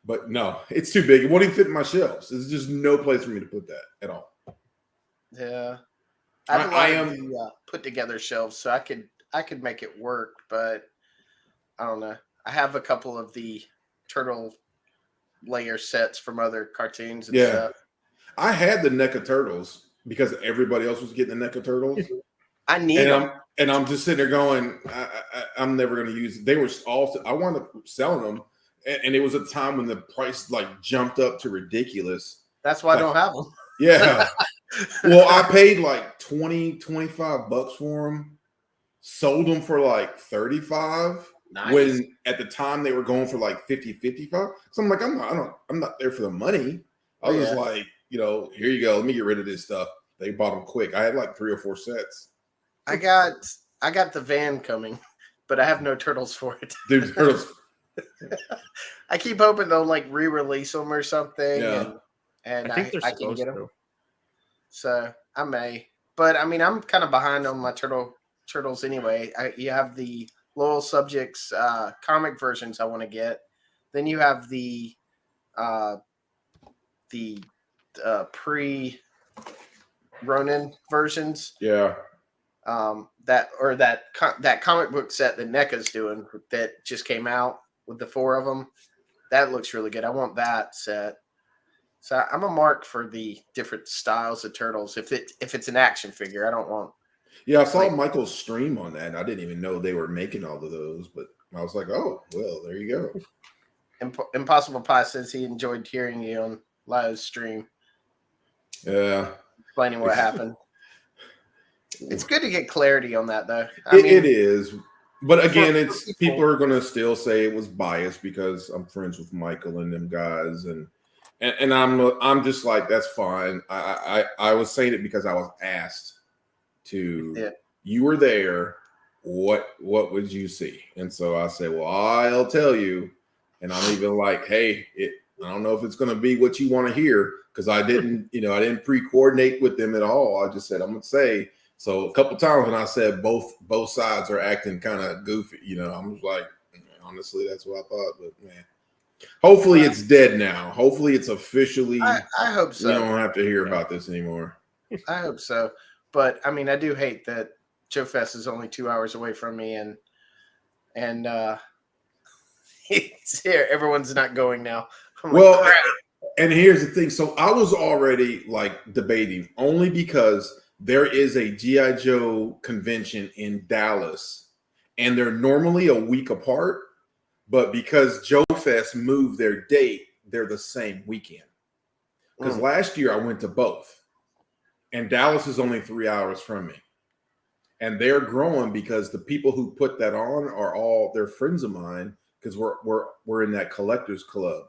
but no, it's too big. It won't even fit in my shelves. There's just no place for me to put that at all. Yeah. I have a lot of the put together shelves, so I could make it work, but I don't know. I have a couple of the turtle layer sets from other cartoons and stuff. I had the NECA turtles because everybody else was getting the NECA turtles. I need them. And I'm just sitting there going, I'm never going to use it. They were all, I wound up selling them. And it was a time when the price like jumped up to ridiculous. That's why I don't have them. Yeah. Well, I paid like 20, 25 bucks for them. Sold them for like 35. Nice. When at the time they were going for like 50, 55. So I'm like, I'm not there for the money. I was like, you know, here you go. Let me get rid of this stuff. They bought them quick. I had like 3 or 4 sets. I got the van coming, but I have no turtles for it. Dude, turtles. I keep hoping they'll like re-release them or something. Yeah. And I think they're I can supposed get them. to. So I may. But I mean, I'm kind of behind on my turtles anyway. You have the Loyal Subjects comic versions I want to get. Then you have the pre Ronin versions. Yeah. That comic book set that NECA's doing that just came out with the 4 of them. That looks really good. I want that set. So I'm a mark for the different styles of turtles. If it's an action figure, I don't want. Yeah, I saw Michael's stream on that. I didn't even know they were making all of those, but I was like, oh, well, there you go. Impossible Pie says he enjoyed hearing you on Lio's stream. Yeah. Explaining what happened. It's good to get clarity on that, though. It is. But again, it's people are going to still say it was biased because I'm friends with Michael and them guys. And I'm just like, that's fine. I was saying it because I was asked to, you were there. What would you see? And so I said, well, I'll tell you. And I'm even like, hey, I don't know if it's going to be what you want to hear because I didn't pre-coordinate with them at all. I just said, I'm going to say. So a couple times when I said both sides are acting kind of goofy, I'm just like, honestly, that's what I thought. But man, hopefully it's dead now. Hopefully it's officially. I hope so. You don't have to hear about this anymore. I hope so. But I mean, I do hate that Joe Fest is only 2 hours away from me, and it's here. Everyone's not going now. Well, and here's the thing. So I was already like debating only because there is a G.I. Joe convention in Dallas, and they're normally a week apart. But because Joe Fest moved their date, they're the same weekend. Because last year I went to both, and Dallas is only 3 hours from me. And they're growing because the people who put that on are all they're friends of mine because we're in that collectors club.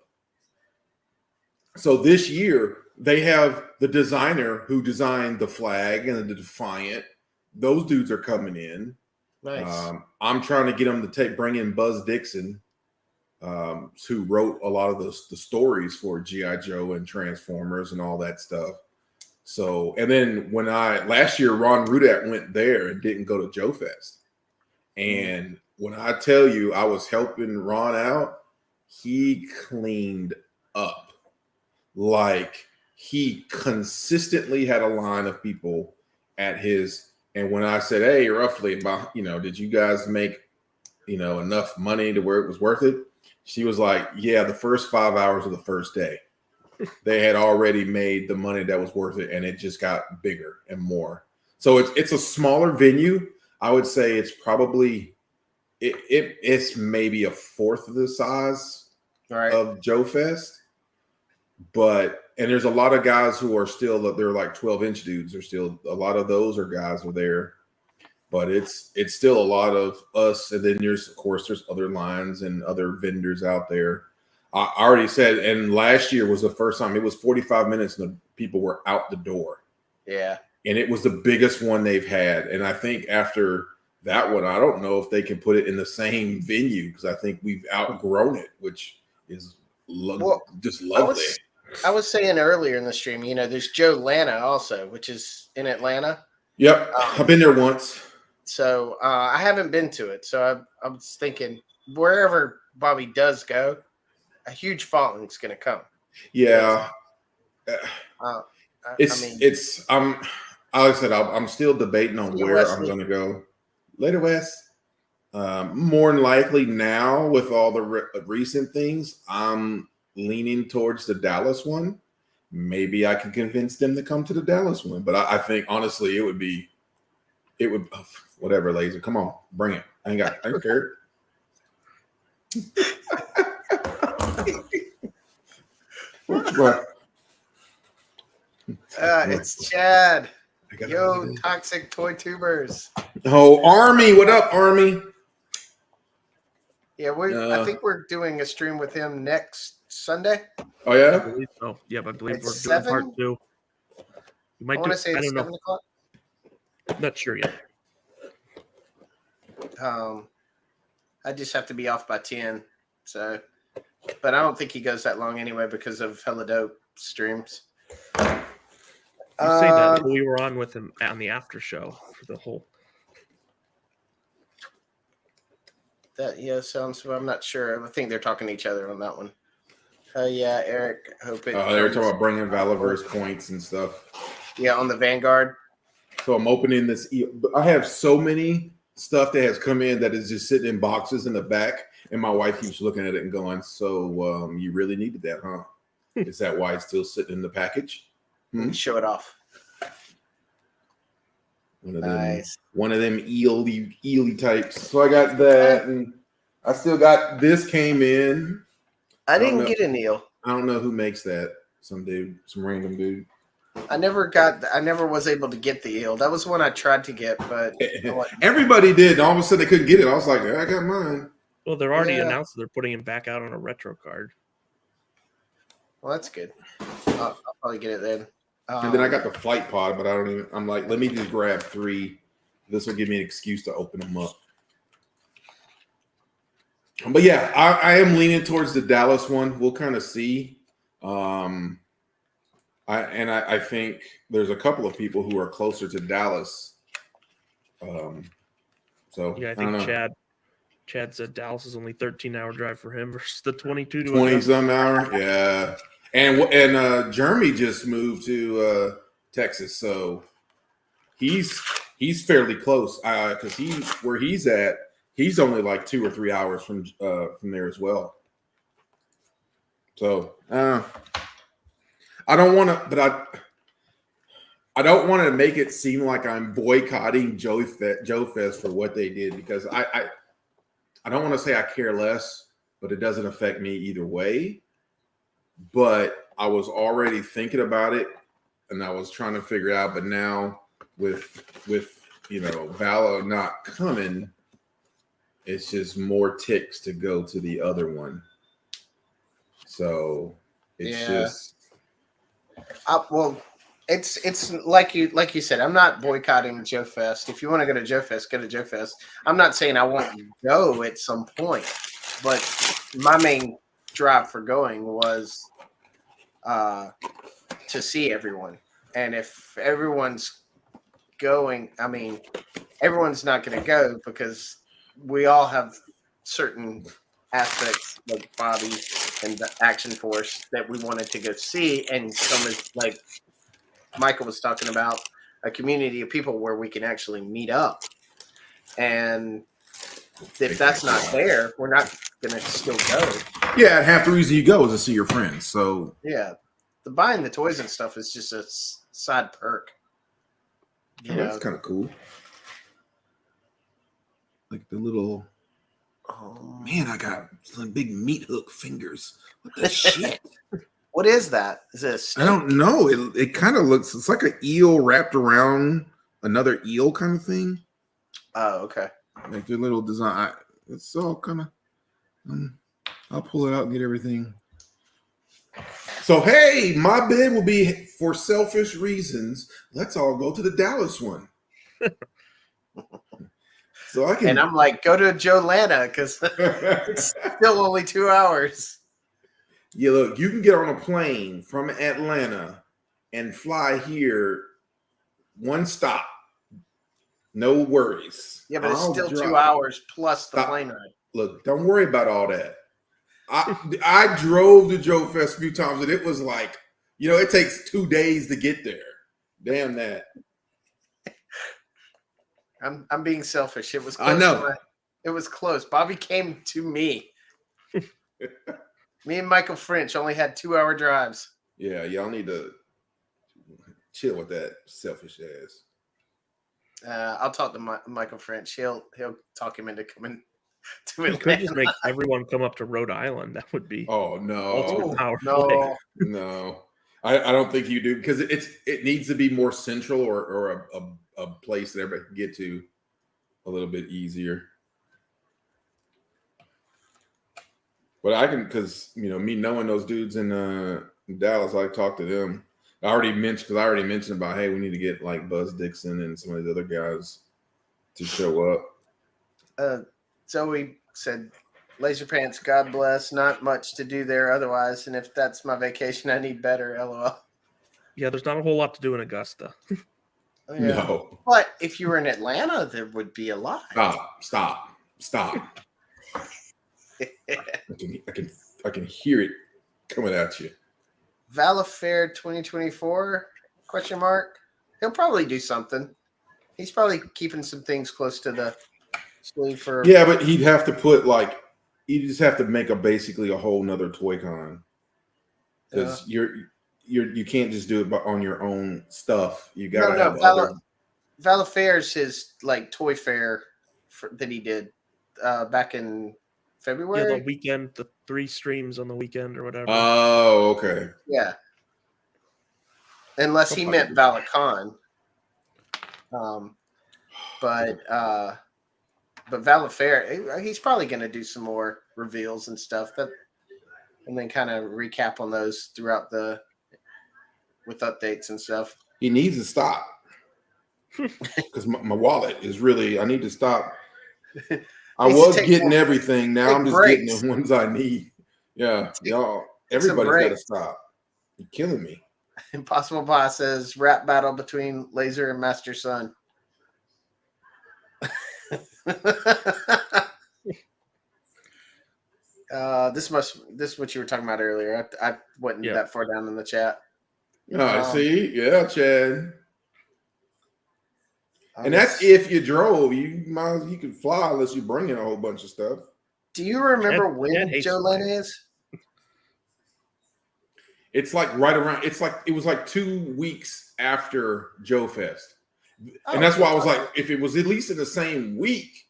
So this year they have the designer who designed the flag and the Defiant. Those dudes are coming in. Nice. I'm trying to get them to bring in Buzz Dixon, who wrote a lot of the stories for G.I. Joe and Transformers and all that stuff. So, and then last year, Ron Rudat went there and didn't go to Joe Fest. And when I tell you I was helping Ron out, he cleaned up. Like he consistently had a line of people at his, and when I said, hey, roughly about, did you guys make, enough money to where it was worth it? She was like, yeah, the first 5 hours of the first day, they had already made the money that was worth it. And it just got bigger and more. So it's a smaller venue. I would say it's probably, it's maybe a fourth of the size of Joe Fest. And there's a lot of guys who are still, they're like 12-inch dudes. There's still a lot of those guys are there, but it's still a lot of us. And then there's other lines and other vendors out there. I already said, and last year was the first time it was 45 minutes and the people were out the door. Yeah. And it was the biggest one they've had. And I think after that one, I don't know if they can put it in the same venue because I think we've outgrown it, which is Well, just I lovely. I was saying earlier in the stream, you know, there's Joe Lana also, which is in Atlanta. Yep, I've been there once. So I haven't been to it. So I was thinking wherever Bobby does go, a huge following's going to come. Yeah, I mean, it's like I said, I'm still debating on see you, where I'm Wesley. going to go. Later, Wes. More than likely now, with all the recent things, I'm leaning towards the Dallas one. Maybe I can convince them to come to the Dallas one, but I think honestly, it would whatever. Laser, come on, bring it. I ain't scared. What? It's Chad. I got Yo, it. toxic toy tubers. Oh, Army, what up, Army? Yeah, I think we're doing a stream with him next Sunday. Oh I yeah. believe so. Yeah, I believe It's we're doing 7? part 2. You might I want do. to say I it's don't know. 7 o'clock. Not sure yet. I just have to be off by 10. So, but I don't think he goes that long anyway because of hella dope streams. You say that, but we were on with him on the after show for the whole. So I'm not sure. I think they're talking to each other on that one. Yeah, Eric. Hope it. They were talking about bringing Valaverse points and stuff. Yeah, on the Vanguard. So I'm opening this. I have so many stuff that has come in that is just sitting in boxes in the back, and my wife keeps looking at it and going, "So you really needed that, huh? Is that why it's still sitting in the package?" Show it off. One of them eely types. So I got that, and I still got this came in. I didn't get an eel. I don't know who makes that. Some dude, some random dude. I never was able to get the eel. That was one I tried to get, but everybody did. All of a sudden they couldn't get it. I was like, I got mine. Well, they're already announced that they're putting him back out on a retro card. Well, that's good. I'll probably get it then. And then I got the flight pod, but I'm like, let me just grab 3. This will give me an excuse to open them up. But yeah, I am leaning towards the Dallas one. We'll kind of see. I think there's a couple of people who are closer to Dallas. So yeah, I think Chad said Dallas is only 13-hour drive for him versus the 22 to 20-some hour. Yeah. And Jeremy just moved to Texas, so he's fairly close because where he's at, he's only like 2 or 3 hours from there as well. So I don't want to, but I don't want to make it seem like I'm boycotting Joe Fest for what they did, because I don't want to say I care less, but it doesn't affect me either way. But I was already thinking about it, and I was trying to figure it out. But now with Vala not coming, it's just more ticks to go to the other one. So it's just it's like you said. I'm not boycotting Joe Fest. If you want to go to Joe Fest, go to Joe Fest. I'm not saying I won't go at some point, but my main drive for going was to see everyone. And if everyone's going, I mean, everyone's not going to go because we all have certain aspects like Bobby and the Action Force that we wanted to go see, and some is like Michael was talking about, a community of people where we can actually meet up. And if that's not there, we're not going to still go. Yeah, and half the reason you go is to see your friends. So yeah, the buying the toys and stuff is just a side perk. That's kind of cool. Like the little. Oh man, I got some big meat hook fingers. What the shit? What is that? Is it a snake? I don't know. It kind of looks. It's like an eel wrapped around another eel kind of thing. Oh, okay. Like the little design. It's all kind of. I'll pull it out and get everything. So hey, my bid will be for selfish reasons. Let's all go to the Dallas one. So I can. And I'm like, go to Joe Lana because it's still only 2 hours. Yeah, look, you can get on a plane from Atlanta and fly here one stop. No worries. Yeah, but it's I'll still drive. 2 hours plus the Stop. plane ride. Look, don't worry about all that. I drove to Joe Fest a few times, and it was like, it takes 2 days to get there. Damn that. I'm being selfish. It was close. I know. It was close. Bobby came to me. Me and Michael French only had 2-hour drives. Yeah, y'all need to chill with that selfish ass. I'll talk to Michael French. He'll talk him into coming to We could just Atlanta. make everyone come up to Rhode Island. That would be Oh no, ultimate power play. No, no. I don't think you do, because it needs to be more central or a place that everybody can get to a little bit easier. But I can, because me knowing those dudes in Dallas, I talk to them. I already mentioned about, hey, we need to get like Buzz Dixon and some of these other guys to show up. Zoe said, Laserpants, God bless. Not much to do there otherwise. And if that's my vacation, I need better. LOL. Yeah, there's not a whole lot to do in Augusta. Oh, yeah. No, But if you were in Atlanta, there would be a lot. stop. I can hear it coming at you. Valifair 2024 ? He'll probably do something. He's probably keeping some things close to the sleeve for. Yeah, but he'd have to put you just have to make basically a whole nother toy con, because you can't just do it on your own stuff. You gotta have other. Valifair's his toy fair that he did back in February. Yeah, the weekend, the 3 streams on the weekend or whatever. Oh, okay. Yeah. Unless he meant Valicon. But Valifair, he's probably going to do some more reveals and stuff, and then kind of recap on those throughout with updates and stuff. He needs to stop, because my wallet is really. I need to stop. I was getting everything. Now I'm just getting the ones I need. Yeah, y'all. Everybody's got to stop. You're killing me. Impossible Boss says rap battle between Laser and Mastersun. This is what you were talking about earlier. I wasn't that far down in the chat. See, yeah, Chad. And that's if you drove. You could fly unless you bring in a whole bunch of stuff. Do you remember when Joe Lynn is? It's like right around. It was like 2 weeks after Joe Fest, and that's why I was like, if it was at least in the same week,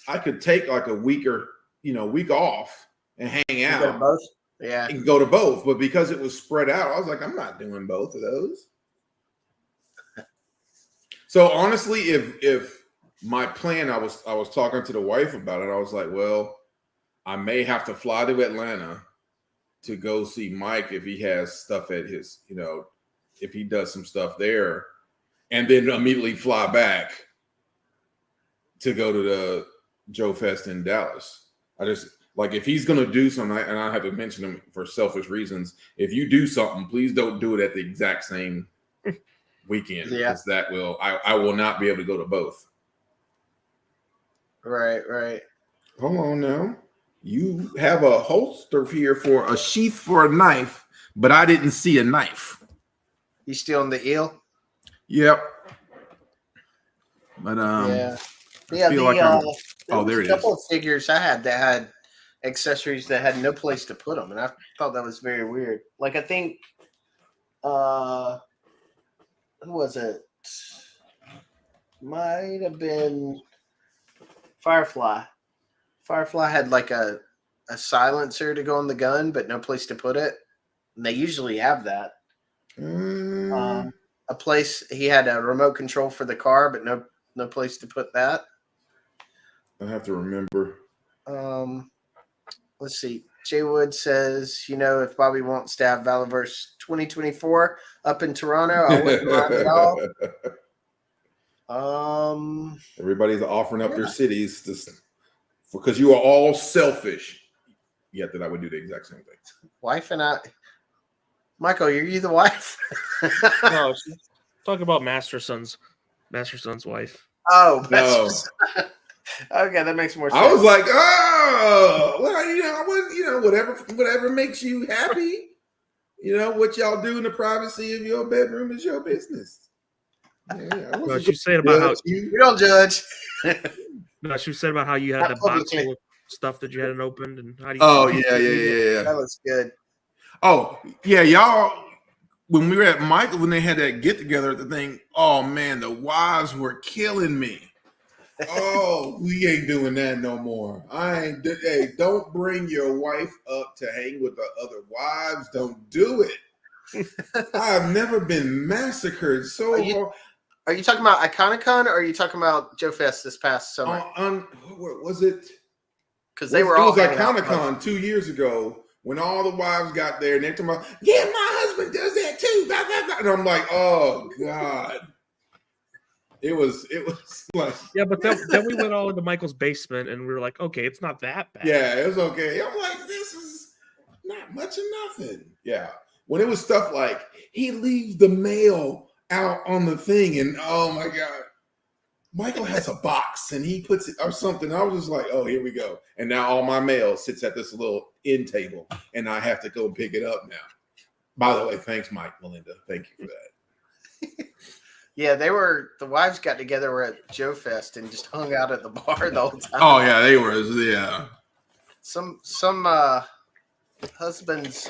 I could take like a week or week off and hang out. Go to both? Yeah, and go to both. But because it was spread out, I was like, I'm not doing both of those. So honestly, if my plan, I was talking to the wife about it. I was like, well, I may have to fly to Atlanta to go see Mike if he has stuff at his, if he does some stuff there, and then immediately fly back to go to the Joe Fest in Dallas. I just if he's gonna do something, and I have to mention him for selfish reasons. If you do something, please don't do it at the exact same weekend, because that will I will not be able to go to both. Right. Hold on now. You have a holster here for a sheath for a knife, but I didn't see a knife. You still in the eel? Yep. But yeah. There it is. A couple of figures I had that had accessories that had no place to put them, and I thought that was very weird. I think, who was it? Might have been Firefly. Firefly had a silencer to go on the gun, but no place to put it. And they usually have that. A place, he had a remote control for the car, but no place to put that. I have to remember. Let's see. Jay Wood says, if Bobby wants to have Valiverse 2024 up in Toronto, I wouldn't mind at all. Everybody's offering up their cities because you are all selfish. yet that I would do the exact same thing. Wife and I. Michael, are you the wife? No, talk about Masterson's wife. Oh, No. okay, that makes more sense. I was like, oh, well, whatever makes you happy. What y'all do in the privacy of your bedroom is your business. Yeah, No, she said about how you don't judge. no, she said about how you had Not that box publicly. full of stuff that you hadn't opened, and how do you? Oh yeah. That was good. Oh yeah, y'all. When we were at Michael, when they had that get together at the thing, oh man, the wives were killing me. Oh, we ain't doing that no more. Hey, don't bring your wife up to hang with the other wives. Don't do it. I've never been massacred so hard. Are you talking about Iconicon or are you talking about Joe Fest this past summer? What was it? Because they were all. It was Iconicon 2 years ago when all the wives got there and they're talking about, yeah, my husband does that too. Blah, blah, blah. And I'm like, oh God. It was like, Yeah, but then we went all into Michael's basement and we were like, okay, it's not that bad. yeah, it was okay. I'm like, this is not much of nothing. Yeah. When it was stuff like he leaves the mail out on the thing and oh my God, Michael has a box and he puts it or something. I was just like, oh, here we go. And now all my mail sits at this little end table and I have to go pick it up now. By the way, thanks, Mike, Melinda. Thank you for that. Yeah, the wives got together, were at Joe Fest and just hung out at the bar the whole time. Oh yeah, they were. Yeah. Some husbands'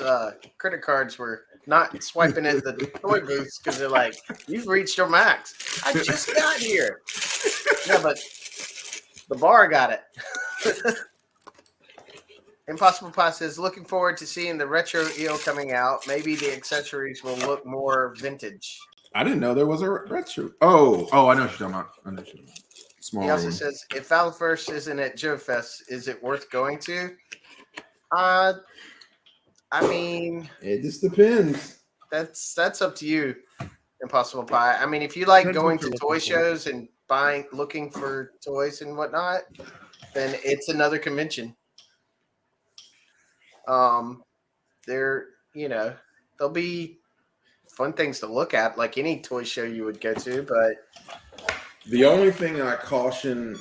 credit cards were not swiping at the toy booths because they're like, "You've reached your max. I just got here." Yeah, but the bar got it. Impossible Pie says, "Looking forward to seeing the retro eel coming out. Maybe the accessories will look more vintage." I didn't know there was a retro. Oh, I know what you're talking about. Small. He also says, "If Valverse isn't at Joe Fest, is it worth going to?" I mean, It just depends. that's up to you, Impossible Pie. I mean, if you like Depends going what you're to looking toy for. shows and looking for toys and whatnot, then it's another convention. There'll be fun things to look at, like any toy show you would go to. But The only thing I caution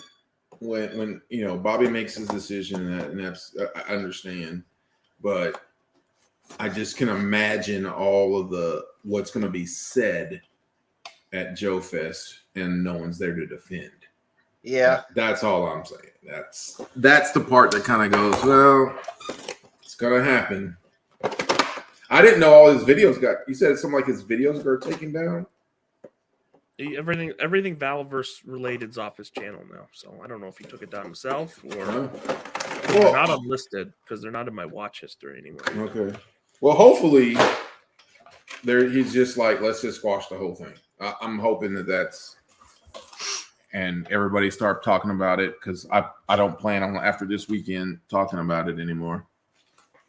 when Bobby makes his decision, and that's I understand, but I just can imagine all of what's going to be said at Joe Fest, and no one's there to defend. yeah, That's all I'm saying. That's the part that kind of goes, well, it's gonna happen. I didn't know all his videos got. You said something like his videos got taken down. Everything Valverse related is off his channel now. So I don't know if he took it down himself or they're not unlisted because they're not in my watch history anymore. Okay. Well, hopefully, he's just like, let's just squash the whole thing. I'm hoping that's, and everybody start talking about it because I don't plan on after this weekend talking about it anymore.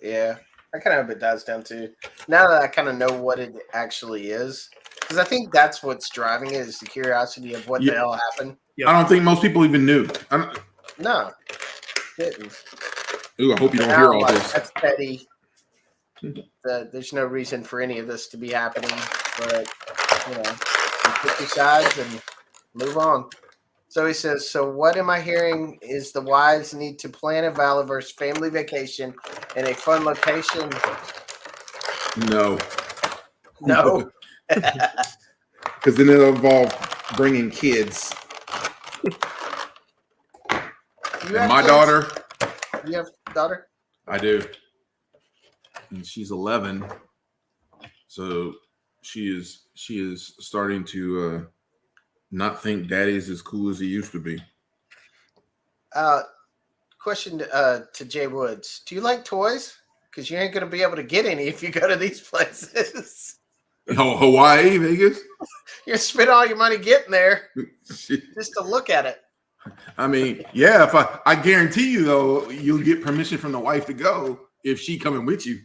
yeah. I kind of hope it dies down too. Now that I kind of know what it actually is, because I think that's what's driving it is the curiosity of what the hell happened. Yep. I don't think most people even knew. No, didn't. Ooh, I hope you don't hear all this. That's petty. There's no reason for any of this to be happening, but you pick your sides and move on. So he says, so what am I hearing is the wives need to plan a Valverse family vacation in a fun location? No. No. Because then it'll involve bringing kids. And my daughter. You have a daughter? I do. And she's 11. So she is starting to not think daddy's as cool as he used to be. Question to Jay Woods. Do you like toys? Because you ain't going to be able to get any if you go to these places. Oh, Hawaii, Vegas? You're spending all your money getting there just to look at it. I mean, yeah, if I guarantee you, though, you'll get permission from the wife to go if she coming with you.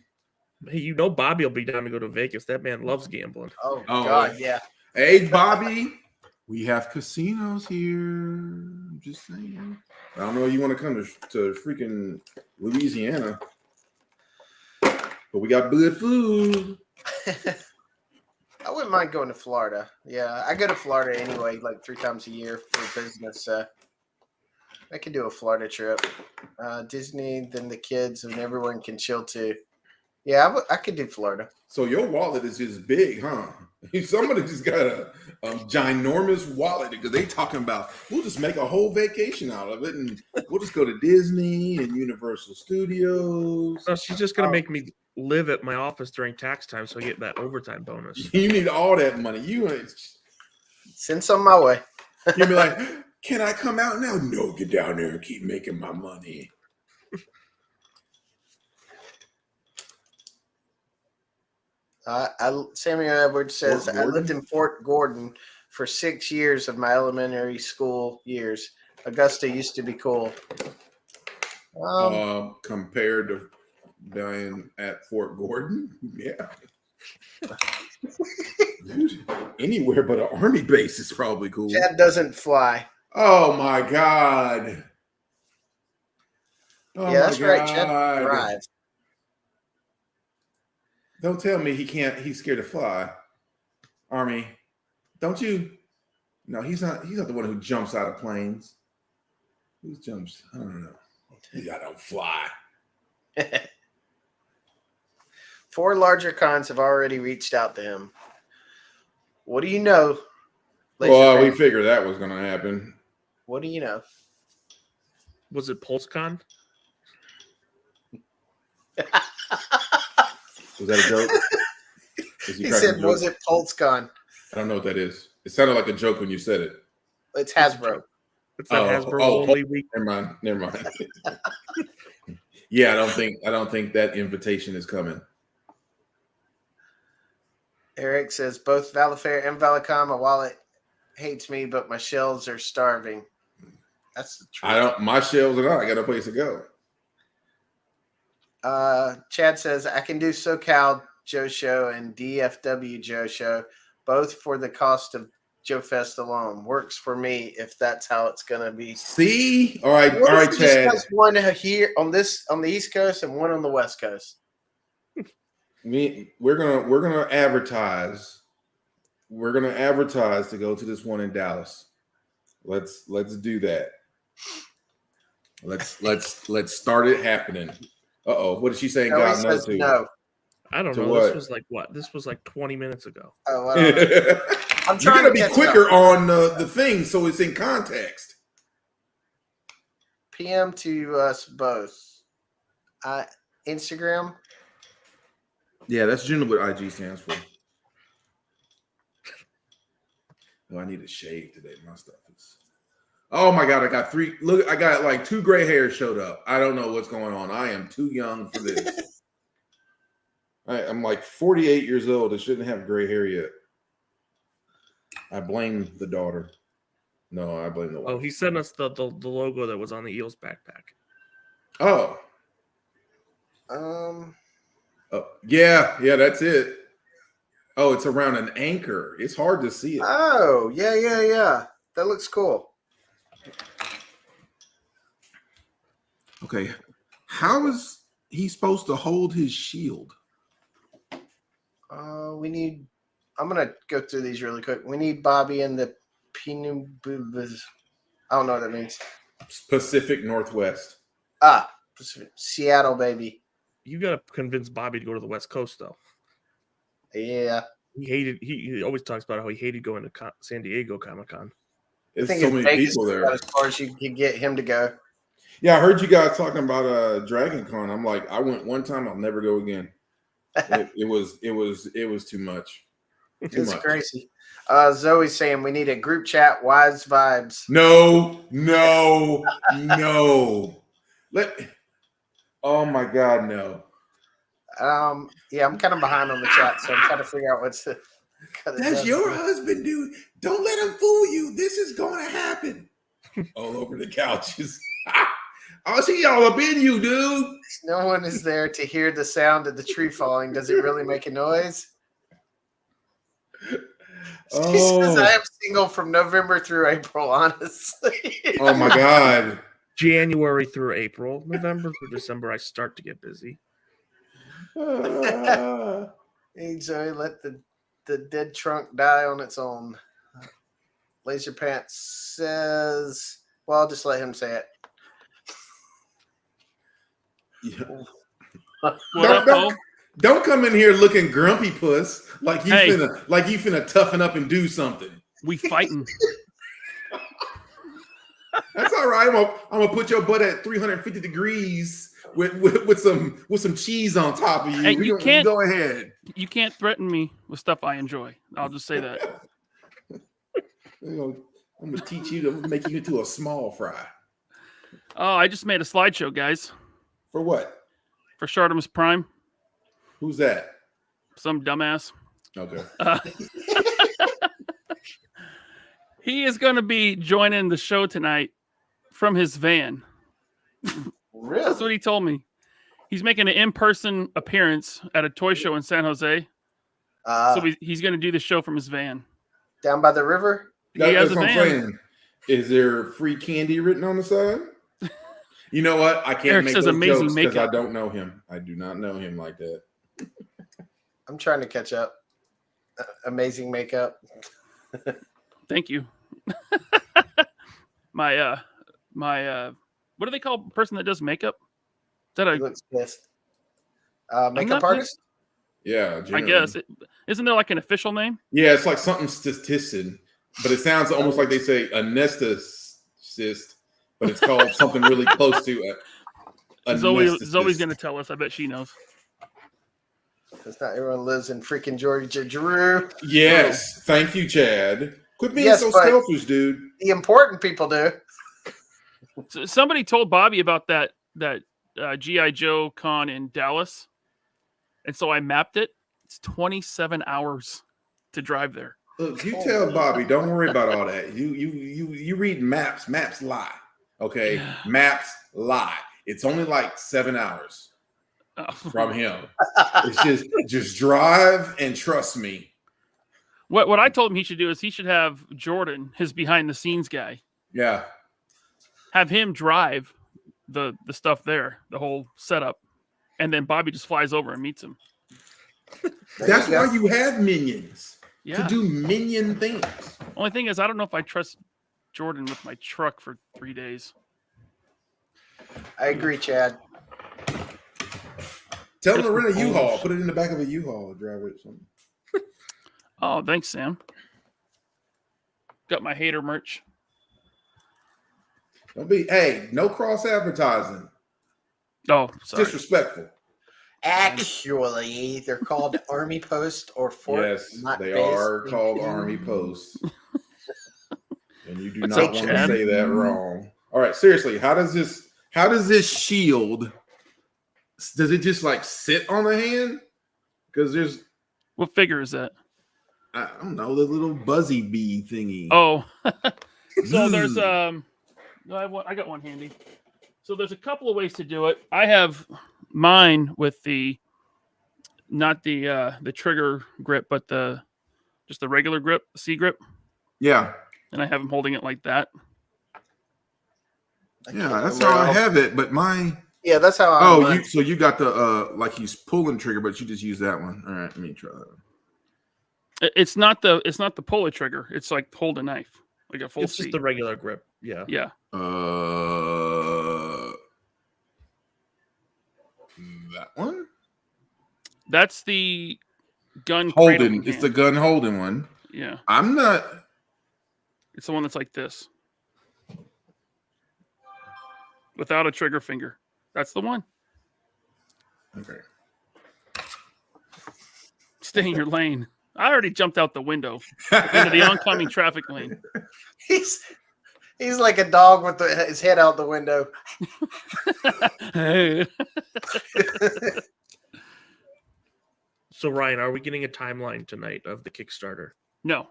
Hey, Bobby will be down to go to Vegas. That man loves gambling. Oh God, yeah. Hey, Bobby, we have casinos here. I'm just saying. I don't know if you want to come to freaking Louisiana. but we got good food. I wouldn't mind going to Florida. Yeah, I go to Florida anyway, like 3 times a year for business. I could do a Florida trip. Disney, then the kids, and everyone can chill too. Yeah, I could do Florida. So your wallet is just big, huh? Somebody just got a ginormous wallet because they talking about we'll just make a whole vacation out of it and we'll just go to Disney and Universal Studios. No, she's just gonna make me live at my office during tax time, so I get that overtime bonus. You need all that money. You Send some my way. you'll be like, can I come out now? No, get down there and keep making my money. Samuel Edwards says, Fort I lived Gordon? in Fort Gordon for 6 years of my elementary school years. Augusta used to be cool. Compared to dying at Fort Gordon, yeah. Dude, anywhere but an army base is probably cool. Chad doesn't fly. Oh my god. Oh Yeah, that's my right. Chad God. drives. Don't tell me he can't. He's scared to fly. Army, don't you? No, he's not. He's not the one who jumps out of planes. Who jumps? I don't know. I don't fly. 4 larger cons have already reached out to him. What do you know? Well, we Laserpants? figured that was going to happen. What do you know? Was it PulseCon? Was that a joke? Was He cracking a said, joke? was it PulseCon? I don't know what that is. It sounded like a joke when you said it. It's Hasbro. It's that Oh, Hasbro oh, only week. Never mind. Yeah, I don't think that invitation is coming. Eric says, both Valifair and Valicon, my wallet hates me, but my shelves are starving. That's the truth. My shelves are out. I got no place to go. Chad says, I can do SoCal Joe Show and DFW Joe Show, both for the cost of Joe Fest alone. Works for me if that's how it's going to be. See? All right, Chad. One here on the East Coast and one on the West Coast. We're gonna advertise. We're gonna advertise to go to this one in Dallas. Let's do that. Let's start it happening. What is she saying? Joey God says knows no. I don't To know. what? This was like what? This was like 20 minutes ago. Oh, well, I'm You trying gotta to be catch quicker up. on the thing so it's in context. PM to us both. Instagram. Yeah, that's generally what IG stands for. Oh, I need a shave today. My stuff is. Oh my God, I got 3. Look, I got like 2 gray hairs showed up. I don't know what's going on. I am too young for this. I'm like 48 years old. I shouldn't have gray hair yet. I blame the daughter. No, I blame the wife. Oh, he sent us the logo that was on the Eels backpack. Oh. Um, Yeah, that's it. Oh, it's around an anchor. It's hard to see it. Oh, yeah. That looks cool. Okay. How is he supposed to hold his shield? I'm going to go through these really quick. We need Bobby and the Pinu. I don't know what that means. Pacific Northwest. Seattle, baby. You got to convince Bobby to go to the West Coast, though. Yeah. He always talks about how he hated going to San Diego Comic-Con. There's I so think many Vegas people is there. about as far as you can get him to go. Yeah, I heard you guys talking about Dragon Con. I'm like, I went one time, I'll never go again. It was too much. It's crazy. Zoe's saying we need a group chat. Wise vibes. No. Oh my God, no. Yeah, I'm kind of behind on the chat, so I'm trying to figure out what's the. That's your husband, dude. Don't let him fool you. This is going to happen. All over the couches. I'll see y'all up in you, dude. No one is there to hear the sound of the tree falling. Does it really make a noise? He says I am single from November through April, honestly. Oh my God. January through April. November through December, I start to get busy. Hey, Zoe, let the dead trunk die on its own. Laserpants says, well, I'll just let him say it. Yeah. What up, Bo? Don't come in here looking grumpy, puss. Like you Hey. finna toughen up and do something. We fighting. That's all right. I'm gonna put your butt at 350 degrees with some cheese on top of you. Hey, We you gonna can't- go ahead. You can't threaten me with stuff I enjoy. I'll just say that. I'm gonna teach you to make you into a small fry. Oh, I just made a slideshow, guys, For what? for Shartimus Prime. Who's that? Some dumbass. Okay. He is going to be joining the show tonight from his van. That's what Really? he told me. He's making an in-person appearance at a toy show in San Jose. So he's going to do the show from his van. Down by the river? He has That's a what I'm van. saying. Is there free candy written on the side? You know what? I can't Eric make says those amazing jokes because I makeup. don't know him. I do not know him like that. I'm trying to catch up. Amazing makeup. Thank you. my what do they call a person that does makeup? Is that He a looks pissed. I'm Makeup not- artist? Yeah, I guess. Isn't there like an official name? Yeah, it's like something statistician, but it sounds almost like they say anesthetist, but it's called something really close to Zoe's always going to tell us. I bet she knows. Because not everyone lives in freaking Georgia, Drew. Yes, thank you, Chad. Quit being Yes, so but- selfish, dude. The important people do. So somebody told Bobby about that GI Joe con in Dallas, and so I mapped it. It's 27 hours to drive there. Look, you tell Bobby, don't worry about all that. You read maps. Maps lie. Okay, Yeah. maps lie. It's only like 7 hours from him. It's just drive and trust me. What I told him he should do is he should have Jordan, his behind the scenes guy, Yeah. have him drive the stuff there, the whole setup, and then Bobby just flies over and meets him. That's why you have minions Yeah. to do minion things. Only thing is, I don't know if I trust Jordan with my truck for 3 days. I agree, Chad. Tell him Just to rent a for U-Haul. fools. Put it in the back of a U-Haul and drive it or something. Oh, thanks, Sam. Got my hater merch. Hey, no cross advertising. Oh, sorry. Disrespectful. Actually, they're called Army Post or Fort. Yes, not they based are in- called Army Posts. And you do What's not up, want to Chad? say that wrong. All right, seriously, how does this shield, does it just like sit on the hand? Because there's, What figure is that? I don't know, the little buzzy bee thingy. Oh, so there's Zzz. I got one handy. So there's a couple of ways to do it. I have mine with not the trigger grip, but just the regular grip, the C grip, Yeah, and I have him holding it like that. I yeah, can't that's remember how I how- have it. But mine, Yeah, that's how I. oh, mine- so you got the like he's pulling trigger, but you just use that one. All right, let me try that. It's not the puller trigger. It's like hold a knife, like a full It's C. just the regular grip. Yeah. Yeah. That one. That's the gun Holden. cradling It's hand. the gun holding one. Yeah. I'm not. It's the one that's like this. Without a trigger finger. That's the one. Okay. Stay in your lane. I already jumped out the window into the oncoming traffic lane. He's like a dog with his head out the window. Hey. So Ryan, are we getting a timeline tonight of the Kickstarter? No.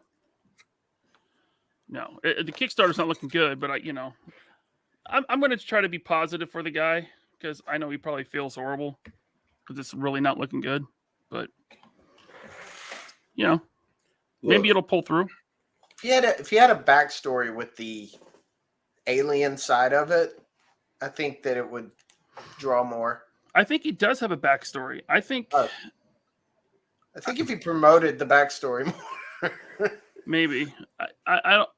The Kickstarter's not looking good, but I'm going to try to be positive for the guy because I know he probably feels horrible because it's really not looking good. But maybe it'll pull through. If you had a backstory with the alien side of it, I think that it would draw more. I think he does have a backstory. I think I think if he promoted the backstory more. maybe I don't.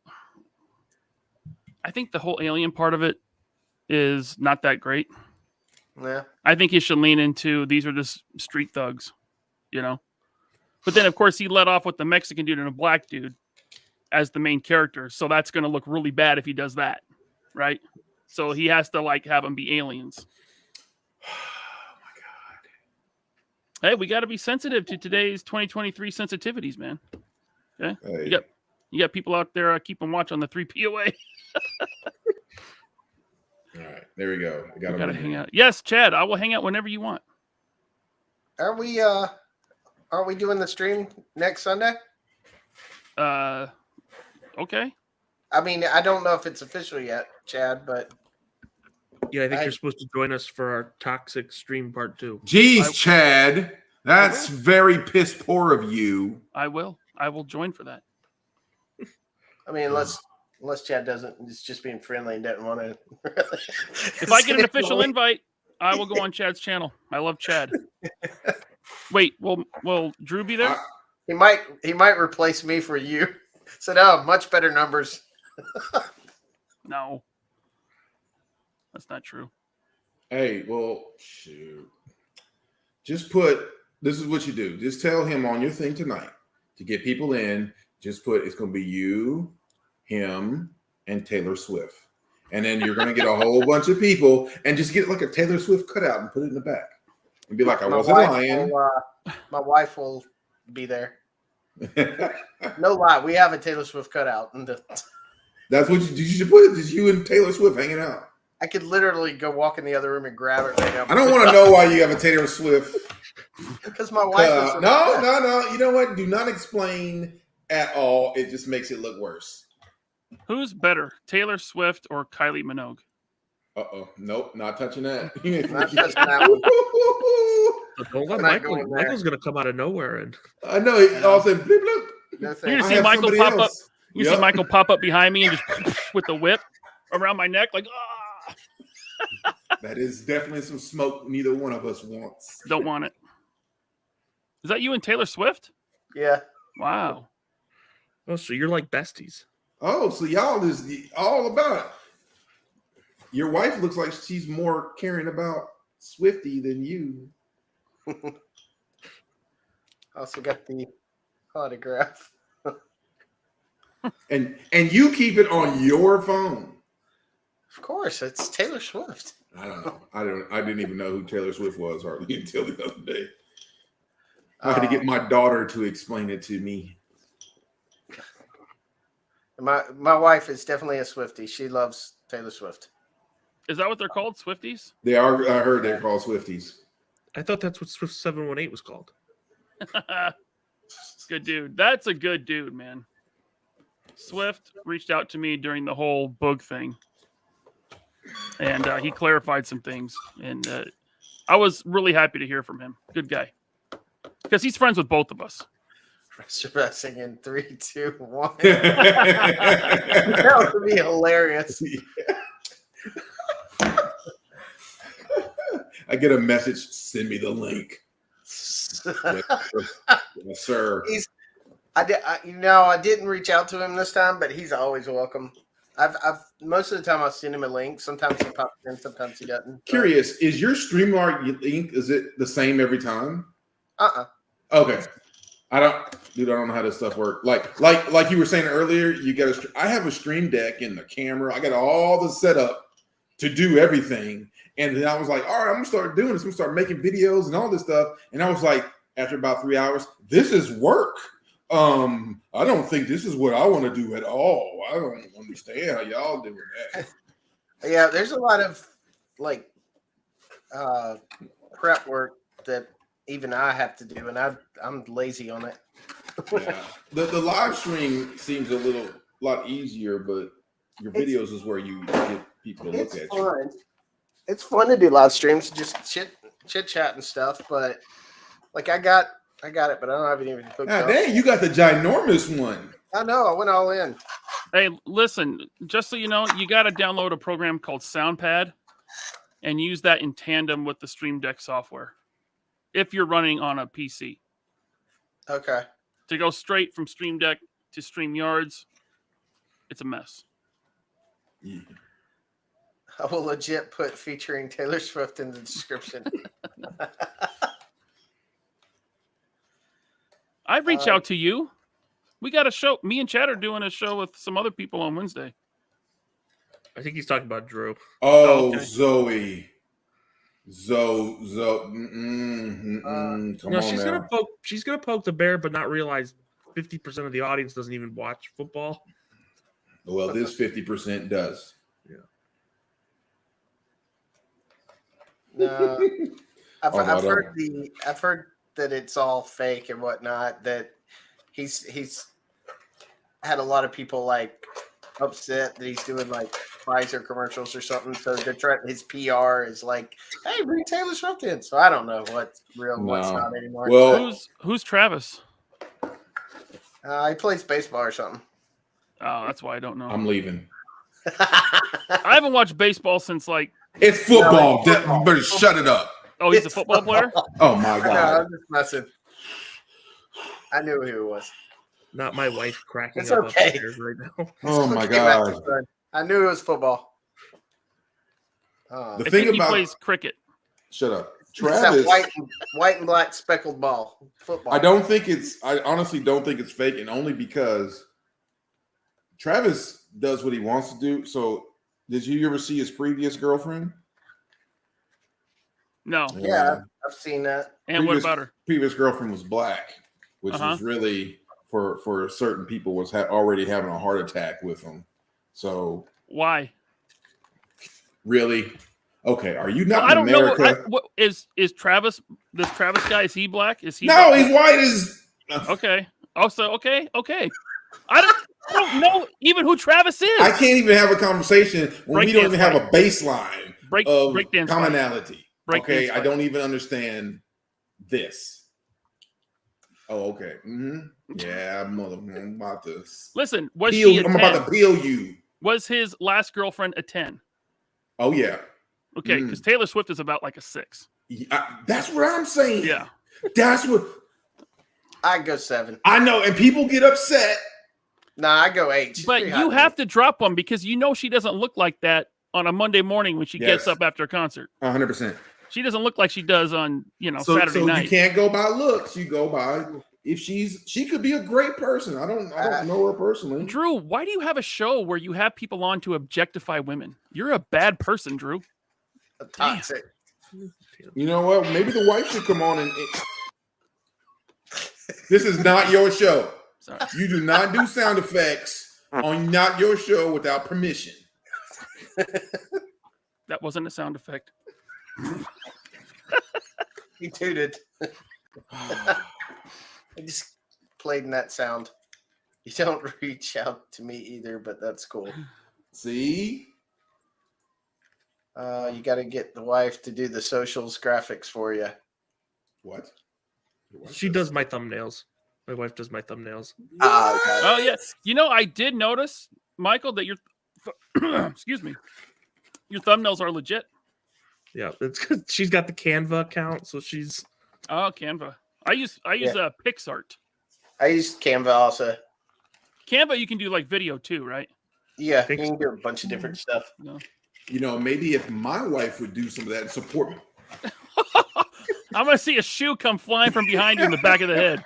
I think the whole alien part of it is not that great. Yeah. I think he should lean into these are just street thugs, you know. But then, of course, he let off with the Mexican dude and a black dude as the main character, so that's going to look really bad if he does that, right? So he has to like have them be aliens. Hey, we got to be sensitive to today's 2023 sensitivities, man. Okay, Hey. you got people out there keeping watch on the 3POA. All right, there we go. I got Gotta hang out. Yes, Chad, I will hang out whenever you want. Are we doing the stream next Sunday? Okay. I mean, I don't know if it's official yet, Chad, but Yeah, I think you're supposed to join us for our toxic stream part 2. Jeez, Chad, that's very piss poor of you. I will join for that. I mean, unless Chad doesn't, it's just being friendly and doesn't want to. If I get an official invite, I will go on Chad's channel. I love Chad. Wait, will Drew be there? He might replace me for you. So no, much better numbers. No, that's not true. Hey, well, shoot. Just this is what you do. Just tell him on your thing tonight to get people in. Just put it's going to be you, him, and Taylor Swift. And then you're going to get a whole bunch of people and just get like a Taylor Swift cutout and put it in the back. And be like, I wasn't lying. My wife will be there. No lie. We have a Taylor Swift cutout. That's what you should put. Just you and Taylor Swift hanging out. I could literally go walk in the other room and grab it right now. I don't want to know why you have a Taylor Swift. Because my wife is No. You know what? Do not explain at all. It just makes it look worse. Who's better, Taylor Swift or Kylie Minogue? Nope, not touching that. Not touching that one. Don't let Michael's going to come out of nowhere. And I know. He all said, bloop, bloop. No You're thanks. gonna I see have Michael somebody pop else. up. You see Michael pop up behind me and just with the whip around my neck, like That is definitely some smoke neither one of us wants. Don't want it. Is that you and Taylor Swift? Yeah. Wow. oh, so you're like besties. Oh, so y'all is all about it. Your wife looks like she's more caring about Swifty than you. Also got the autograph. And you keep it on your phone. Of course, it's Taylor Swift. I don't know. I didn't even know who Taylor Swift was hardly until the other day. I had to get my daughter to explain it to me. My wife is definitely a Swiftie. She loves Taylor Swift. Is that what they're called? Swifties? They are. I heard they're called Swifties. I thought that's what Swift 718 was called. Good dude. That's a good dude, man. Swift reached out to me during the whole bug thing. And he clarified some things. And I was really happy to hear from him. Good guy. Because he's friends with both of us. Wrestling in 3, 2, 1. That would be hilarious. I get a message. Send me the link. Yes, sir. I didn't reach out to him this time, but he's always welcome. I've most of the time I'll send him a link. Sometimes he pops in, sometimes he doesn't. Curious, is your StreamYard link, is it the same every time? Okay. I don't know how this stuff works. Like you were saying earlier, I have a Stream Deck in the camera. I got all the setup to do everything. And then I was like, all right, I'm gonna start doing this. I'm gonna start making videos and all this stuff. And I was like, after about 3 hours, this is work. I don't think this is what I want to do at all. I don't understand how y'all doing that. Yeah, there's a lot of prep work that even I have to do, and I'm lazy on it. Yeah. The live stream seems a lot easier, but your videos is where you get people to look at you. It's fun to do live streams, just chit chat and stuff. But I got it, but I don't have it even hooked up. Dang, you got the ginormous one. I know. I went all in. Hey, listen, just so you know, you got to download a program called SoundPad. and use that in tandem with the Stream Deck software. If you're running on a PC, Okay. to go straight from Stream Deck to StreamYards, it's a mess. Yeah. I will legit put featuring Taylor Swift in the description. I've reached out to you. We got a show. Me and Chad are doing a show with some other people on Wednesday. I think he's talking about Drew. Oh, okay. Zoe. Come No, on she's now. gonna poke the bear, but not realize 50% of the audience doesn't even watch football. Well, this 50% does. No, I've Although I heard don't- I've heard that it's all fake and whatnot. That he's had a lot of people like upset that he's doing like Pfizer commercials or something. So they're trying, his PR is like, "Hey, bring Taylor Swift in." So I don't know what's real and what's No. not anymore. Well, Who's Travis? He plays baseball or something. Oh, that's why I don't know. I'm leaving. I haven't watched baseball since like. It's football. No, it's football. You better shut it up. Oh, he's a It's football player. Oh my No, God. I'm just messing. I knew who it was. Not my wife cracking It's up okay. upstairs right now. Oh my Okay, back to God. fun. I knew it was football. The I thing think he about plays cricket. shut up. It's that Travis, white and black speckled ball football. I honestly don't think it's fake, and only because Travis does what he wants to do. So did you ever see his previous girlfriend? No. Yeah, I've seen that. And what about her? Previous girlfriend was black, which was really for certain people was already having a heart attack with him. So Why? really, okay, are you not I in don't America? know. What is Travis? This Travis guy? Is he black? Is he? No, black? he's white as. Okay. Also, okay. I don't know even who Travis is. I can't even have a conversation when we don't even have a baseline of breakdance commonality. Okay, Breakdance I don't even understand this. Oh, okay. Yeah, I'm about to Listen, was peel. she a I'm 10? about to peel you. Was his last girlfriend a 10? Oh yeah. Okay, because Taylor Swift is about like a 6. That's what I'm saying. Yeah. That's what I go 7. I know, and people get upset. Nah, I go 8. She's But pretty you hot. have to drop one because you know she doesn't look like that on a Monday morning when she gets Yes. up after a concert. 100%. She doesn't look like she does on, So Saturday night. you can't go by looks. You go by if she could be a great person. I don't know her personally. Drew, why do you have a show where you have people on to objectify women? You're a bad person, Drew. Toxic. You know what? Maybe the wife should come on and. This is not your show. Sorry. You do not do sound effects on not your show without permission. That wasn't a sound effect. He tooted. I just played in that sound. You don't reach out to me either, but that's cool. See? You got to get the wife to do the socials graphics for you. What? She does my thumbnails. My wife does my thumbnails. Oh, yes. I did notice, Michael, that your excuse me, your thumbnails are legit. Yeah, it's because she's got the Canva account, so she's. Oh, Canva. I use PixArt. I use Canva also. Canva, you can do like video too, right? Yeah, you can do a bunch of different stuff. No. Maybe if my wife would do some of that and support me. I'm gonna see a shoe come flying from behind you in the back of the head.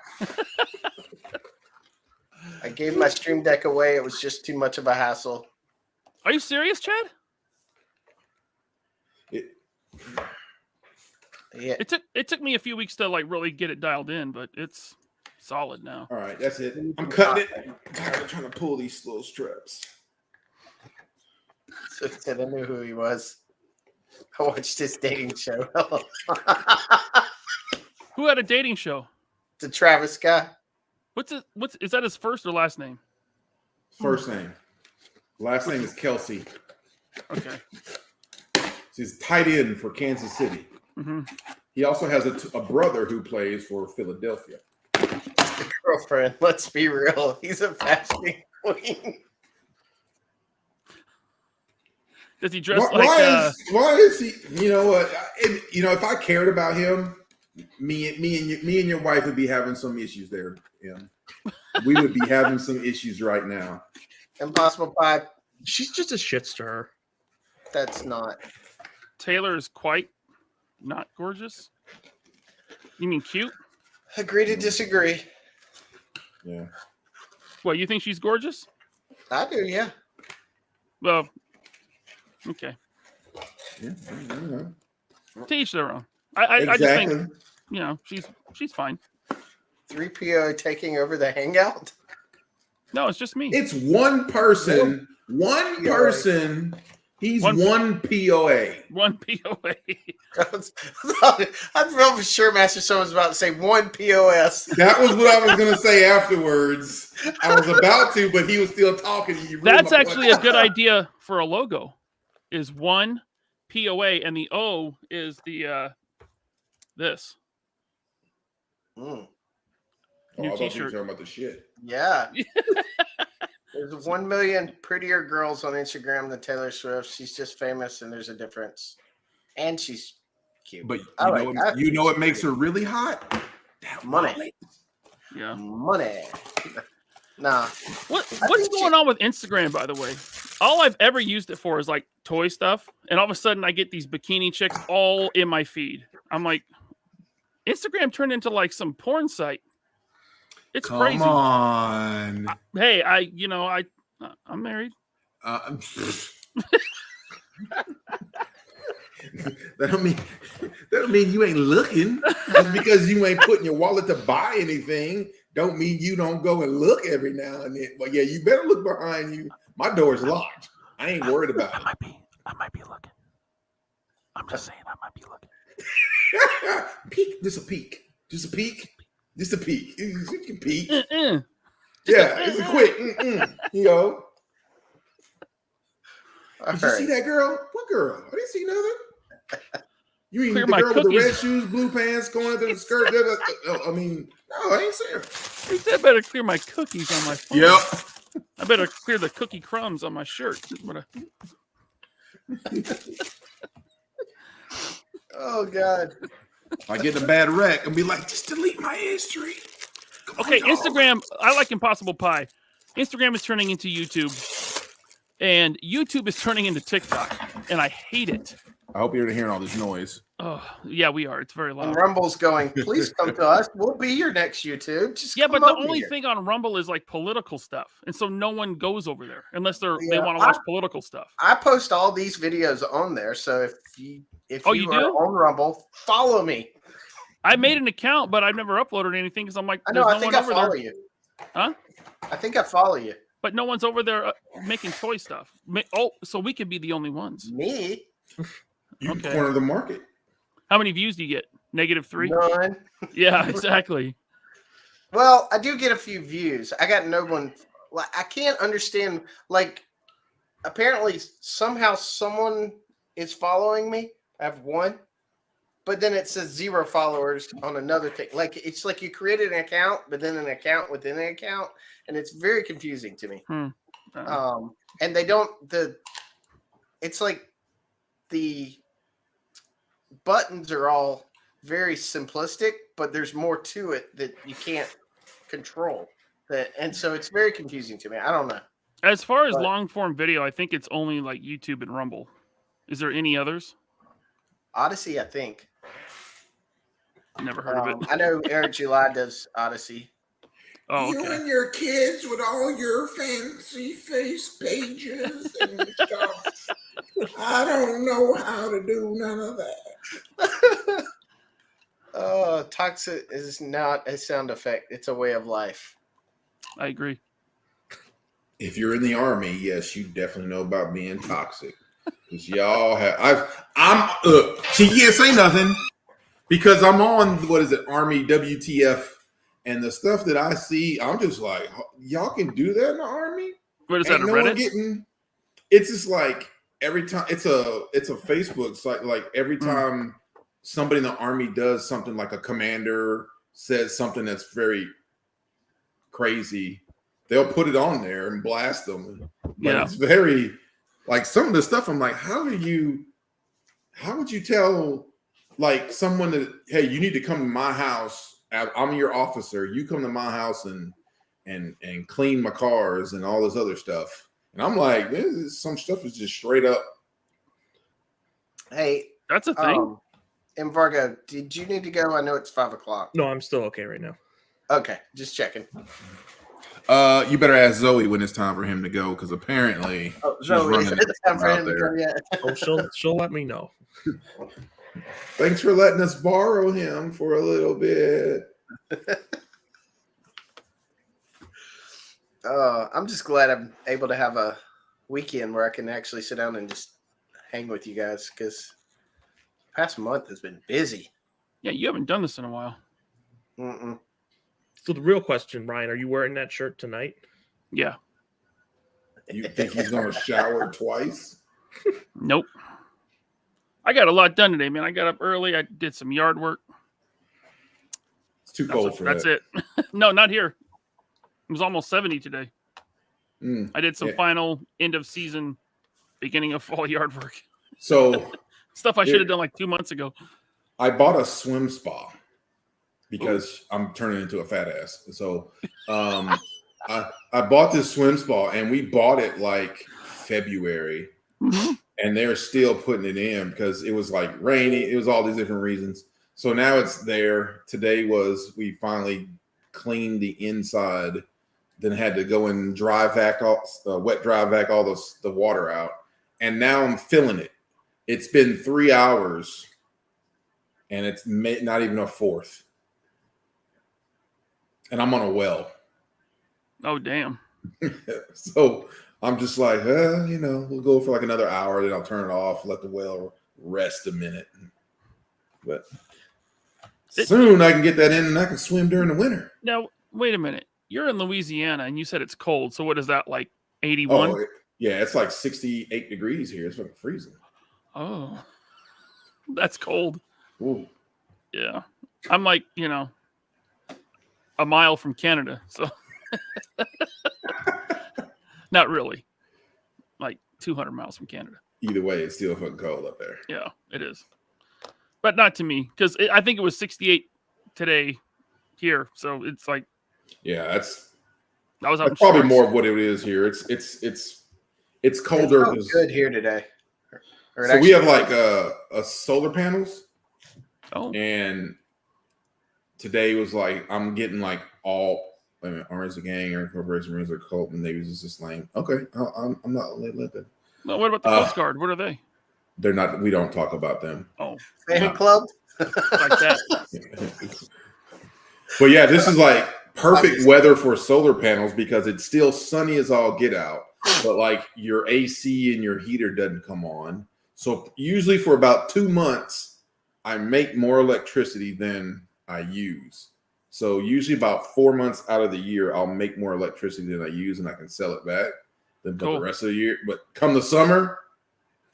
I gave my Stream Deck away. It was just too much of a hassle. Are you serious, Chad? Yeah. It took me a few weeks to like really get it dialed in, but it's solid now. All right, that's it. I'm cutting it. God, I'm trying to pull these little straps. So said I knew who he was. I watched his dating show. Who had a dating show? The Travis guy. Is that his first or last name? First name. Last name is Kelsey. Okay. She's tight end for Kansas City. Mm-hmm. He also has a brother who plays for Philadelphia. Girlfriend, let's be real. He's a fashion queen. Does he dress why is he? You know what? If I cared about him, me and your wife would be having some issues there. Yeah, we would be having some issues right now. Impossible Pie. She's just a shit stirrer. That's not. Taylor is quite not gorgeous? You mean cute? Agree to disagree. Yeah. What, you think she's gorgeous? I do, yeah. Well, okay. Yeah. To each their own. I just think, she's fine. 3PO taking over the hangout? No, it's just me. It's one person. One person. He's one POA. One POA. I'm real sure Master Son was about to say one POS. That was what I was going to say afterwards. I was about to, but he was still talking. That's actually a good idea for a logo. Is one POA and the O is the this. Oh, New I thought you were t-shirt. talking about the shit. Yeah. There's 1 million prettier girls on Instagram than Taylor Swift. She's just famous, and there's a difference. And she's cute. But you know what makes her really hot? That money. Yeah. Money. Nah. What's going on with Instagram, by the way? All I've ever used it for is like toy stuff, and all of a sudden I get these bikini chicks all in my feed. I'm like, Instagram turned into like some porn site. It's crazy. Come on. I'm married. That don't mean you ain't looking. Just because you ain't putting your wallet to buy anything, don't mean you don't go and look every now and then. But yeah, you better look behind you. My door's locked. I ain't worried about it. I might be looking. I'm just saying I might be looking. Peek. Just a peek. Just a peek. Just a peek. You can peek. Yeah, It's a quick. You know. Did you see that girl? What girl? I didn't see nothing. You mean Clear the my girl with the cookies. red shoes, blue pants, going under the skirt? No, I ain't seen her. He said I better clear my cookies on my phone. Yep. I better clear the cookie crumbs on my shirt. Oh, God. I get in a bad wreck and be like, just delete my history. Okay, Instagram. I like Impossible Pie. Instagram is turning into YouTube, and YouTube is turning into TikTok, and I hate it. I hope you're hearing all this noise. Oh, yeah, we are. It's very And loud. Rumble's going, please come to us. We'll be your next YouTube. Just Yeah, come but the over only here. thing on Rumble is like political stuff, and so no one goes over there unless they Yeah, want to watch political stuff. I post all these videos on there, so if you you are do? on Rumble, follow me. I made an account, but I've never uploaded anything because I'm like, I know. there's I no think one I over follow there. you. Huh? I think I follow you. But no one's over there making toy stuff. So we could be the only ones. Me? You Okay. corner the market. How many views do you get? -3? None. Yeah, exactly. Well, I do get a few views. I got no one. Like, I can't understand. Like, apparently, somehow someone is following me. I have one, but then it says 0 followers on another thing. Like, it's like you created an account, but then an account within an account, and it's very confusing to me. And they don't. It's like the buttons are all very simplistic, but there's more to it that you can't control. And so it's very confusing to me. I don't know. As far as long form video, I think it's only like YouTube and Rumble. Is there any others? Odyssey, I think. Never heard of it. I know Eric July does Odyssey. Oh, You okay. and your kids with all your fancy face pages and stuff. I don't know how to do none of that. Toxic is not a sound effect. It's a way of life. I agree. If you're in the army, yes, you definitely know about being toxic. Because y'all have, she can't say nothing because I'm on, Army WTF, and the stuff that I see, I'm just like, y'all can do that in the army? What is that, a No one Reddit? it's just like every time, it's a Facebook site, like every time somebody in the army does something, like a commander says something that's very crazy, they'll put it on there and blast them. But it's very, Like some of the stuff, I'm like, how would you tell like someone that, hey, you need to come to my house. I'm your officer. You come to my house and clean my cars and all this other stuff. And I'm like, some stuff is just straight up. Hey, That's a thing. Mvargo, did you need to go? I know it's 5 o'clock. No, I'm still okay right now. Okay, just checking. You better ask Zoe when it's time for him to go, because apparently she's running it's time for out him to there. go yet? Oh, she'll let me know. Thanks for letting us borrow him for a little bit. I'm just glad I'm able to have a weekend where I can actually sit down and just hang with you guys, because past month has been busy. Yeah, you haven't done this in a while. Mm-mm. So the real question, Ryan, are you wearing that shirt tonight? Yeah. You think he's going to shower twice? Nope. I got a lot done today, man. I got up early. I did some yard work. It's too cold for That's that. it. No, not here. It was almost 70 today. I did some Yeah. final end of season, beginning of fall yard work. So Stuff I should have done like 2 months ago. I bought a swim spa because I'm turning into a fat ass. So I bought this swim spa, and we bought it like February, and they're still putting it in because it was like rainy. It was all these different reasons. So now it's there. Today we finally cleaned the inside, then had to go and wet dry vac all the water out. And now I'm filling it. It's been 3 hours, and it's not even a fourth. And I'm on a well. Oh, damn. So I'm just like, we'll go for like another hour, then I'll turn it off, let the well rest a minute. But soon I can get that in, and I can swim during the winter. Now, wait a minute. You're in Louisiana, and you said it's cold. So what is that, like 81? Oh, yeah, it's like 68 degrees here. It's fucking freezing. Oh, that's cold. Ooh. Yeah. I'm like, a mile from Canada. So not really. Like 200 miles from Canada. Either way, it's still fucking cold up there. Yeah, it is. But not to me, because I think it was 68 today here. So it's like, Yeah, that's probably probably more of what it is here. It's colder. It's good here today. So we have like a solar panels. Oh, And today was like, I'm getting like all Orange the Gang or Corporation Rings or Cult, and they was just like, okay, I'm not let them. no, what about the Coast Guard? What are they? They're not. We don't talk about them. Oh, fan club. like that. But yeah, this is like perfect weather for solar panels because it's still sunny as all get out, but like your AC and your heater doesn't come on. So usually for about 2 months, I make more electricity than I use. So usually about 4 months out of the year, I'll make more electricity than I use, and I can sell it back. Then Cool. the rest of the year, but come the summer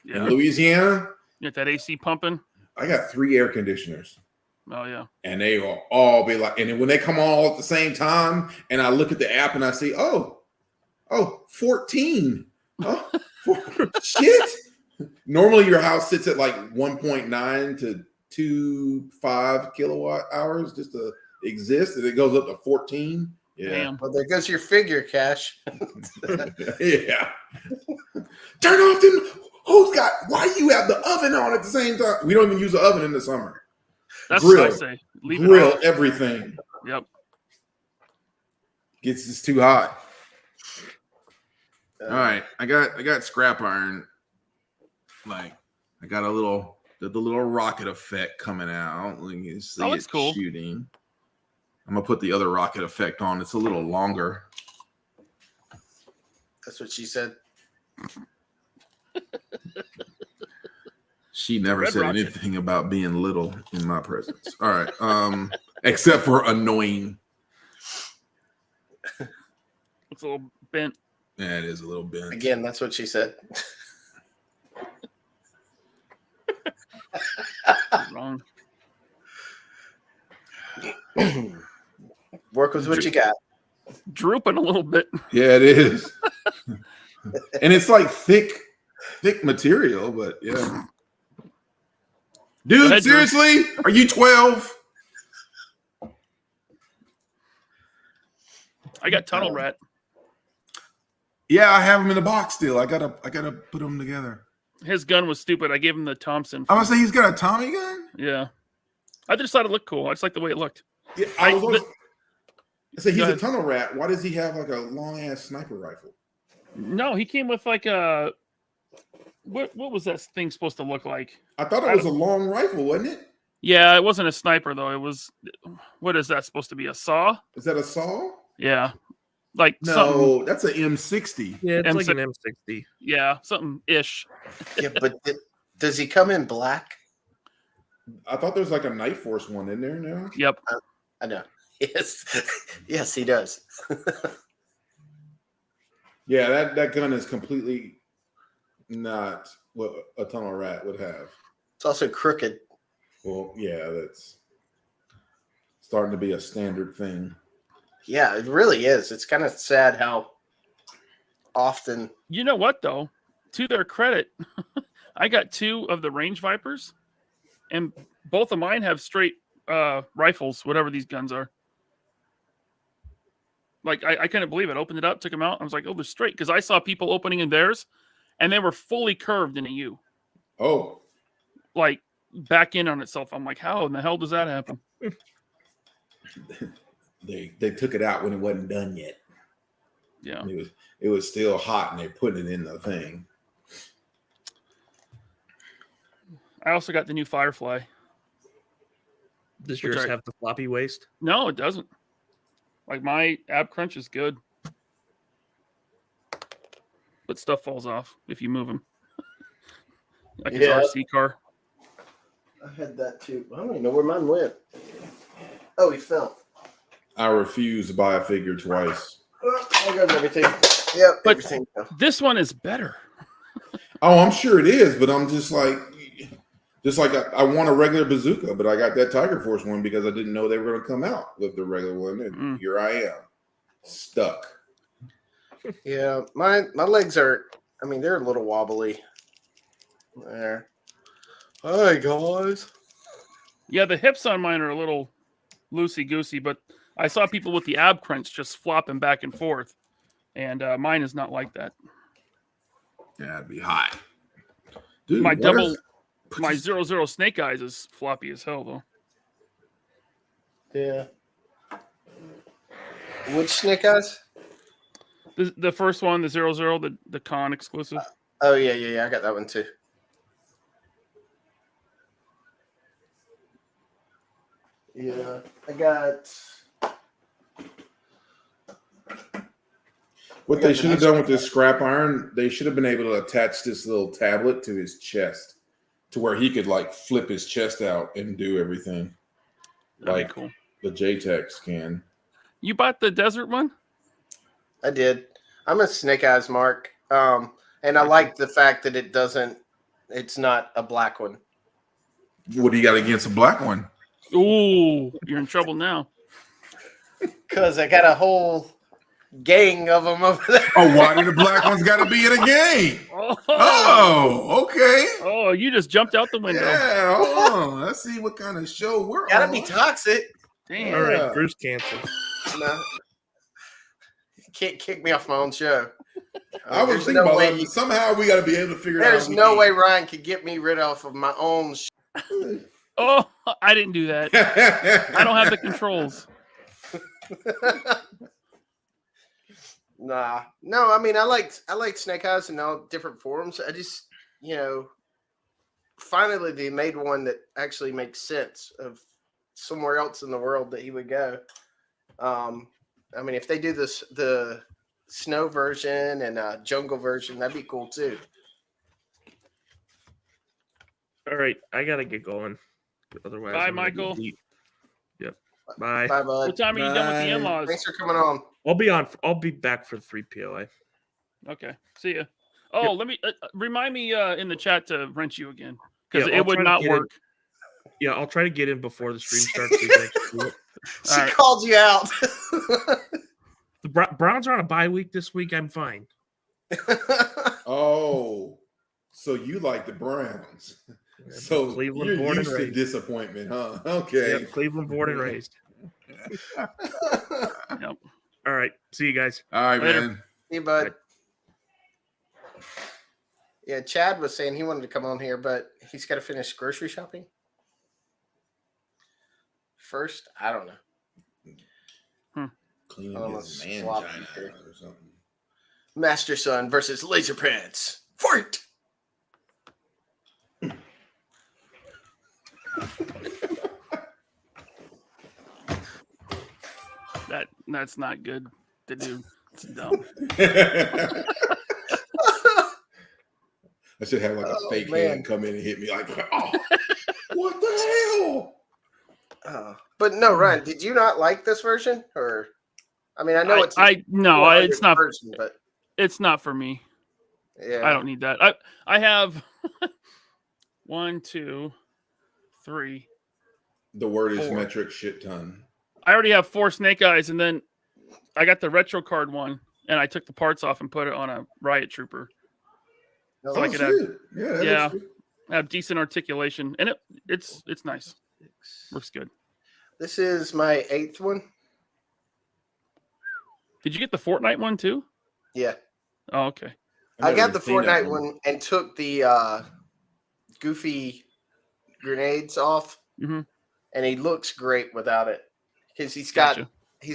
in Louisiana, You got that AC pumping? I got 3 air conditioners. Oh, yeah. And they will all be like, and then when they come all at the same time, and I look at the app and I see, 14. Oh, shit. Normally your house sits at like 1.9 to 2.5 kilowatt hours just to exist, and it goes up to 14. Yeah. Damn. Well, there goes your figure, Cash. Yeah. Turn off them. Why you have the oven on at the same time? We don't even use the oven in the summer. That's Grill. what I say. Leave it Grill on. everything. Yep. It's too hot. All right. I got scrap iron. Like I got the little rocket effect coming out. You can see Oh, it's it cool. shooting. I'm gonna put the other rocket effect on. It's a little longer. That's what she said. She never Red said rocket. anything about being little in my presence. All right. Except for annoying. It's a little bent. Yeah, it is a little bent. Again, that's what she said. Wrong. Work with what you got. Drooping a little bit. Yeah, it is. And it's like thick. thick material, but yeah. Go Dude, ahead, Drew. seriously? Are you 12? I got Tunnel Rat. Yeah, I have him in the box still. I gotta put them together. His gun was stupid. I gave him the Thompson. I was say he's got a Tommy gun. Yeah. I just thought it looked cool. I just like the way it looked. Yeah, I say he's Go a ahead. tunnel rat. Why does he have like a long ass sniper rifle? No, he came with like a what was that thing supposed to look like? I thought it was a long rifle, wasn't it? Yeah, it wasn't a sniper though. It was what is that supposed to be? A saw? Is that a saw? Yeah. Like No, something. that's an M60. Yeah, it's like M6. an M60. Yeah, something ish. Yeah, but does he come in black? I thought there was like a Night Force one in there now. Yep. I know. Yes, yes, he does. Yeah, that gun is completely not what a tunnel rat would have. It's also crooked. Well, yeah, that's starting to be a standard thing. Yeah, it really is. It's kind of sad how often. You know what though? To their credit, I got 2 of the range vipers, and both of mine have straight rifles, whatever these guns are. Like I couldn't believe it. Opened it up, took them out. I was like, oh, they're straight. Because I saw people opening in theirs, and they were fully curved in a U, Oh, like back in on itself. I'm like, how in the hell does that happen? they took it out when it wasn't done yet. Yeah. It was still hot, and they put it in the thing. I also got the new Firefly. Does Which yours are- have the floppy waist? No, it doesn't. Like my ab crunch is good, but stuff falls off if you move them. Like his Yeah. RC car. I had that too. I don't even know where mine went. Oh, he fell. I refuse to buy a figure twice. There goes everything. Yep, But- everything. This one is better. Oh, I'm sure it is, but I'm just like I want a regular bazooka, but I got that Tiger Force one because I didn't know they were going to come out with the regular one, and here I am, stuck. Yeah, my legs are. I mean, they're a little wobbly. There. Hi guys. Yeah, the hips on mine are a little loosey goosey, but I saw people with the ab crunch just flopping back and forth, and mine is not like that. Yeah, it'd be hot. Dude, My what double, is- my 00 Snake Eyes is floppy as hell though. Yeah. Which Snake Eyes? The first one, the 00, the con exclusive. Oh yeah. I got that one too. Yeah, I got. What they should have done with this scrap iron, they should have been able to attach this little tablet to his chest to where he could like flip his chest out and do everything That'd be like cool. the JTEX can. You bought the desert one? I did. I'm a Snake Eyes mark, and I like the fact that it doesn't. It's not a black one. What do you got against a black one? Ooh, you're in trouble now. Because I got a whole gang of them over there. Oh, why do the black ones got to be in a game? Oh, okay. Oh, you just jumped out the window. Yeah, hold on. Let's see what kind of show we're Gotta on. be toxic. Damn. All right, Yeah. Drew's canceled. No. You can't kick me off my own show. I was There's thinking no about way that. you- Somehow we got to be able to figure it out. There's no way Ryan could get me rid of my own. Oh, I didn't do that. I don't have the controls. Nah, no. I mean, I like Snake Eyes in all different forms. I just, finally they made one that actually makes sense of somewhere else in the world that he would go. I mean, if they do the snow version and jungle version, that'd be cool too. All right, I gotta get going. Otherwise, Bye, I'm gonna be Michael. deep. Yep. Bye. Bye, bud. What time are you done with the Bye. in-laws? Thanks for coming on. I'll be on. I'll be back for the 3 POA. Okay, see ya. Oh, let me remind me in the chat to rent you again because Yeah, it I'll would try to not get in. work. Yeah, I'll try to get in before the stream starts. So you can actually do it. She All right. called you out. The Browns are on a bye week this week. I'm fine. Oh, So you like the Browns. So Cleveland you're born and used to raised. disappointment, huh? Okay. Yep, Cleveland born and raised. Yep. All right. See you guys. All right, Later. man. Hey, bud. Right. Yeah, Chad was saying he wanted to come on here, but he's got to finish grocery shopping first. I don't know. Cleaning Oh, his let's swap mangina here. or something. Mastersun versus Laserpants. Fight! That's not good to do. It's dumb. I should have like a Oh, fake man. hand come in and hit me like, oh, what the hell? But no, Ryan, did you not like this version? Or, I mean, I know it's No, 400th it's not. version, but It's not for me. yeah, I don't need that. I have 1, 2, 3. The word is 4. metric shit ton. I already have 4 Snake Eyes, and then I got the retro card one, and I took the parts off and put it on a Riot Trooper. No, So I could have, Yeah, that yeah. looks good. have decent articulation, and it's nice. Looks good. this is my 8th one. Did you get the Fortnite one too? Yeah, Oh, okay. I got the never seen that Fortnite one and took the goofy grenades off, Mhm. and he looks great without it because he's Gotcha.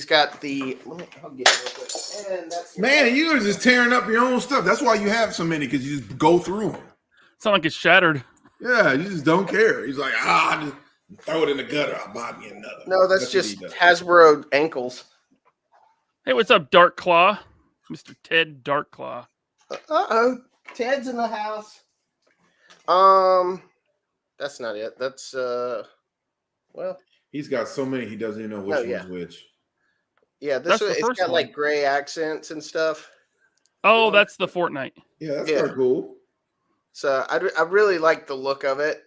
got the. I'll get it real quick. And that's Man, you are just tearing up your own stuff. That's why you have so many, because you just go through them. Sound like it's shattered. Yeah, you just don't care. He's like, just throw it in the gutter. I'll buy me another. No, that's what just he does. Hasbro ankles. Hey, what's up, Dark Claw? Mr. Ted Dark Claw. Uh-oh. Ted's in the house. That's not it. That's well, He's got so many, he doesn't even know which No, one's yeah. which. yeah, this That's the one, it's first got one. like gray accents and stuff. Oh, that's the Fortnite. Yeah, that's Yeah. kind of cool. So I really like the look of it.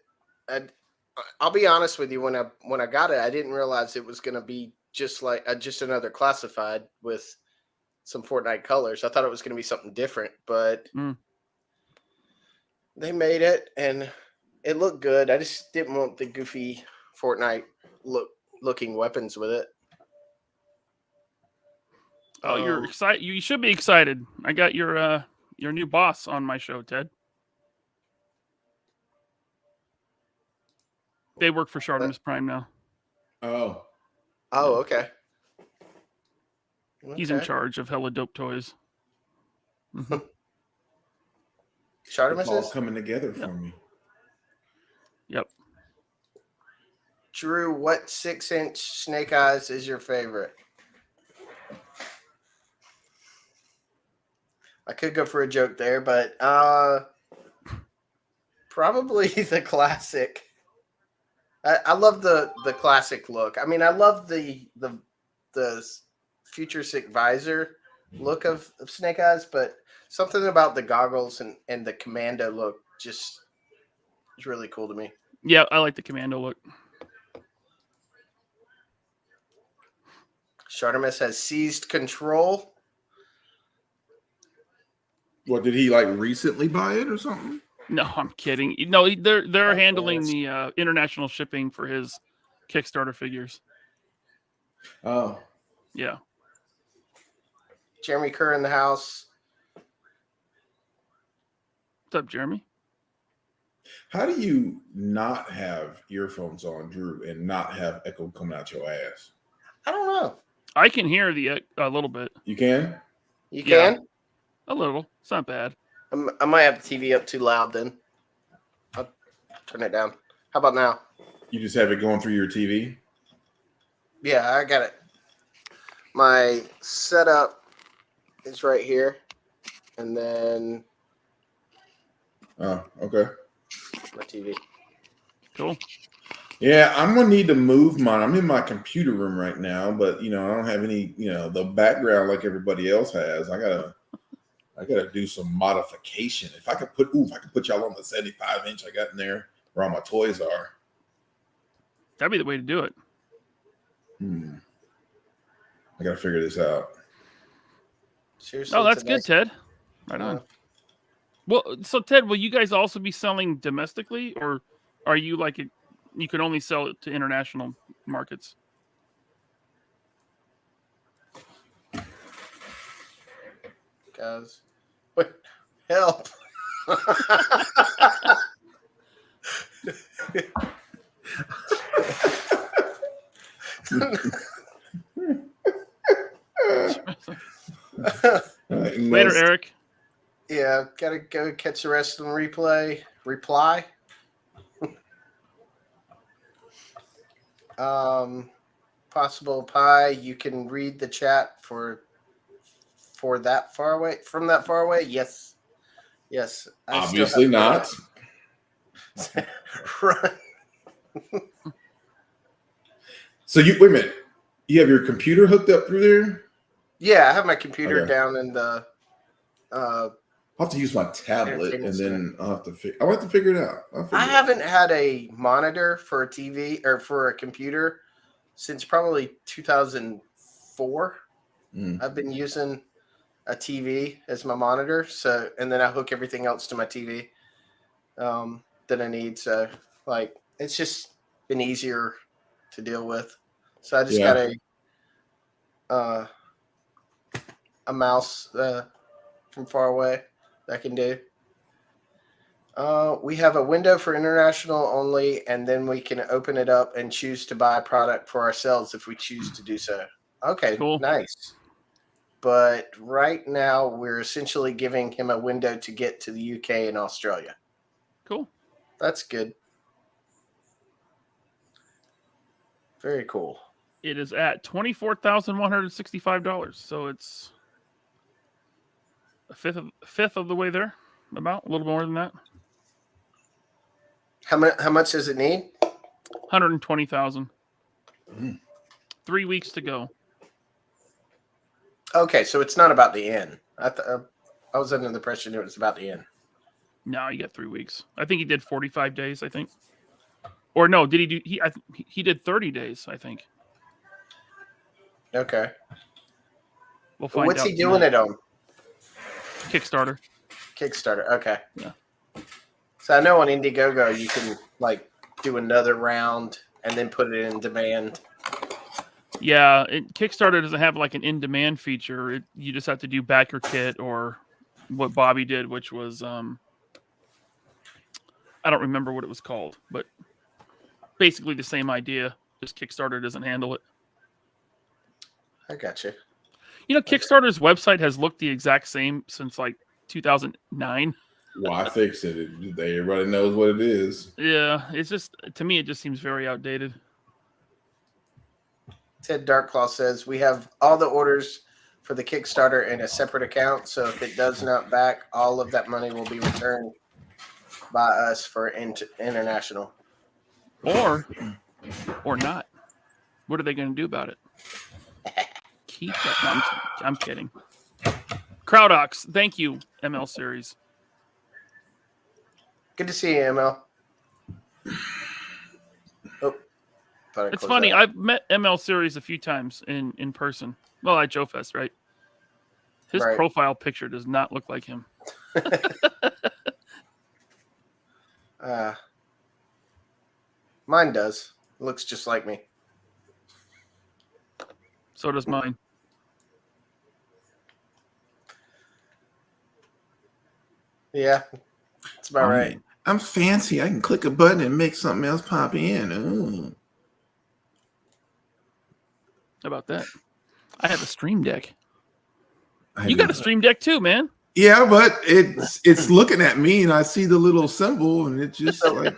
I'll be honest with you, when I got it, I didn't realize it was going to be just like just another classified with some Fortnite colors. I thought it was going to be something different, but they made it and it looked good. I just didn't want the goofy Fortnite looking weapons with it. Oh, you're excited. You should be excited. I got your new boss on my show, Ted. They work for Shartimus Prime now. Oh. Oh, okay. He's in charge of hella dope toys. Shartimus It's all is? coming together for me. Yep. Drew, what 6-inch Snake Eyes is your favorite? I could go for a joke there, but probably the classic. I love the classic look. I mean, I love the futuristic visor look of Snake Eyes, but something about the goggles and the commando look just is really cool to me. Yeah, I like the commando look. Shartimus has seized control. What, did he like recently buy it or something? No, I'm kidding. No, they're Okay, handling that's- the international shipping for his Kickstarter figures. Oh. Yeah. Jeremy Kerr in the house. What's up, Jeremy? How do you not have earphones on, Drew, and not have echo coming out your ass? I don't know. I can hear a little bit. You can? You Yeah. can? A little. It's not bad. I might have the TV up too loud then. I'll turn it down. How about now? You just have it going through your TV? Yeah, I got it. My setup is right here. And then Oh, okay. my TV. Cool. Yeah, I'm gonna need to move mine. I'm in my computer room right now, but I don't have any, the background like everybody else has. I gotta do some modification. If I could put y'all on the 75-inch I got in there where all my toys are. That'd be the way to do it. I gotta figure this out. Seriously. Oh, that's today? good, Ted. Right on. Well, so Ted, will you guys also be selling domestically, or are you like you can only sell it to international markets? Guys, what? Help! Later, Next. Eric. Yeah, gotta go catch the rest of the replay. Reply. Possible pie. You can read the chat for that far away. From that far away, yes, yes. I still Obviously have not. Run. So you wait a minute. You have your computer hooked up through there? Yeah, I have my computer Okay. down in the. I'll have to use my tablet, Entertainment and center. then I'll have to figure it out. I haven't had a monitor for a TV or for a computer since probably 2004. Mm. I've been using a TV as my monitor, so and then I hook everything else to my TV that I need. So like it's just been easier to deal with. So I just got a mouse from far away that I can do. We have a window for international only, and then we can open it up and choose to buy product for ourselves if we choose to do so. Okay, Cool. nice. But right now, we're essentially giving him a window to get to the UK and Australia. Cool. That's good. Very cool. It is at $24,165, so it's a fifth of the way there, about a little more than that. How much does it need? 120,000. 3 weeks to go. Okay, so it's not about the end. I was under the impression it was about the end. No, you got 3 weeks. I think he did 45 days. I think, or no, did he do? He did 30 days. I think. Okay. We'll find What's out he doing it on? Kickstarter. Kickstarter. Okay. Yeah. So I know on Indiegogo you can like do another round and then put it in demand. Yeah, Kickstarter doesn't have like an in-demand feature. You just have to do backer kit or what Bobby did, which was I don't remember what it was called, but basically the same idea. Just Kickstarter doesn't handle it. I got you. You know, Kickstarter's website has looked the exact same since like 2009. Why fix it? Everybody knows what it is. Yeah, it's just, to me, it just seems very outdated. Ted Darkclaw says we have all the orders for the Kickstarter in a separate account, so if it does not back, all of that money will be returned by us for international. Or not. What are they going to do about it? Keep that. No, I'm kidding. Crowdox, thank you, ML Series. Good to see you, ML. Oh, It's funny. I've met ML Series a few times in person. Well, at Joe Fest, right? His profile picture does not look like him. Mine does. It looks just like me. So does mine. Yeah, that's about right. I'm fancy. I can click a button and make something else pop in. Ooh. How about that? I have a Stream Deck. You got a Stream Deck too, man. Yeah, but it's looking at me, and I see the little symbol, and it just like.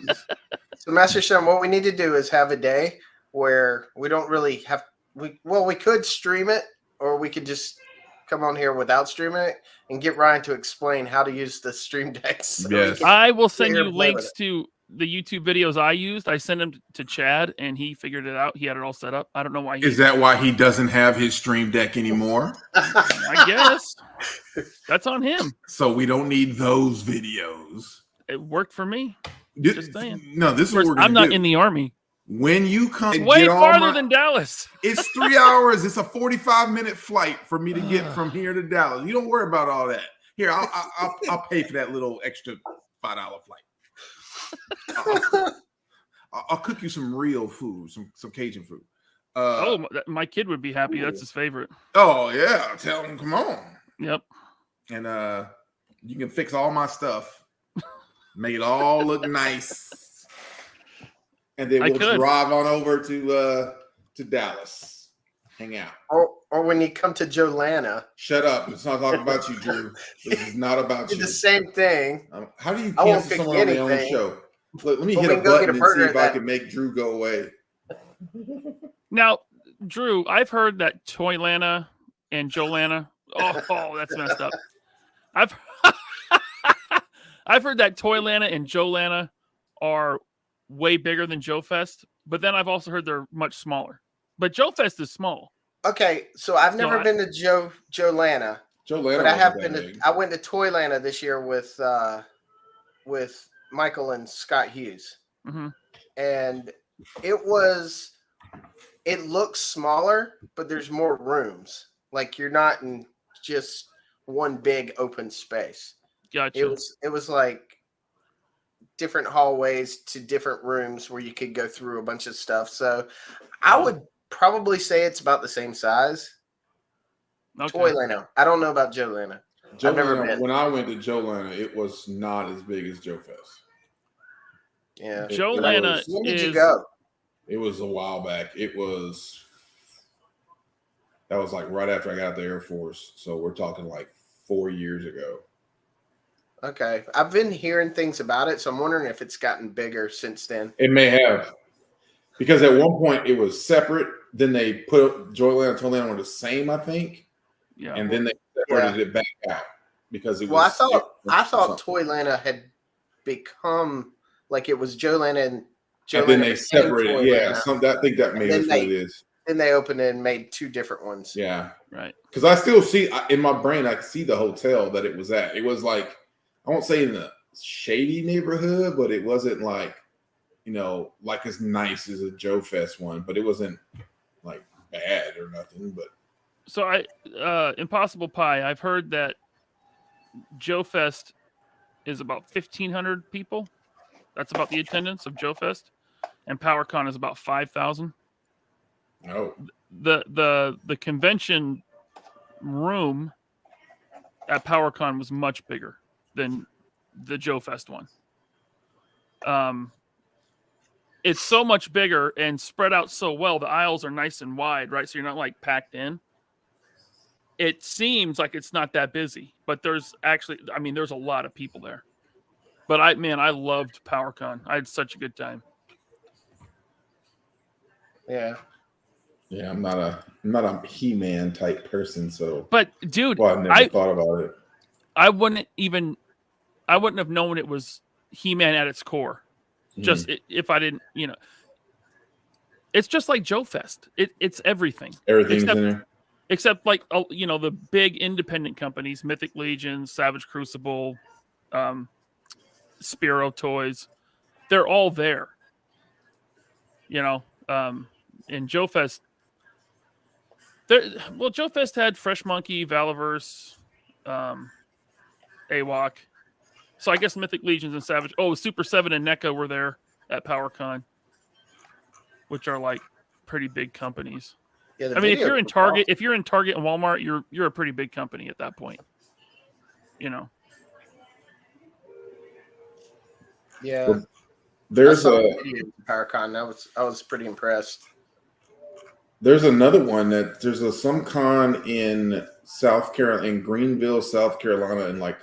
So, Mastersun, what we need to do is have a day where we don't really have. We could stream it, or we could just come on here without streaming it and get Ryan to explain how to use the Stream Deck. So yes. I will send you links to the YouTube videos I used. I sent them to Chad, and he figured it out. He had it all set up. I don't know why. Is that why he doesn't have his Stream Deck anymore? I guess that's on him. So we don't need those videos. It worked for me. Just saying. No, this is what we're gonna I'm not do. in the Army. When you come, It's way farther than Dallas. It's 3 hours. It's a 45-minute flight for me to get from here to Dallas. You don't worry about all that. Here, I'll pay for that little extra $5 flight. I'll cook you some real food, some Cajun food. My kid would be happy. That's his favorite. Oh yeah, tell him come on. Yep. And you can fix all my stuff, make it all look nice, and then we'll drive on over to Dallas, hang out. Or when you come to Jolana. Shut up! It's not talking about you, Drew. This is not about you. The same thing. How do you cancel someone on their own show? Let me hit a button and see if I can make Drew go away. Now, Drew, I've heard that Toylana and Jolana. Oh, that's messed up. I've heard that Toylana and Jolana are way bigger than Joe Fest, but then I've also heard they're much smaller. But Joe Fest is small. Okay, so I've never been to Jolana. Jolana, but I have been. I went to Toylana this year with Michael and Scott Hughes, and it looks smaller, but there's more rooms. Like you're not in just one big open space. Gotcha. It was like different hallways to different rooms where you could go through a bunch of stuff. So I would probably say it's about the same size. Okay. Toylana. I don't know about Jolana. I've never been. When I went to Jolana, it was not as big as Joe Fest. Yeah. Jolana when did you go? It was a while back. That was like right after I got out the Air Force. So we're talking like 4 years ago. Okay. I've been hearing things about it, so I'm wondering if it's gotten bigger since then. It may have. Because at one point it was separate. Then they put Jolana and Toylana were the same, I think. Yeah. And then they separated it back out because it was. Well, I thought Toylana had become like it was Jolana and then they separated. Yeah, I think that made it what it is. Then they opened it and made two different ones. Yeah, right. Because I still see in my brain, I can see the hotel that it was at. It was like, I won't say in a shady neighborhood, but it wasn't like, like as nice as a Joe Fest one, but it wasn't like bad or nothing. But so Impossible Pie, I've heard that Joe Fest is about 1,500 people. That's about the attendance of Joe Fest, and PowerCon is about 5,000. Oh, the convention room at PowerCon was much bigger than the Joe Fest one. It's so much bigger and spread out so well. The aisles are nice and wide, right? So you're not like packed in. It seems like it's not that busy, but there's a lot of people there. But I loved PowerCon. I had such a good time. Yeah. Yeah, I'm not a He-Man type person, so. But dude, I never thought about it. I wouldn't have known it was He-Man at its core. Just if I didn't, it's just like Joe Fest. It's everything. Everything's in there. Except like the big independent companies, Mythic Legion, Savage Crucible, Spiro Toys, they're all there. And Joe Fest. Joe Fest had Fresh Monkey, Valaverse, AWOC. So I guess Mythic Legions and Savage. Oh, Super 7 and NECA were there at PowerCon, which are like pretty big companies. Yeah, I mean, if you're in Target, and Walmart, you're a pretty big company at that point. Yeah. Well, there's PowerCon. I was pretty impressed. There's another one that there's some con in South Carolina, in Greenville, South Carolina, in like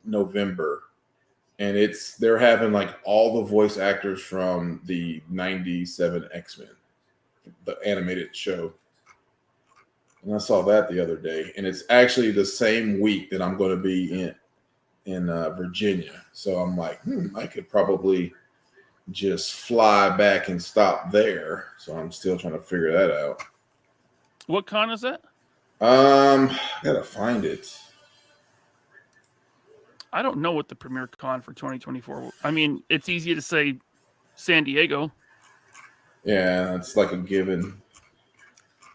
November, and they're having like all the voice actors from the '97 X-Men, the animated show. And I saw that the other day, and it's actually the same week that I'm going to be in Virginia. So I'm like, I could probably just fly back and stop there. So I'm still trying to figure that out. What con is that? I gotta find it. I don't know what the premier con for 2024. I mean, it's easy to say San Diego. Yeah, it's like a given.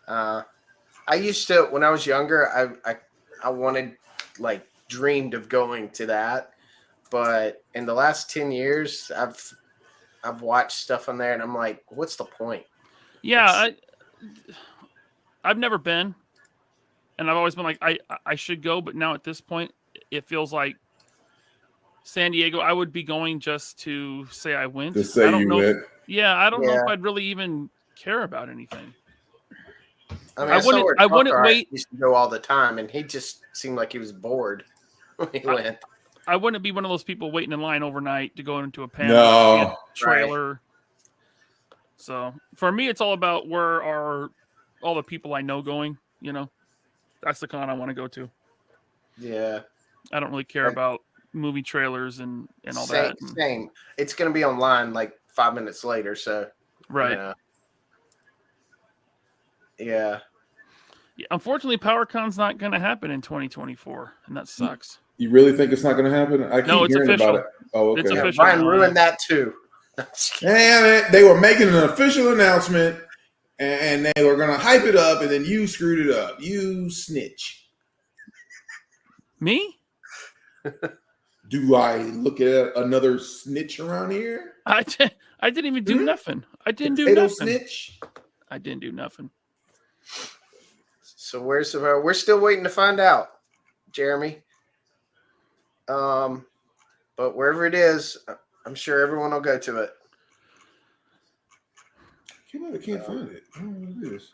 I used to, when I was younger, I wanted like dreamed of going to that. But in the last 10 years, I've watched stuff on there, and I'm like, what's the point? Yeah, I've never been, and I've always been like, I should go, but now at this point, it feels like San Diego. I would be going just to say I went. To say I don't you know. went. I don't know if Yeah. I'd really even care about anything. I mean, I saw wouldn't- where I wouldn't Tucker wait- used to go all the time, and he just seemed like he was bored when he went. I wouldn't be one of those people waiting in line overnight to go into a panel, No. see a trailer. So for me, it's all about where are all the people I know going. You know, that's the con I want to go to. Yeah. I don't really care Right. about movie trailers and all same, that. And- Same. It's going to be online like 5 minutes later, so. right. You know. Yeah. Yeah, unfortunately, PowerCon's not going to happen in 2024, and that sucks. You really think it's not going to happen? I keep No, it's hearing official. about it. Oh, okay. It's Yeah, official. Ryan now, ruined yeah. that too. Damn it. They were making an official announcement and they were going to hype it up and then you screwed it up. You snitch. Me? Do I look at another snitch around here? I didn't even do nothing. I didn't do Potato nothing. snitch? I didn't do nothing. So we're still waiting to find out, Jeremy. But wherever it is, I'm sure everyone will go to it. I can't find it. I don't know what it is.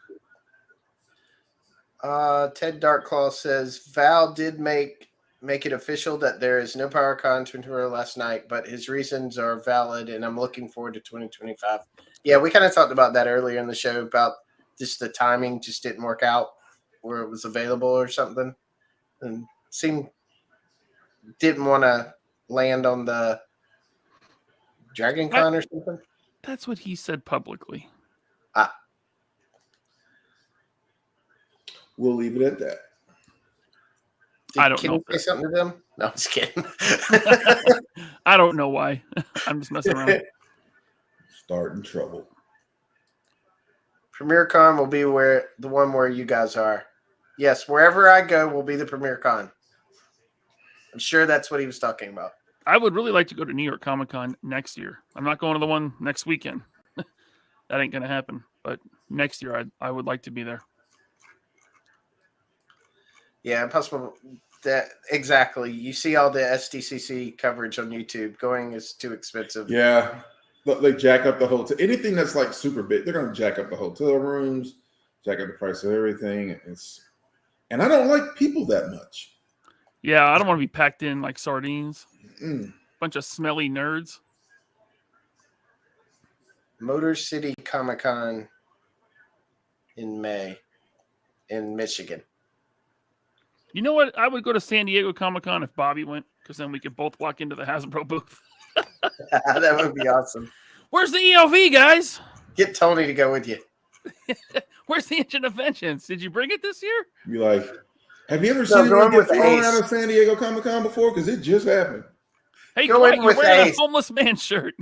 Ted Darkclaw says Val did make it official that there is no PowerCon 24 last night, but his reasons are valid, and I'm looking forward to 2025. Yeah, we kind of talked about that earlier in the show about just the timing just didn't work out where it was available or something, and didn't want to land on the Dragon Con or something. That's what he said publicly. We'll leave it at that. I don't Can know you say something to them? No, I'm just kidding. I don't know why. I'm just messing around. Starting trouble. Premier Con will be the one where you guys are. Yes, wherever I go will be the Premier Con. I'm sure that's what he was talking about. I would really like to go to New York Comic Con next year. I'm not going to the one next weekend. That ain't going to happen. But next year, I would like to be there. Yeah, impossible. Exactly. You see all the SDCC coverage on YouTube. Going is too expensive. Yeah. But they jack up the hotel. Anything that's like super big, they're going to jack up the hotel rooms, jack up the price of everything. And I don't like people that much. Yeah, I don't want to be packed in like sardines. Mm. Bunch of smelly nerds. Motor City Comic Con in May in Michigan. You know what? I would go to San Diego Comic Con if Bobby went, because then we could both walk into the Hasbro booth. That would be awesome. Where's the ELV, guys? Get Tony to go with you. Where's the Engine of Vengeance? Did you bring it this year? Be like, have you ever No, seen go anyone in with get thrown Ace. out of San Diego Comic Con before? Because it just happened. Hey, Go Dwight, in you're with wearing Ace. a homeless man shirt.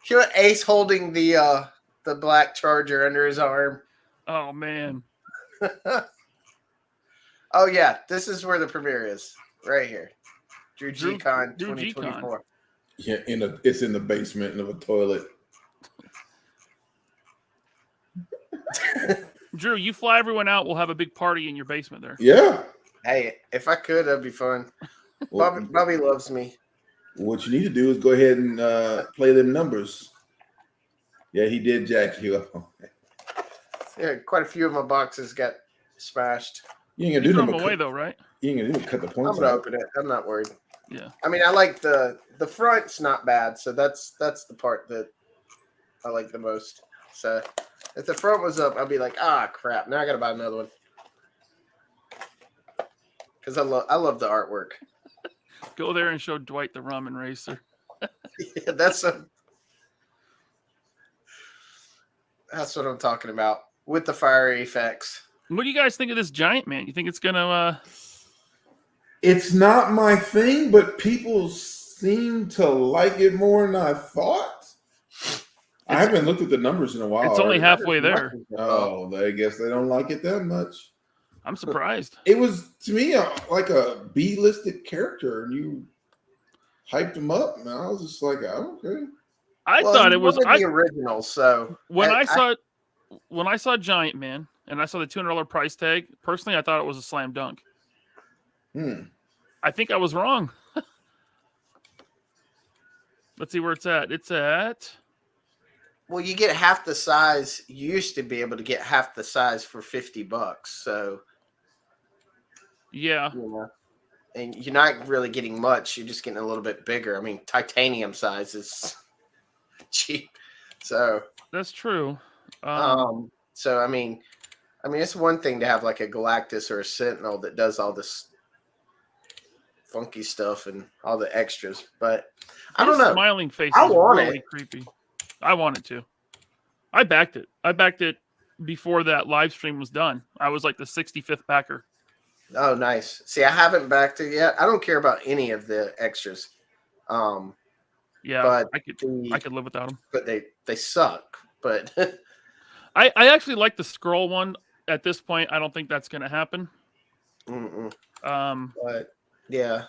Cute Ace holding the black Charger under his arm. Oh, man. Oh yeah, this is where the premiere is. Right here. Drew G-Con Drew 2024. Yeah, it's in the basement of a toilet. Drew, you fly everyone out. We'll have a big party in your basement there. Yeah. Hey, if I could, that'd be fun. Well, Bobby loves me. what you need to do is go ahead and play them numbers. Yeah, he did jack you up. Yeah, quite a few of my boxes got smashed. You ain't You gonna throw do them them away, though, right? You ain't gonna do cut the I'm points gonna out. open it. I'm not worried. Yeah. I mean, I like the front's not bad, so that's the part that I like the most. So if the front was up, I'd be like, crap, now I gotta buy another one. Because I love the artwork. Go there and show Dwight the ramen racer. Yeah, that's what I'm talking about with the fire effects. What do you guys think of this giant man? You think it's gonna? It's not my thing, but people seem to like it more than I thought. I haven't looked at the numbers in a while. It's only halfway there. Oh, I guess they don't like it that much. I'm surprised. It was to me like a B-listed character, and you hyped him up, and I was just like, oh, okay. I Well, thought he's it was. one of the original, so When I saw Giant Man and I saw the $200 price tag, personally, I thought it was a slam dunk. I think I was wrong. Let's see where it's at. It's at. well, you get half the size. You used to be able to get half the size for $50. So Yeah. you know, and you're not really getting much. You're just getting a little bit bigger. I mean, titanium size is cheap. So That's true. so I mean, it's one thing to have like a Galactus or a Sentinel that does all this funky stuff and all the extras, but I don't His know. Smiling face I is want really it. creepy. I want it to. I backed it. I backed it before that live stream was done. I was like the 65th backer. Oh, nice. See, I haven't backed it yet. I don't care about any of the extras. Yeah, But I could live without them. but they suck. But I actually like the scroll one. At this point, I don't think that's going to happen. but yeah,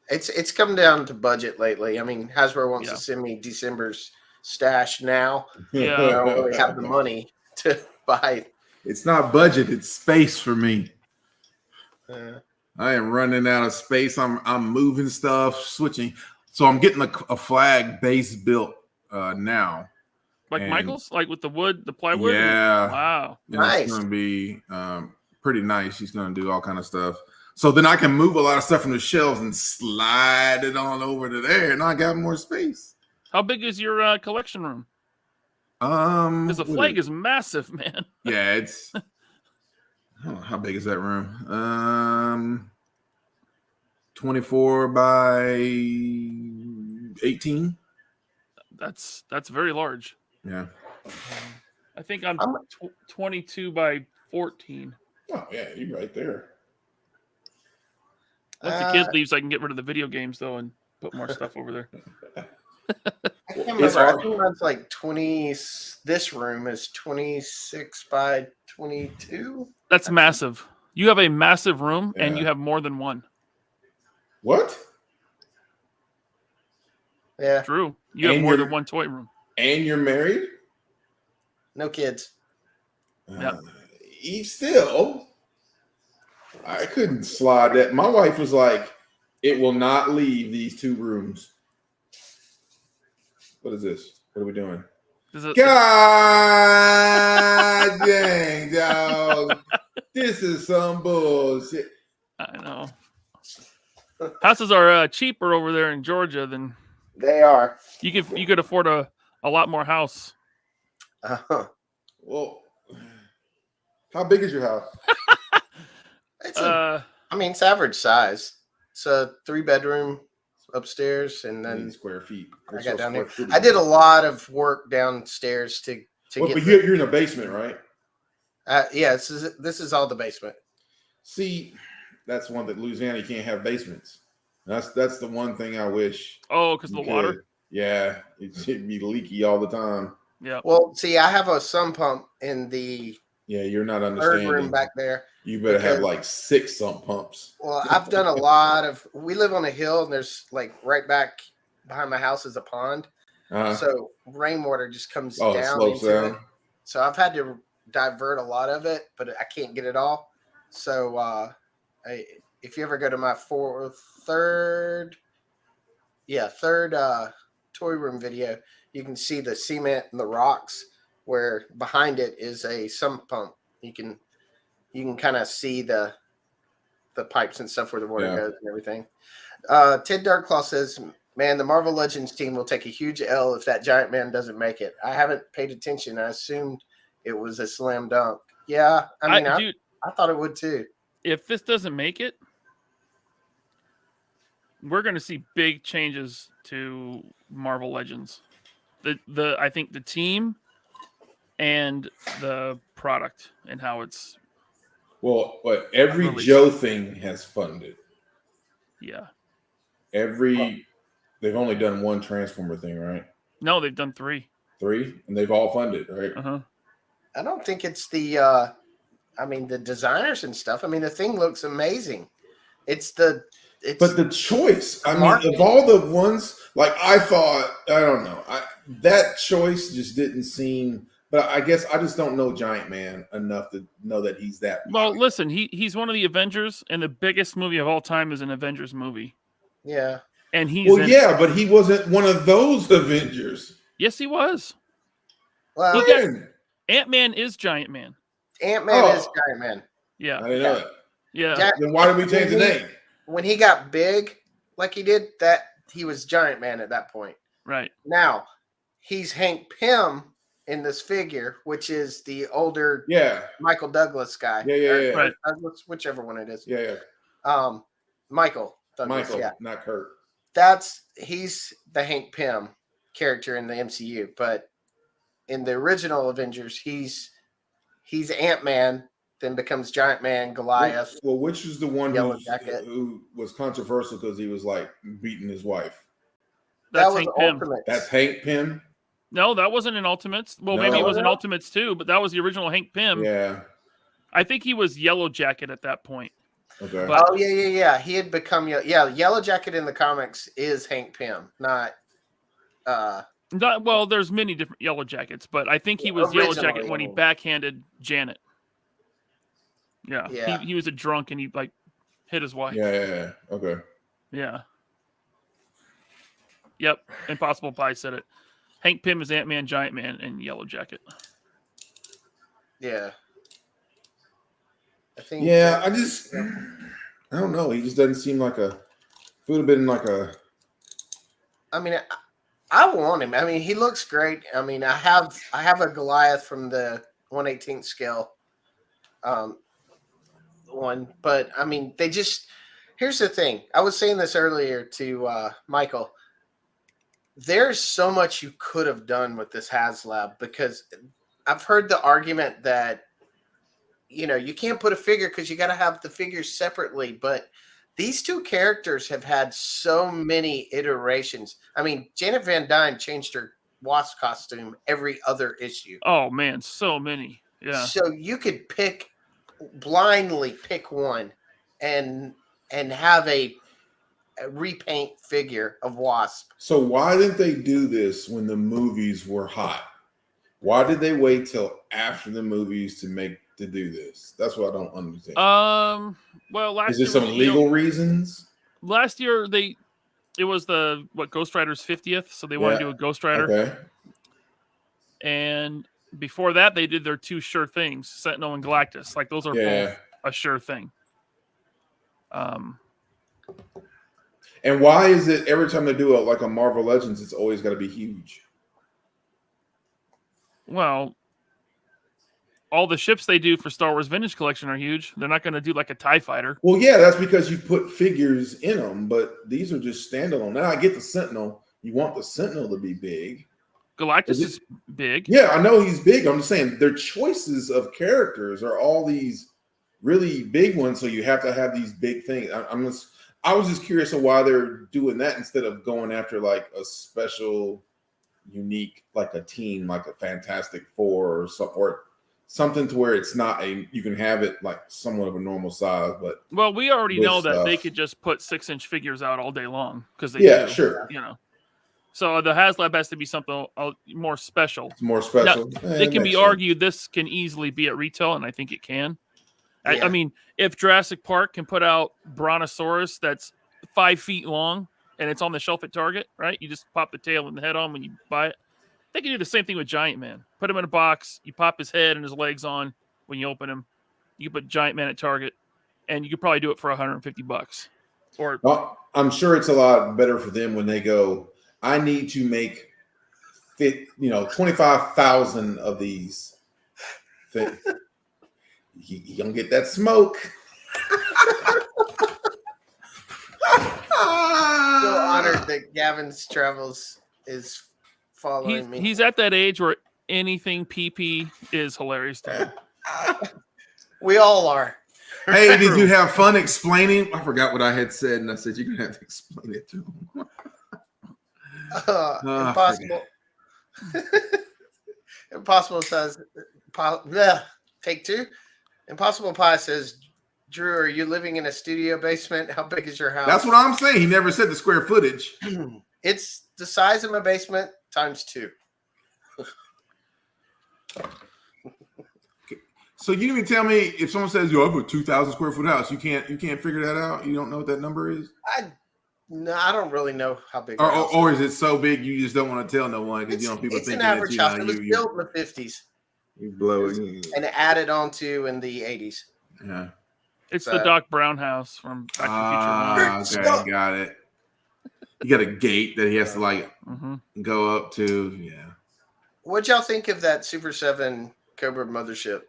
it's come down to budget lately. I mean, Hasbro wants Yeah. to send me December's stash now. Yeah. I don't really have the money to buy. It's not budget; it's space for me. Uh, I am running out of space. I'm moving stuff, switching. So I'm getting a flag base built now. Like And- Michael's, like with the wood, the plywood. Yeah. Wow. And Nice. it's going to be pretty nice. He's going to do all kind of stuff. So then I can move a lot of stuff from the shelves and slide it on over to there, and I got more space. How big is your collection room? Because the what flag is massive, man. Yeah, it's. I don't know, how big is that room? 24 by 18. That's very large. Yeah. I think I'm 22 by 14. Oh yeah, you're right there. Once the kid leaves, I can get rid of the video games though and put more stuff over there. I can't remember. I think that's like 20. This room is 26 by 22. That's massive. You have a massive room and Yeah. you have more than one. What? Yeah, True. You have And more you're- than one toy room. And you're married? no kids. Yeah. Still, I couldn't slide that. My wife was like, "It will not leave these two rooms." What is this? What are we doing? Is it, God dang, dog! This is some bullshit. I know. Houses are cheaper over there in Georgia than They are. you could afford a lot more house. Well, how big is your house? It's I mean, it's average size. It's a 3-bedroom upstairs, and How many then square feet? I got down here. Square I did a lot of work downstairs to Well, get. but you're in the basement, right? Yeah, this is all the basement. See, that's one that Louisiana, you can't have basements. That's the one thing I wish. Oh, because of the you water. could. Yeah, it should be leaky all the time. Yeah. Well, see, I have a sump pump in the Yeah, you're not third understanding. room back there. You better have because- like 6 sump pumps. Well, I've done a lot of. We live on a hill, and there's like right back behind my house is a pond, so rainwater just comes Oh, it down slopes into down. it. So I've had to divert a lot of it, but I can't get it all. So if you ever go to my third toy room video, you can see the cement and the rocks where behind it is a sump pump. You can kind of see the pipes and stuff where the water Yeah. goes and everything. Ted Darkclaw says, "Man, the Marvel Legends team will take a huge L if that Giant Man doesn't make it. I haven't paid attention. I assumed it was a slam dunk." Yeah, I mean, Dude, I thought it would too. if this doesn't make it, we're going to see big changes to Marvel Legends. I think the team and the product and how it's Well, but every Release. Joe thing has funded. yeah. They've only done one Transformer thing, right? No, they've done 3. 3, and they've all funded, right? Uh-huh. I don't think it's the I mean, the designers and stuff. I mean, the thing looks amazing. It's But the choice, I mean, marketing. of all the ones, like I thought, I don't know, that choice just didn't seem. But I guess I just don't know Giant Man enough to know that he's that. Well, listen, he's one of the Avengers, and the biggest movie of all time is an Avengers movie. Yeah. And he's Well, yeah, but he wasn't one of those Avengers. Yes, he was. Well, Ant-Man is Giant Man. Ant-Man is Giant Man. Yeah. I didn't know that. Yeah. Then why did we change the name? When he got big, like he did, that he was Giant Man at that point. Right. Now, he's Hank Pym in this figure, which is the older Michael Douglas guy. Yeah. Right. Douglas, whichever one it is. Yeah. Michael Douglas. Michael, yeah. not Kurt. He's the Hank Pym character in the MCU, but in the original Avengers, he's Ant-Man, then becomes Giant Man, Goliath. Well, which is the one Jacket. who was controversial because he was like beating his wife? That's was Hank Pym. Ultimate. That's Hank Pym. No, that wasn't in Ultimates. Well, No. maybe it was in Ultimates too, but that was the original Hank Pym. Yeah. I think he was Yellow Jacket at that point. Okay. But- Oh yeah. He had become Yellow Jacket in the comics is Hank Pym, not. Well, there's many different Yellow Jackets, but I think he was Yellow Originally, Jacket when he I mean. backhanded Janet. Yeah. Yeah. He was a drunk and he like hit his wife. Yeah. Okay. Yeah. Yep. Impossible Pie said it. Hank Pym is Ant-Man, Giant Man, and Yellow Jacket. Yeah. I think. Yeah, I don't know. He just doesn't seem like a. It would have been like a. I mean, I want him. I mean, he looks great. I mean, I have a Goliath from the 1/18th scale one, but I mean, here's the thing. I was saying this earlier to Michael. There's so much you could have done with this HasLab because I've heard the argument that you can't put a figure because you got to have the figures separately, but these two characters have had so many iterations. I mean, Janet Van Dyne changed her Wasp costume every other issue. Oh man, so many. Yeah. So you could blindly pick one and have a repaint figure of Wasp. So why didn't they do this when the movies were hot? Why did they wait till after the movies to do this? That's what I don't understand. Well, last Is there year, some legal reasons? Last year it was Ghost Rider's 50th, so they wanted to do a Ghost Rider. Okay. And before that, they did their two sure things, Sentinel and Galactus. Like those are both a sure thing. And why is it every time they do a Marvel Legends, it's always got to be huge? Well, all the ships they do for Star Wars Vintage Collection are huge. They're not going to do like a TIE fighter. Well, yeah, that's because you put figures in them, but these are just standalone. Now I get the Sentinel. You want the Sentinel to be big. Galactus is big. Yeah, I know he's big. I'm just saying their choices of characters are all these really big ones, so you have to have these big things. I was just curious of why they're doing that instead of going after like a special, unique, like a team, like a Fantastic Four or something to where it's not you can have it like somewhat of a normal size. But well, we already know that they could just put 6-inch figures out all day long because they do. Sure. So the HasLab has to be something more special. It's more special. Now, it can be argued this can easily be at retail, and I think it can. Yeah. I mean, if Jurassic Park can put out Brontosaurus that's 5 feet long and it's on the shelf at Target, right? You just pop the tail and the head on when you buy it. They can do the same thing with Giant Man. Put him in a box. You pop his head and his legs on when you open him. You put Giant Man at Target, and you could probably do it for $150. Or I'm sure it's a lot better for them when they go, I need to make 25,000 of these. You gonna get that smoke. So honored that Gavin's Travels is following me. He's at that age where anything PP is hilarious to him. We all are. Hey, did you have fun explaining? I forgot what I had said, and I said you're gonna have to explain it to him. Impossible. Impossible says, take two. Impossible Pie says, Drew, are you living in a studio basement? How big is your house? That's what I'm saying. He never said the square footage. It's the size of my basement times 2. So you didn't even tell me if someone says you have a 2,000 square foot house, you can't figure that out. You don't know what that number is, I don't really know how big. or is it so big you just don't want to tell no one because you know people It's an thinking average house. It was you built in the 50s blow it. and added onto in the 80s. Yeah. It's the Doc Brown house from Back to the Future 1. Okay, got it. You got a gate that he has to like go up to. Yeah. What'd y'all think of that Super 7 Cobra mothership?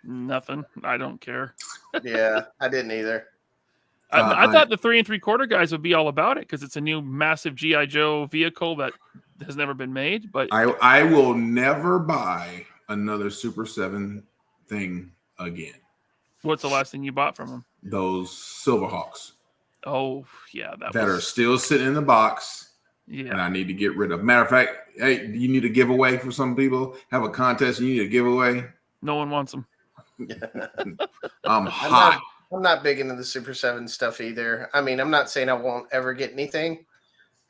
Nothing. I don't care. Yeah, I didn't either. I thought the 3 3/4 guys would be all about it because it's a new massive GI Joe vehicle that has never been made. But I will never buy another Super 7 thing again. What's the last thing you bought from them? Those Silverhawks. Oh yeah, that are still sitting in the box. Yeah, and I need to get rid of. Matter of fact, hey, you need a giveaway for some people. Have a contest. You need a giveaway. No one wants them. I'm hot. I'm not big into the Super 7 stuff either. I mean, I'm not saying I won't ever get anything.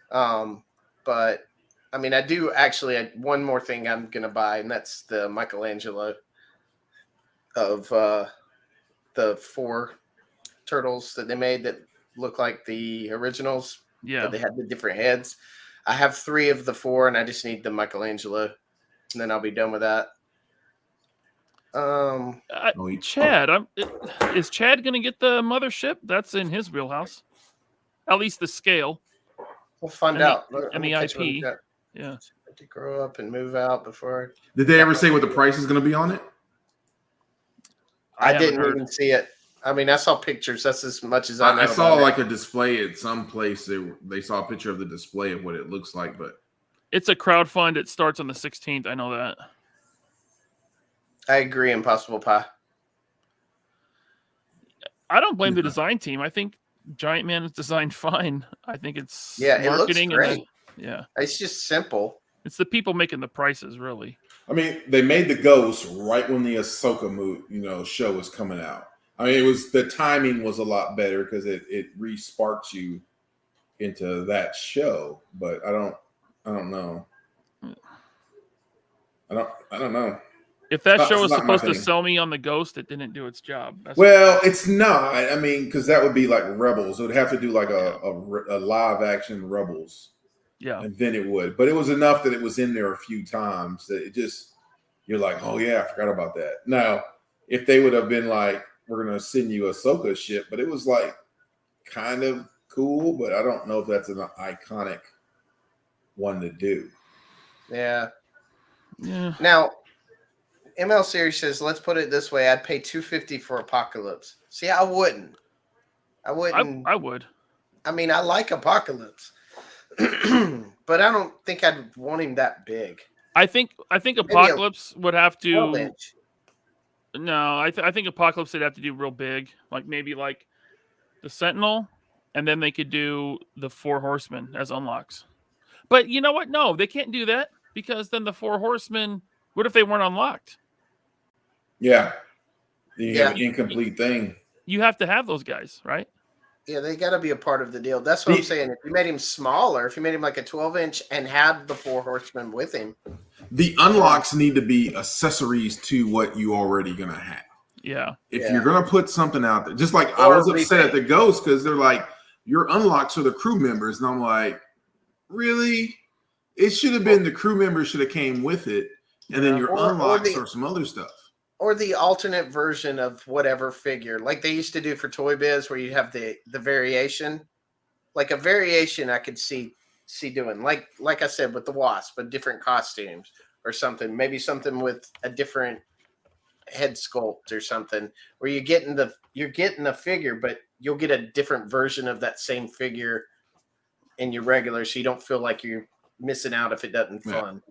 But I mean, I do actually. One more thing I'm gonna buy, and that's the Michelangelo of the 4 turtles that they made that look like the originals. Yeah, but they had the different heads. I have 3 of the 4, and I just need the Michelangelo, and then I'll be done with that. Chad, is Chad going to get the mothership? That's in his wheelhouse. At least the scale. We'll find out. And the IP. Yeah. To grow up and move out before. Did they ever say what the price is going to be on it? I didn't even see it. I mean, I saw pictures. That's as much as I know. I saw like a display at some place. They saw a picture of the display of what it looks like, but it's a crowdfund. It starts on the 16th. I know that. I agree. Impossible Pie. I don't blame the design team. I think Giant Man is designed fine. I think it's marketing. It looks great. It's just simple. It's the people making the prices, really. I mean, they made the Ghost right when the Ahsoka show was coming out. I mean, the timing was a lot better because it re-sparks you into that show. But I don't know. I don't know. If that show was supposed to sell me on the Ghost, it didn't do its job. It's not. I mean, because that would be like Rebels. It would have to do like a live action Rebels. Yeah. And then it would. But it was enough that it was in there a few times that it just, you're like, oh yeah, I forgot about that. Now, if they would have been like, we're going to send you a Ahsoka ship, but it was like kind of cool, but I don't know if that's an iconic one to do. Yeah. Yeah. Now, ML Series says, let's put it this way. I'd pay $250 for Apocalypse. See, I wouldn't. I would. I mean, I like Apocalypse, but I don't think I'd want him that big. I think Apocalypse would have to. 12-inch. No, I think Apocalypse would have to do real big, like maybe like the Sentinel, and then they could do the 4 Horsemen as unlocks. But you know what? No, they can't do that because then the 4 Horsemen. What if they weren't unlocked? Yeah, you have an incomplete thing. You have to have those guys, right? Yeah, they got to be a part of the deal. That's what I'm saying. If you made him smaller, if you made him like a 12-inch and had the 4 Horsemen with him, the unlocks need to be accessories to what you already gonna have. Yeah. If you're gonna put something out there, just like I was upset at the Ghost because they're like, your unlocks are the crew members, and I'm like, really? It should have been the crew members should have came with it, and then your unlocks or some other stuff. Or the alternate version of whatever figure, like they used to do for Toy Biz, where you have the variation, like a variation. I could see doing like I said with the Wasp, but different costumes or something. Maybe something with a different head sculpt or something, where you're getting a figure, but you'll get a different version of that same figure in your regular, so you don't feel like you're missing out if it doesn't fun.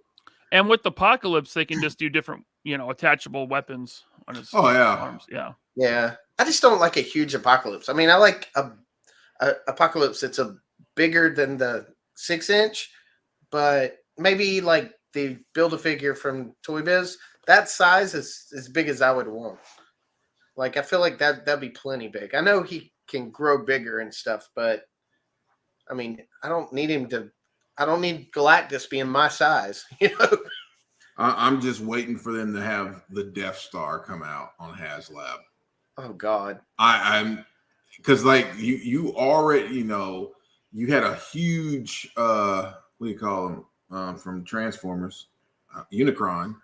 And with the Apocalypse, they can just do different, attachable weapons on his arms. Yeah. Yeah. I just don't like a huge Apocalypse. I mean, I like a Apocalypse that's bigger than the 6-inch, but maybe like the Build-A-Figure from Toy Biz, that size is as big as I would want. Like I feel like that'd be plenty big. I know he can grow bigger and stuff, but I mean, I don't need him to. I don't need Galactus being my size. You know. I'm just waiting for them to have the Death Star come out on HasLab. Oh God. I'm because like you already you had a huge what do you call them from Transformers, Unicron.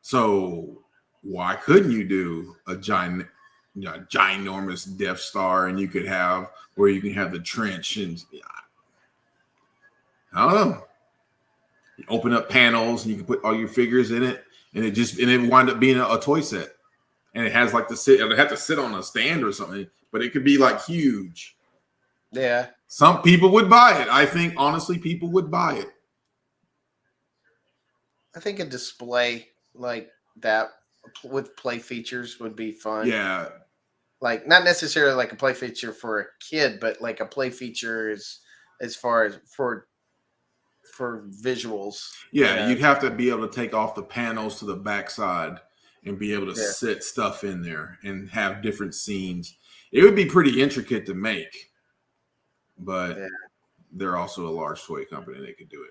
So why couldn't you do a ginormous Death Star, and you could have where you can have the trench and I don't know. You open up panels and you can put all your figures in it, and it wind up being a toy set. And it has like it had to sit on a stand or something, but it could be like huge. Yeah. Some people would buy it. I think honestly, people would buy it. I think a display like that with play features would be fun. Yeah. Like not necessarily like a play feature for a kid, but like a play feature as far as for visuals. Yeah, you'd have to be able to take off the panels to the backside and be able to sit stuff in there and have different scenes. It would be pretty intricate to make, but they're also a large toy company. They could do it.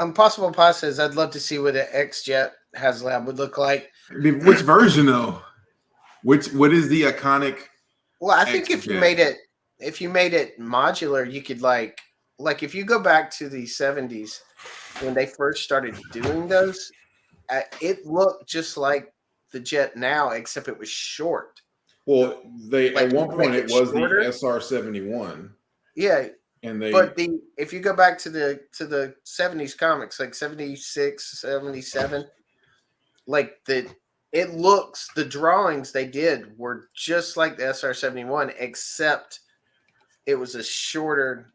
Impossible Pie says, I'd love to see what an X-Jet HasLab would look like. Which version though? What is the iconic? Well, I think if you made it modular, you could like if you go back to the 70s when they first started doing those, it looked just like the jet now, except it was short. Well, at one point it was shorter. The SR-71. Yeah. And if you go back to the 70s comics, like 76, 77, like the drawings they did were just like the SR-71, except it was a shorter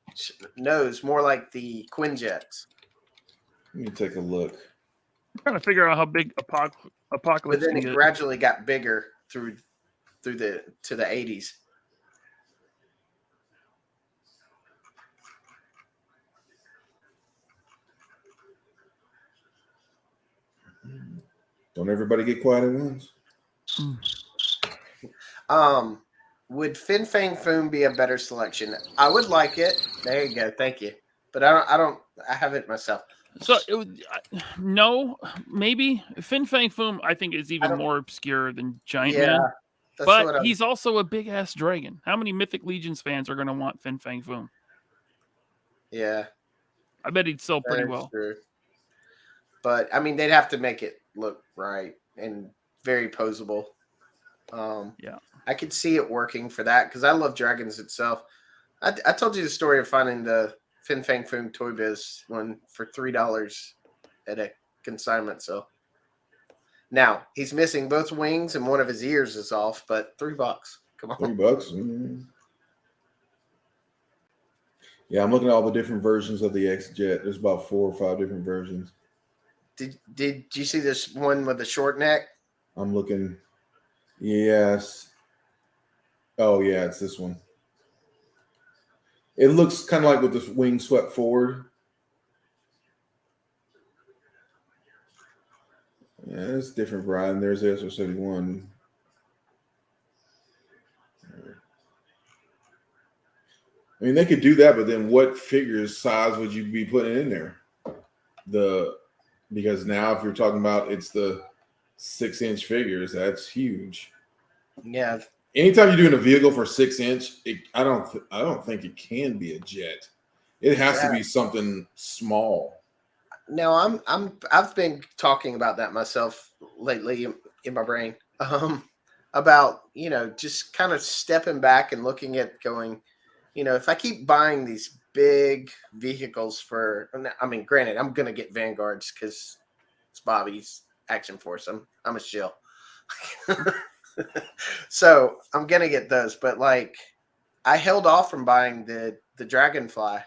nose, more like the Quinjets. Let me take a look. I'm trying to figure out how big Apocalypse. But then it gradually got bigger through to the 80s. Don't everybody get quiet at once. Would Fin Fang Foom be a better selection? I would like it. There you go. Thank you. But I have it myself. So no, maybe Fin Fang Foom I think is even more obscure than Giant Man. But he's also a big ass dragon. How many Mythic Legions fans are going to want Fin Fang Foom? Yeah, I bet he'd sell pretty well. True. But I mean, they'd have to make it look right and very posable. Yeah, I could see it working for that because I love dragons itself. I told you the story of finding the Fin Fang Foom Toy Biz one for $3 at a consignment sale. Now he's missing both wings and one of his ears is off, but $3. Come on, $3. Mm-hmm. Yeah, I'm looking at all the different versions of the X-Jet. There's about 4 or 5 different versions. Did you see this one with the short neck? I'm looking. Yes. Oh yeah, it's this one. It looks kind of like with the wing swept forward. Yeah, it's different, Brian. There's the SR-71. I mean, they could do that, but then what figures size would you be putting in there? Because now if you're talking about it's the 6-inch figures, that's huge. Yeah. Anytime you're doing a vehicle for 6-inch, I don't think it can be a jet. It has to be something small. No, I've been talking about that myself lately in my brain. About, just kind of stepping back and looking at going, if I keep buying these big vehicles granted, I'm going to get Vanguards because it's Bobby's Action Force. I'm a shill. So I'm going to get those. But like, I held off from buying the Dragonfly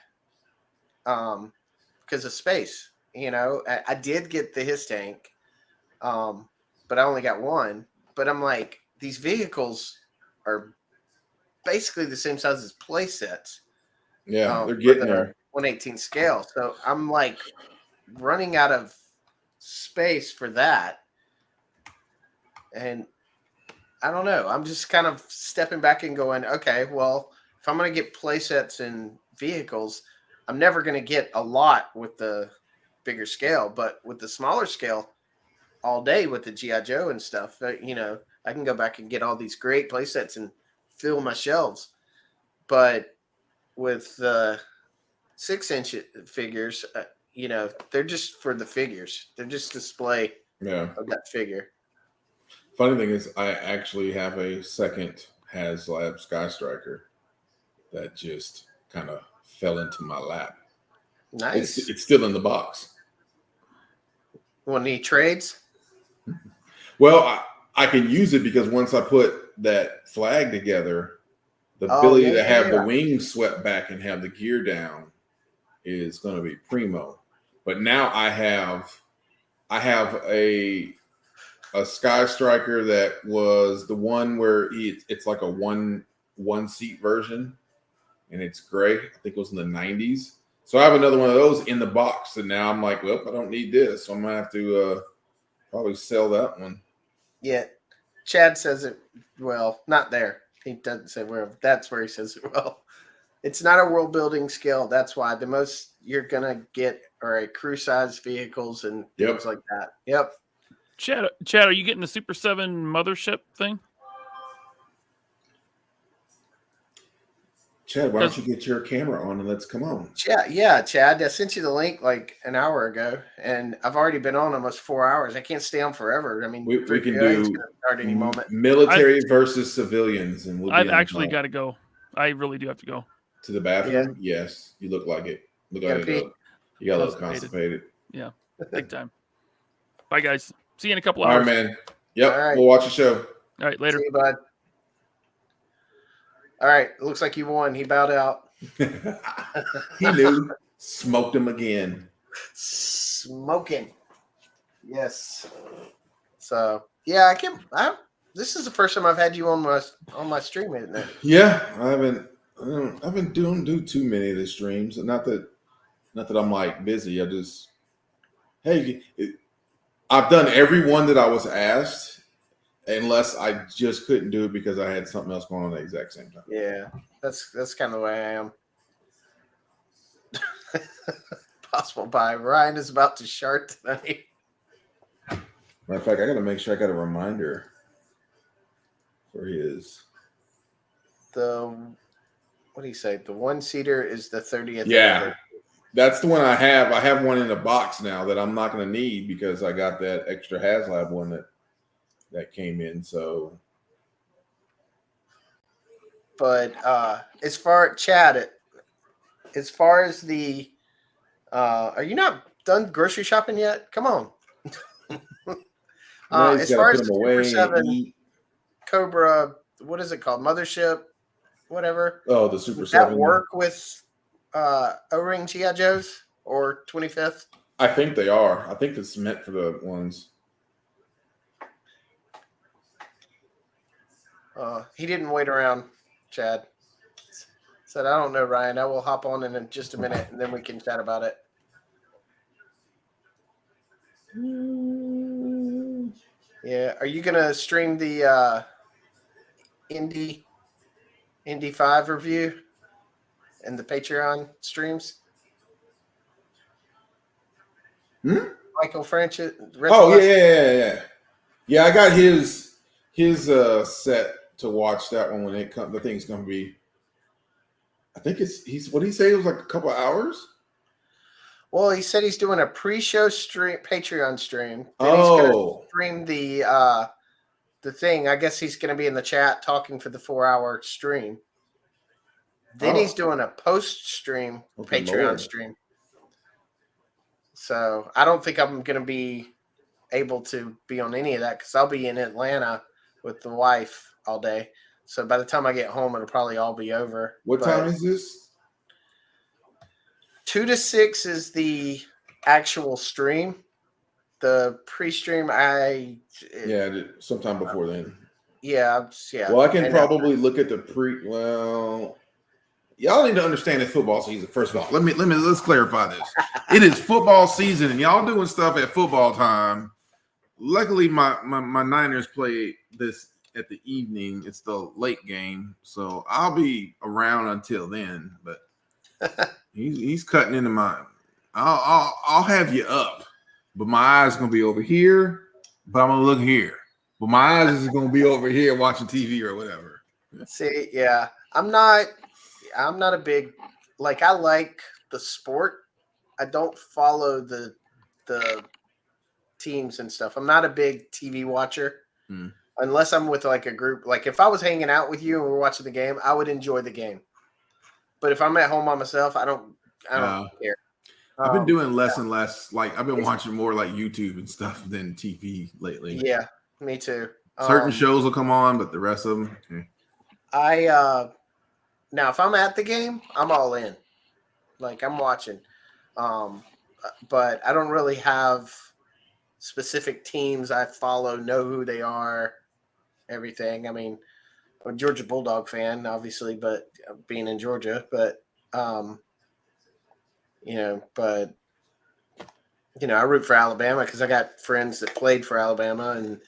because of space. I did get the his tank, but I only got one. But I'm like, these vehicles are basically the same size as play sets. Yeah, they're getting there. 1/18 scale. So I'm like running out of space for that. And I don't know. I'm just kind of stepping back and going, okay, well, if I'm going to get play sets and vehicles, I'm never going to get a lot with the bigger scale, but with the smaller scale, all day with the GI Joe and stuff, I can go back and get all these great play sets and fill my shelves. But with the 6-inch figures, they're just for the figures. They're just display Yeah. of that figure. Funny thing is, I actually have a second HasLab Sky Striker that just kind of fell into my lap. Nice. It's still in the box. Want any trades? Well, I can use it because once I put that flag together, the ability to have the wings swept back and have the gear down is going to be primo. But now I have a Sky Striker that was the one where it's like a one seat version, and it's gray. I think it was in the 90s. So I have another one of those in the box, and now I'm like, well, I don't need this, so I'm gonna have to probably sell that one. Yeah, Chad says it well. Not there. He doesn't say where. That's where he says it well. It's not a world building skill. That's why the most you're gonna get are a crew size vehicles and things like that. Yep. Chad, are you getting the Super 7 mothership thing? Chad, why don't you get your camera on and let's come on? Chad, I sent you the link like an hour ago, and I've already been on almost 4 hours. I can't stay on forever. I mean, we can do start any moment. Military versus civilians, and I've actually got to go. I really do have to go to the bathroom. Yeah. Yes, you look like it. You got a little constipated. Yeah, big time. Bye, guys. See you in a couple hours. All right, man. Yep, right. We'll watch the show. All right, later. See you, bud. All right, it looks like you won. He bowed out. He knew. Smoked him again. Smoking. Yes. So yeah, this is the first time I've had you on my stream, isn't it? Yeah, I haven't do too many of the streams. Not that I'm like busy. I've done every one that I was asked, unless I just couldn't do it because I had something else going on at the exact same time. Yeah, that's kind of the way I am. Possible buy. Ryan is about to shart tonight. Matter of fact, I got to make sure I got a reminder for his. What do you say? The 1-seater is the 30th. Yeah, that's the one I have. I have one in a box now that I'm not going to need because I got that extra HasLab one that came in. So, but as far as the, are you not done grocery shopping yet? Come on. As far as the Super 7 Cobra, what is it called? Mothership, whatever. Oh, the Super 7. Does that work with O-ring GI Joes or 25th? I think they are. I think it's meant for the ones. He didn't wait around, Chad. Said, I don't know, Ryan. I will hop on in just a minute, and then we can chat about it. Yeah. Are you going to stream the Indy 5 review and the Patreon streams? Michael French. Oh, yeah. Yeah, I got his set to watch that one when it comes. The thing's going to be, I think what did he say? It was like a couple of hours? Well, he said he's doing a pre-show stream, Patreon stream. Then he's going to stream the thing. I guess he's going to be in the chat talking for the 4-hour stream. Then he's doing a post-stream Patreon stream. So I don't think I'm going to be able to be on any of that because I'll be in Atlanta with the wife all day. So by the time I get home, it'll probably all be over. What time is this? 2 to 6 is the actual stream. The pre-stream, sometime before then. Yeah. Well, I can probably look at the y'all need to understand it's football season. First of all, let's clarify this. It is football season, and y'all doing stuff at football time. Luckily, my Niners play this at the evening. It's the late game, so I'll be around until then. But he's cutting into mine. I'll have you up, but my eyes gonna be over here. But I'm gonna look here. But my eyes is gonna be over here watching TV or whatever. See, yeah, I'm not a big like. I like the sport. I don't follow the teams and stuff. I'm not a big TV watcher unless I'm with like a group. Like if I was hanging out with you and we're watching the game, I would enjoy the game. But if I'm at home by myself, I don't care. I've been doing less and less. Like I've been watching more like YouTube and stuff than TV lately. Yeah, me too. Certain shows will come on, but the rest of them. Now if I'm at the game, I'm all in. Like I'm watching. But I don't really have specific teams I follow, know who they are, everything. I mean, I'm a Georgia Bulldog fan, obviously, but being in Georgia, but I root for Alabama because I got friends that played for Alabama, and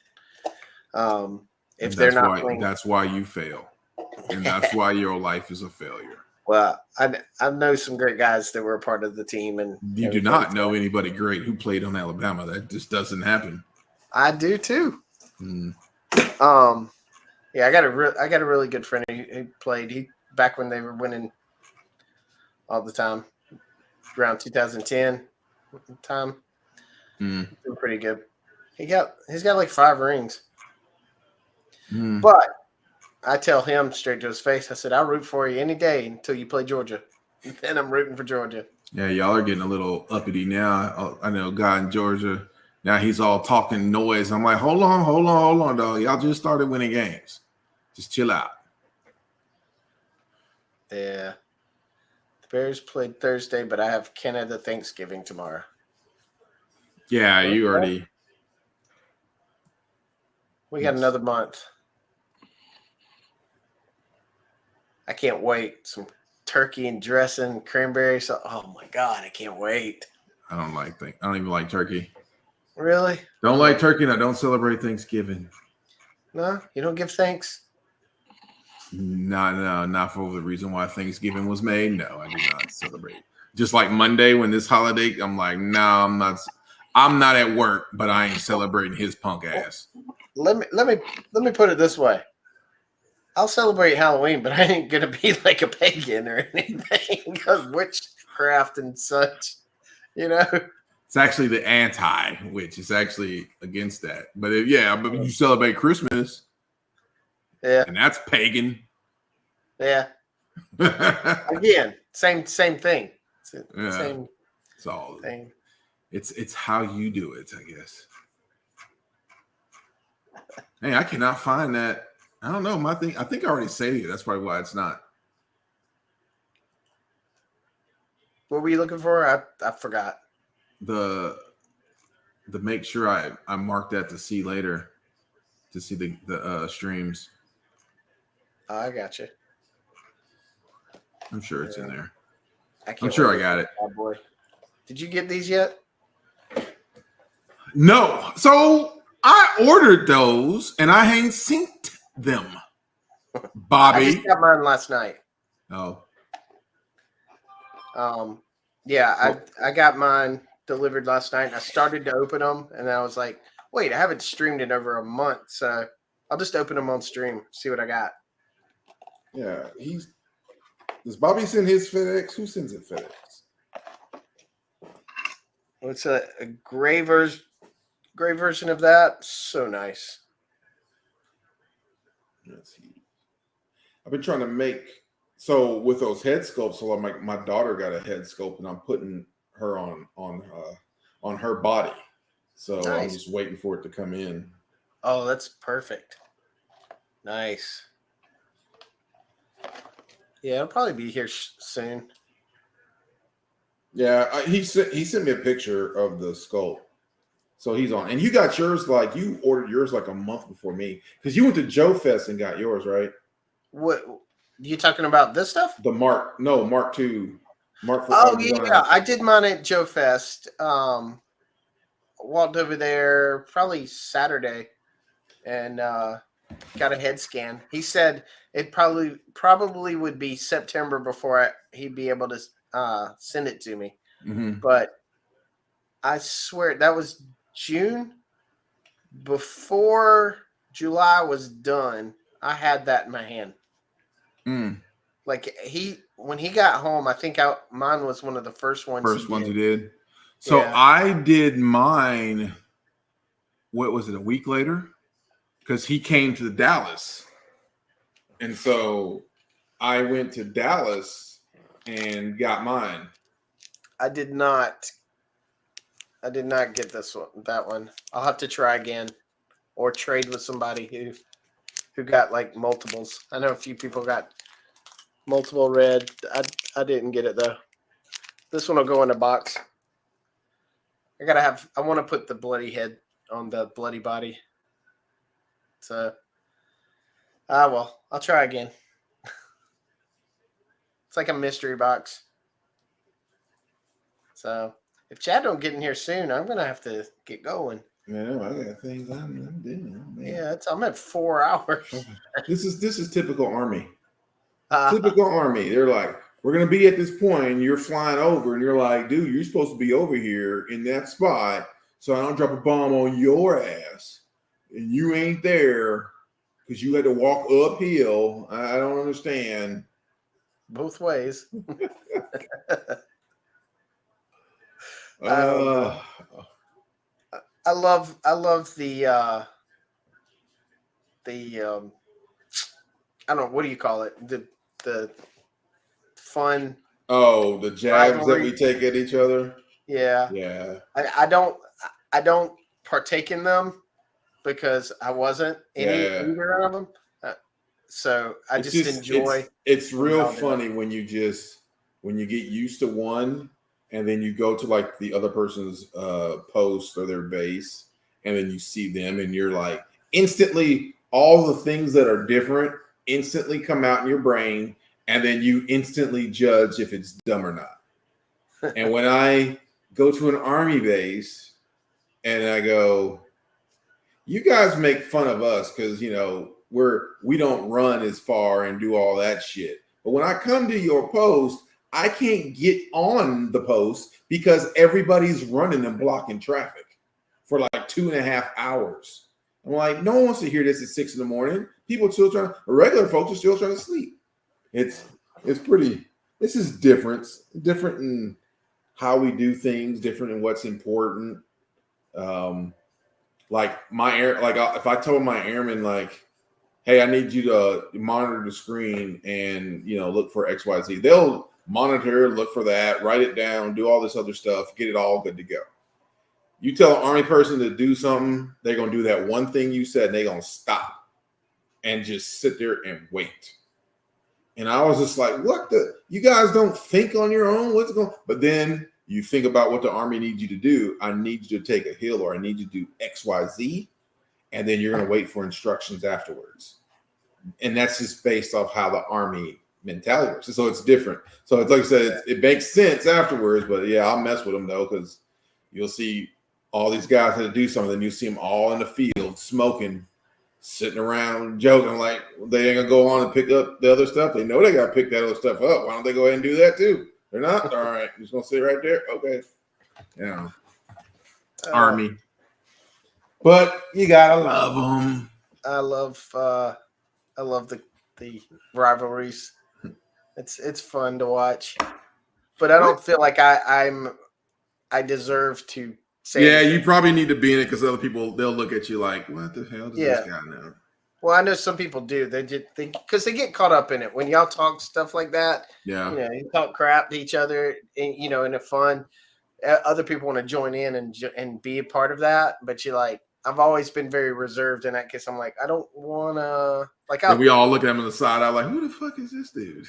if they're not playing, that's why you fail, and that's why your life is a failure. Well, I know some great guys that were a part of the team, and you do not know anybody great who played on Alabama. That just doesn't happen. I do too. Yeah, I got a really good friend who played. He back when they were winning all the time, around 2010 time. Doing pretty good. He's got like 5 rings. But I tell him straight to his face, I said, I'll root for you any day until you play Georgia. And I'm rooting for Georgia. Yeah, y'all are getting a little uppity now. I know a guy in Georgia. Now he's all talking noise. I'm like, hold on, dog. Y'all just started winning games. Just chill out. Yeah. The Bears played Thursday, but I have Canada Thanksgiving tomorrow. Yeah, you already. We got another month. I can't wait. Some turkey and dressing, cranberry. So, oh my God, I can't wait. I don't even like turkey. Really? Don't like turkey, and I don't celebrate Thanksgiving. No, you don't give thanks? No, not for the reason why Thanksgiving was made. No, I do not celebrate. Just like Monday when this holiday, I'm like, no, I'm not. I'm not at work, but I ain't celebrating his punk ass. Let me put it this way. I'll celebrate Halloween, but I ain't gonna be like a pagan or anything because witchcraft and such, It's actually the anti-witch. It's actually against that. But but you celebrate Christmas. Yeah. And that's pagan. Yeah. Again, same thing. Same it's all thing. It's how you do it, I guess. Hey, I cannot find that. I don't know. I think I already saved it. That's probably why it's not. What were you looking for? I forgot. The make sure I mark that to see later, to see the streams. Oh, I got you. I'm sure it's in there. I'm sure I got it. Oh boy, did you get these yet? No. So I ordered those and I ain't synced them. Bobby. I just got mine last night. Oh. I got mine delivered last night and I started to open them and I was like, wait, I haven't streamed in over a month, so I'll just open them on stream, see what I got. Yeah, does Bobby send his FedEx? Who sends it FedEx? It's a gray version of that. So nice. Let's see. I've been trying to make with those head sculpts. So my daughter got a head sculpt, and I'm putting her on her body. So nice. I'm just waiting for it to come in. Oh, that's perfect. Nice. Yeah, it'll probably be here soon. Yeah, he sent me a picture of the sculpt. So he's on. And you got yours you ordered yours like a month before me because you went to Joe Fest and got yours, right? What you talking about? This stuff? The Mark II. Oh yeah, I did mine at Joe Fest. Walked over there probably Saturday, and got a head scan. He said it probably would be September before he'd be able to send it to me. Mm-hmm. But I swear that was June. Before July was done, I had that in my hand. Mm. Like when he got home, I think mine was one of the first ones First ones you did. So Yeah. I did mine. What was it? A week later, because he came to Dallas, and so I went to Dallas and got mine. I did not get that one. I'll have to try again or trade with somebody who got like multiples. I know a few people got multiple red. I didn't get it though. This one will go in a box. I want to put the bloody head on the bloody body. So well, I'll try again. It's like a mystery box. So if Chad don't get in here soon, I'm gonna have to get going. Man, I got things I'm doing. Man. Yeah, I'm at 4 hours. This is typical Army. Typical Army. They're like, we're gonna be at this point, and you're flying over, and you're like, dude, you're supposed to be over here in that spot, so I don't drop a bomb on your ass, and you ain't there because you had to walk uphill. I don't understand. Both ways. Uh, I love the I don't know, what do you call it? The fun oh, the jabs that we rivalry. take at each other. Yeah. Yeah. I don't partake in them because I wasn't either of them. So I It's just enjoy. It's real how they are. funny when you get used to one and then you go to like the other person's post or their base and then you see them and you're like instantly all the things that are different instantly come out in your brain and then you instantly judge if it's dumb or not. And when I go to an Army base and I go, you guys make fun of us because we don't run as far and do all that shit. But when I come to your post, I can't get on the post because everybody's running and blocking traffic for like 2.5 hours. I'm like, no one wants to hear this at 6 a.m. People still regular folks are still trying to sleep. It's pretty. This is different in how we do things, different in what's important. Like if I told my airmen like, hey, I need you to monitor the screen and look for XYZ. They'll monitor, look for that, write it down, do all this other stuff, get it all good to go. You tell an Army person to do something, they're gonna do that one thing you said, and they're gonna stop and just sit there and wait. And I was just like, what you guys don't think on your own? What's going? But then you think about what the Army needs you to do. I need you to take a hill, or I need you to do XYZ, and then you're going to wait for instructions afterwards. And that's just based off how the Army mentality works. So it's different. So it's like I said, it makes sense afterwards. But yeah, I'll mess with them though, because you'll see all these guys had to do something, and you see them all in the field smoking, sitting around joking like they ain't gonna go on and pick up the other stuff. They know they gotta pick that other stuff up. Why don't they go ahead and do that too? They're not? All right, just gonna sit right there. Okay. Yeah. Army. But you gotta love them. I love the rivalries. It's fun to watch. But I don't feel like I deserve to say Yeah, anything. you probably need to be in it because other people, they'll look at you like, what the hell does this guy know? Well, I know some people do. They get caught up in it when y'all talk stuff like that. Yeah. You talk crap to each other, in a fun. Other people want to join in and be a part of that, but you're like, I've always been very reserved in that case. I'm like, I don't want to like. And we all look at him on the side. I'm like, who the fuck is this dude?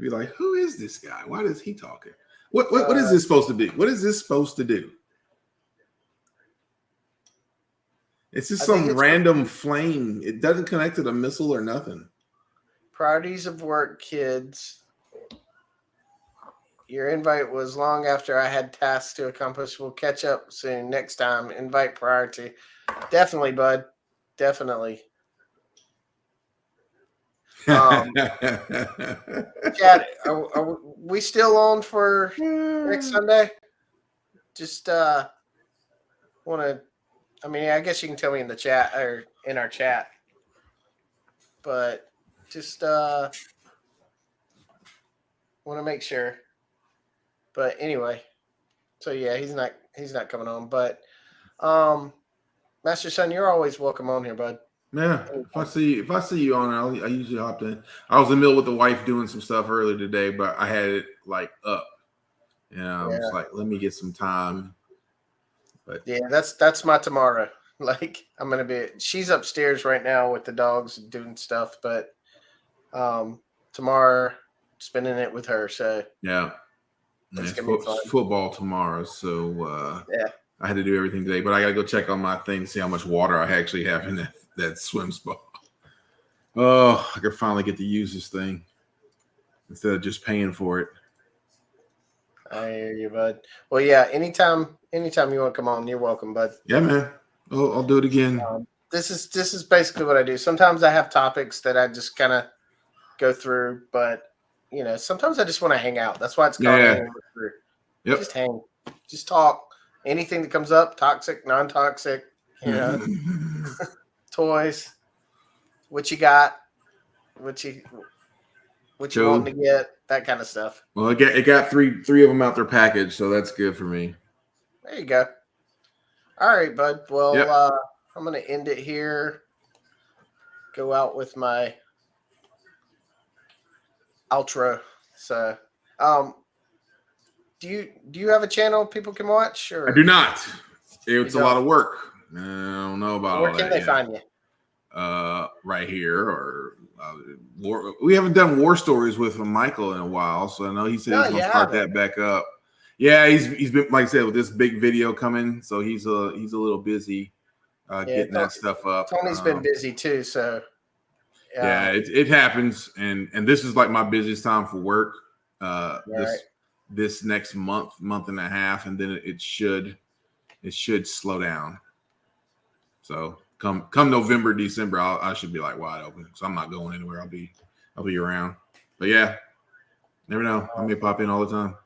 Be like, who is this guy? Why is he talking? What is this supposed to be? What is this supposed to do? It's just some random flame. It doesn't connect to the missile or nothing. Priorities of work, kids. Your invite was long after I had tasks to accomplish. We'll catch up soon. Next time, invite priority. Definitely, bud. Definitely. Chad, are we still on for next Sunday? Just want to. I mean, I guess you can tell me in the chat or in our chat, but just want to make sure. But anyway, so yeah, he's not coming on. But Master Son, you're always welcome on here, bud. Yeah, if I see you on, I usually hop in. I was in the middle with the wife doing some stuff earlier today, but I had it like up. I'm just like, let me get some time. But yeah, that's my tomorrow. Like I'm gonna be. She's upstairs right now with the dogs doing stuff, but tomorrow spending it with her. So yeah, it's it's gonna be fun. football tomorrow, so Yeah. I had to do everything today. But I gotta go check on my thing to see how much water I actually have in that swim spot. Oh, I could finally get to use this thing instead of just paying for it. I hear you, bud. Well, yeah. Anytime you want to come on, you're welcome, bud. Yeah, man. I'll do it again. This is basically what I do. Sometimes I have topics that I just kind of go through, but sometimes I just want to hang out. That's why it's called Yeah. hanging through. Yep. Just hang, just talk. Anything that comes up, toxic, non-toxic, toys. What you got? What you wanting to get? That kind of stuff. Well, it got three of them out their package, so that's good for me. There you go. All right, bud. Well, Yep. I'm gonna end it here. Go out with my outro. So, do you have a channel people can watch? Or I do not. It's a don't? lot of work. I don't know about Where all can that they yet. find you? Right here, or we haven't done war stories with Michael in a while, so I know he said No, he's gonna you start haven't. that back up. Yeah, he's been, like I said, with this big video coming, so he's a little busy getting that stuff up. Tony's been busy too, so yeah, it happens, and this is like my busiest time for work. This next month and a half, and then it should slow down. So come November, December, I should be like wide open. So I'm not going anywhere. I'll be around. But yeah, never know. I may pop in all the time.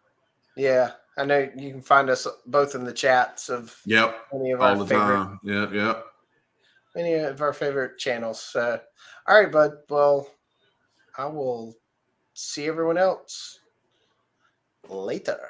Yeah, I know you can find us both in the chats of Any of all the time. Yep. Many of our favorite channels. So, all right, bud. Well, I will see everyone else later.